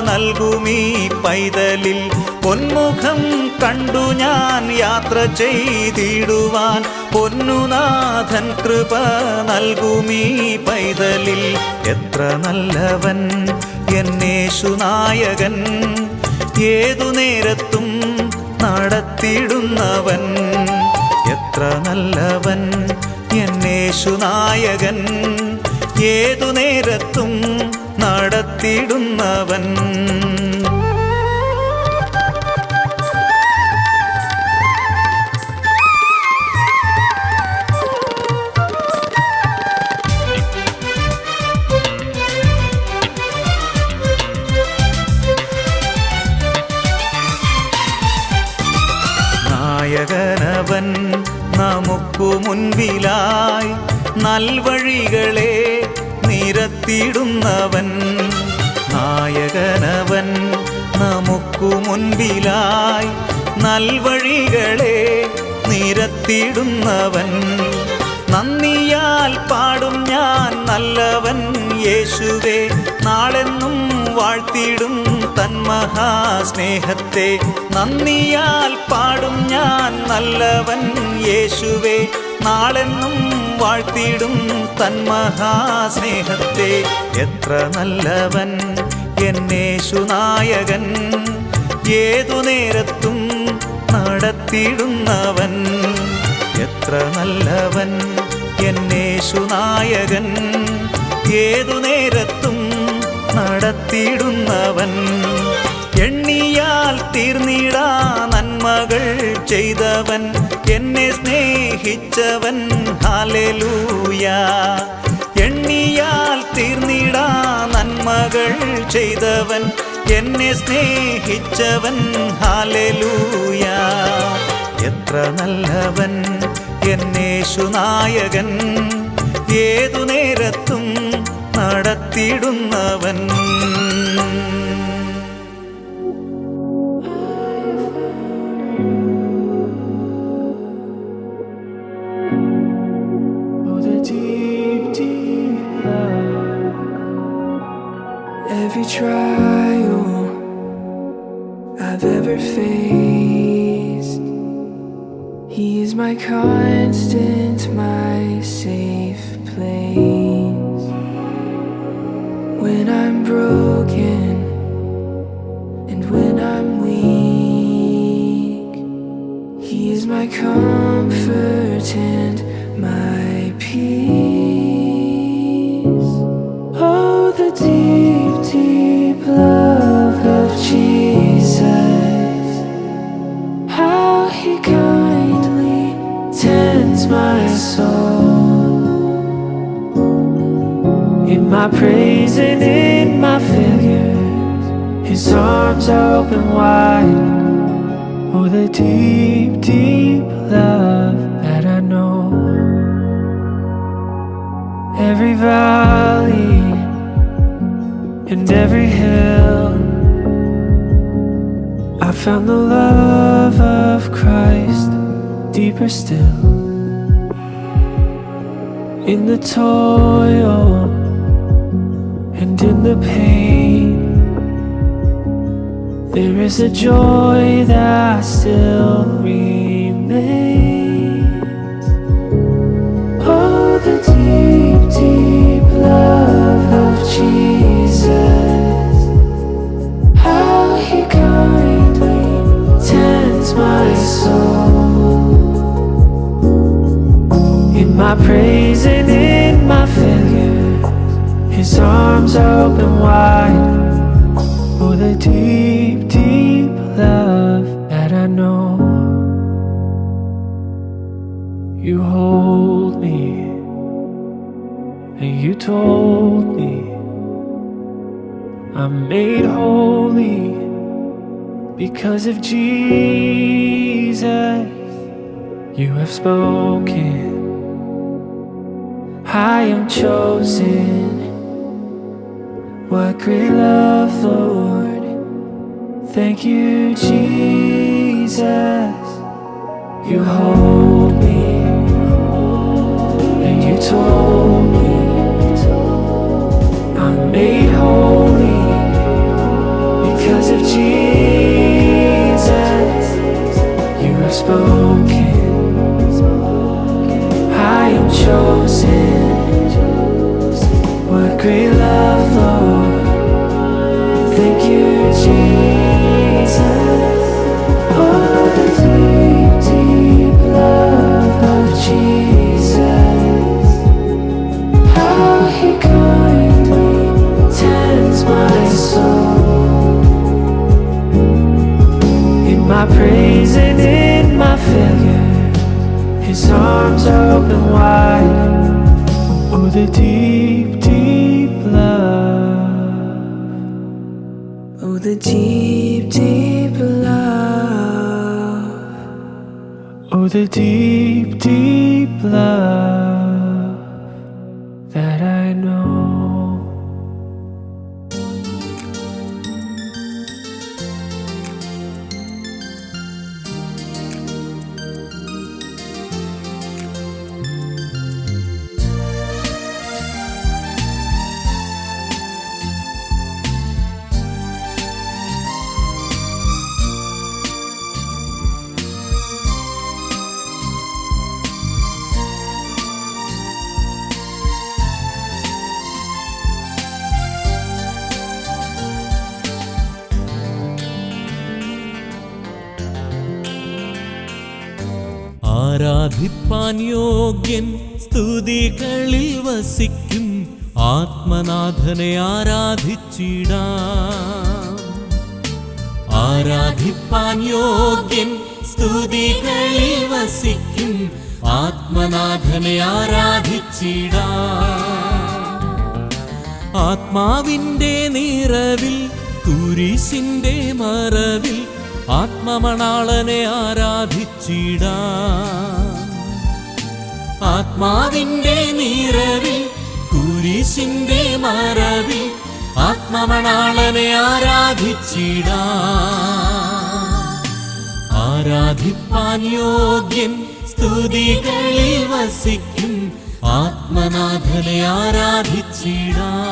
നൽകുമീ പൈതലിൽ. പൊന്മുഖം കണ്ടു ഞാൻ യാത്ര ചെയ്തിടുവാൻ, പൊന്നുനാഥൻ കൃപ നൽകുമീ പൈതലിൽ. എത്ര നല്ലവൻ എന്നേശുനായകൻ, ഏതു നേരത്തും നടത്തിയിടുന്നവൻ. എത്ര നല്ലവൻ എന്നേശുനായകൻ, ഏതു നേരത്തും നടത്തിയിടുന്നവൻ. നായകനവൻ നമുക്കു മുൻപിലായി, നൽവഴികളെ നിരത്തിയിടുന്നവൻ. നായകനവൻ നമുക്കു മുൻപിലായി, നൽവഴികളെ നിരത്തിയിടുന്നവൻ. നന്ദിയാൽ പാടും ഞാൻ നല്ലവൻ യേശുവേ, നാളെന്നും വാഴ്ത്തിയിടും തൻ മഹാസ്നേഹത്തെ. നന്ദിയാൽ പാടും ഞാൻ നല്ലവൻ യേശുവേ, നാളെന്നും വാഴ്ത്തിയിടും തൻ മഹാസ്നേഹത്തെ. എത്ര നല്ലവൻ എന്നേശുനായകൻ, ഏതു നേരത്തും നടത്തിയിടുന്നവൻ. എത്ര നല്ലവൻ എന്നേശുനായകൻ, ഏതു നേരത്തും നടത്തിയിടുന്നവൻ. എണ്ണിയാൽ തീർന്നിടാ നന്മകൾ ചെയ്തവൻ, എന്നെ സ്നേഹിച്ചവൻ. ഹല്ലേലൂയ. എണ്ണിയാൽ തീർന്നിടാ നന്മകൾ ചെയ്തവൻ, എന്നെ സ്നേഹിച്ചവൻ. ഹല്ലേലൂയ. എത്ര നല്ലവൻ എന്നേശുനായകൻ, ഏതു നേരത്തും നടത്തിയിടുന്നവൻ. Every trial I've ever faced, He is my constant, my safe place. When I'm broken and when I'm weak, He is my comfort and my peace. Oh, the deep, deep love of Jesus, how He kindly tends my soul. In my praise and in my failures, His arms are open wide. Oh, the deep, deep love that I know. every valley and every hill. I found the love of Christ deeper still. In the toil and in the pain, there is a joy that still remains. Oh, the deep, deep love of Jesus, how He kindly tends my soul. In my praise and in my failure, His arms are open wide. Oh, the deep, deep love that I know. You hold me, and you told me I'm made holy because of Jesus. You have spoken, I am chosen. What great love, Lord. Thank you, Jesus. You hold me, and you told me I'm made holy because of Jesus. You have spoken, I am chosen. What great love, Lord. Thank you, Jesus. Oh, the deep, deep love of Jesus, how He kindly tends my soul. In my praise and in my failure, His arms are open wide. Oh, the deep, deep love. Oh, the deep, deep love. Oh, the deep, deep love that I know. ആരാധിപ്പാൻ യോഗ്യൻ സ്തുതികളിൽ വസിക്കും ആത്മനാഥനെ ആരാധിച്ചിടാം. ആരാധിപ്പാൻ യോഗ്യൻ സ്തുതികളിൽ വസിക്കും ആത്മനാഥനെ ആരാധിച്ചിടാം. ആത്മാവിൻ്റെ നിറവിൽ കുരിശിൻ്റെ മറവിൽ ആത്മമണാളനെ ആരാധിച്ചിടാം. ആത്മാവിൻ്റെ നിറവിൽ കുരിശിൻ്റെ മറവിൽ ആത്മമണാളനെ ആരാധിച്ചിടാം. ആരാധിപ്പാൻ യോഗ്യൻ സ്തുതികളിൽ വസിക്കും ആത്മനാഥനെ ആരാധിച്ചിടാം.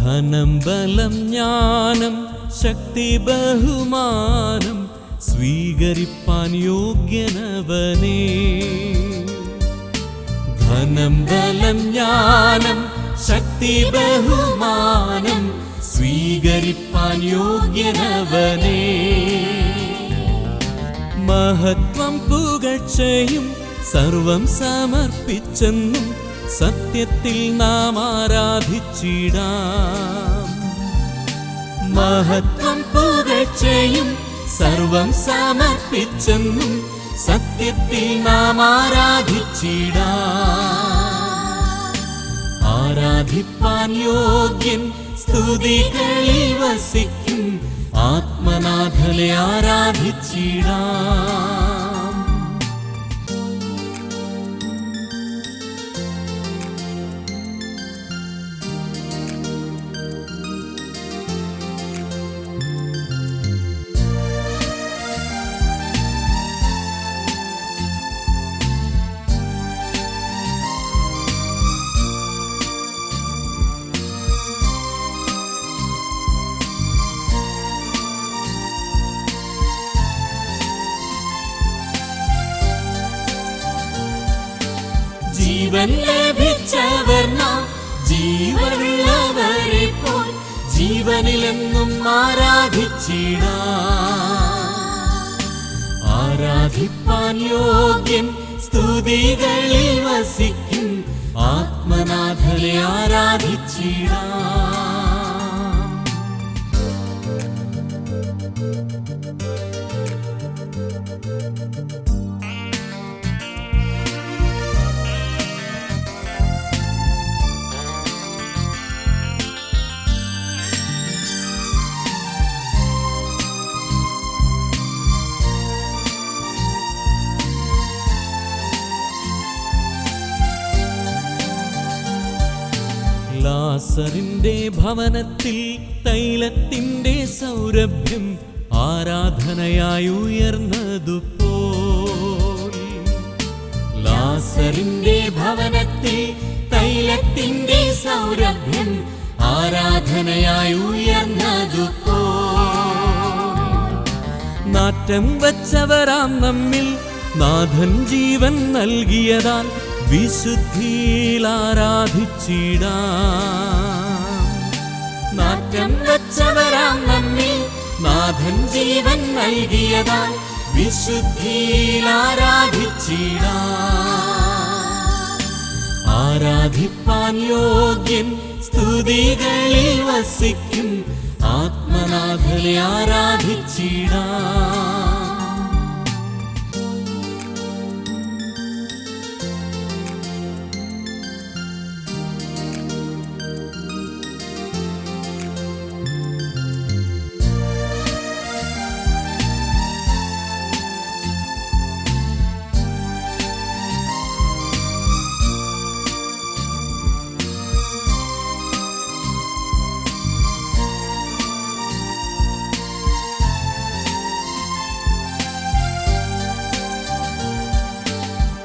ധനം ബലം ജ്ഞാനം ശക്തി ബഹുമാനം സ്വീകരിപ്പാൻ യോഗ്യനവനേ. ധനം ബലം ജ്ഞാനം ശക്തി ബഹുമാനം സ്വീകരിപ്പാൻ യോഗ്യനവനേ. മഹത്വം പുകഴ്ചയും സർവം സമർപ്പിച്ചെന്നും സത്യത്തിൽ നാം ആരാധിച്ചിടാം. മഹത്വം പുകഴ്ചയും സർവം സമർപ്പിച്ചെന്നും സത്യത്തിൽ നാം ആരാധിച്ചിടാം. ആരാധിപ്പാൻ യോഗ്യൻ സ്തുതികളിൽ വസിക്കും ആത്മനാഥനെ ആരാധിച്ചിടാം. ജീവൻ ലഭിച്ചവർ നാം ജീവനുള്ളവരെ പോൽ ജീവനിലെന്നും ആരാധിച്ചിടാം. ആരാധിപ്പാൻ യോഗ്യൻ സ്തുതികളിൽ വസിക്കും ആത്മനാഥനെ ആരാധിച്ചിടാം. ലാസറിന്റെ ഭവനത്തിൽ തൈലത്തിന്റെ സൗരഭ്യം ആരാധനയായി ഉയർന്നതുപോൽ. ലാസറിന്റെ ഭവനത്തിൽ തൈലത്തിന്റെ സൗരഭ്യം ആരാധനയായി ഉയർന്നതുപോൽ. നാറ്റം വച്ചവരാം നമ്മിൽ നാഥൻ ജീവൻ നൽകിയതാൽ വിശുദ്ധിയിൽ ആരാധിച്ചിടാം. നാറ്റം വച്ചവരാം നമ്മിൽ നാഥൻ ജീവൻ നൽകിയതാൽ വിശുദ്ധിയിൽ ആരാധിച്ചിടാം. ആരാധിപ്പാൻ യോഗ്യൻ സ്തുതികളിൽ വസിക്കും ആത്മനാഥനെ ആരാധിച്ചിടാം.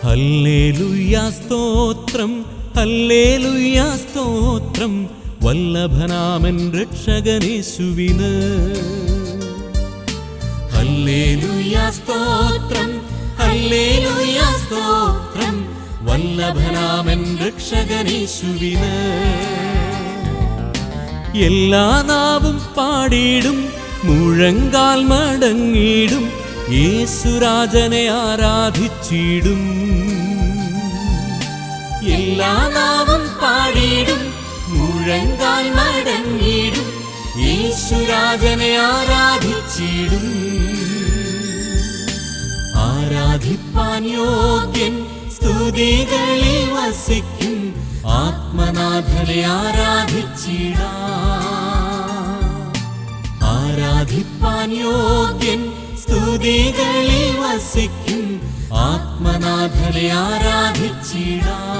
ഹല്ലേലൂയാ സ്തോത്രം, ഹല്ലേലൂയാ സ്തോത്രം, വല്ലഭനാമൻ രക്ഷകനേശുവിന്. ഹല്ലേലൂയാ സ്തോത്രം, ഹല്ലേലൂയാ സ്തോത്രം, വല്ലഭനാമൻ രക്ഷകനേശുവിന്. എല്ലാ നാവും പാടിയിടും, മുഴങ്കാൽ മടങ്ങിയിടും, യേശുരാജനെ ആരാധിച്ചിടും. എല്ലാ നാവും പാടിയിടും, മുഴങ്കാൽ മടങ്ങിയിടും, യേശുരാജനെ ആരാധിച്ചിടും. ആരാധിപ്പാൻ യോഗ്യൻ സ്തുതികളിൽ വസിക്കും ആത്മനാഥനെ ആരാധിച്ചിടാം. ആരാധിപ്പാൻ യോഗ്യൻ സ്തുതികളിൽ വസിക്കും ആത്മനാഥനെ ആരാധിച്ചിടാം.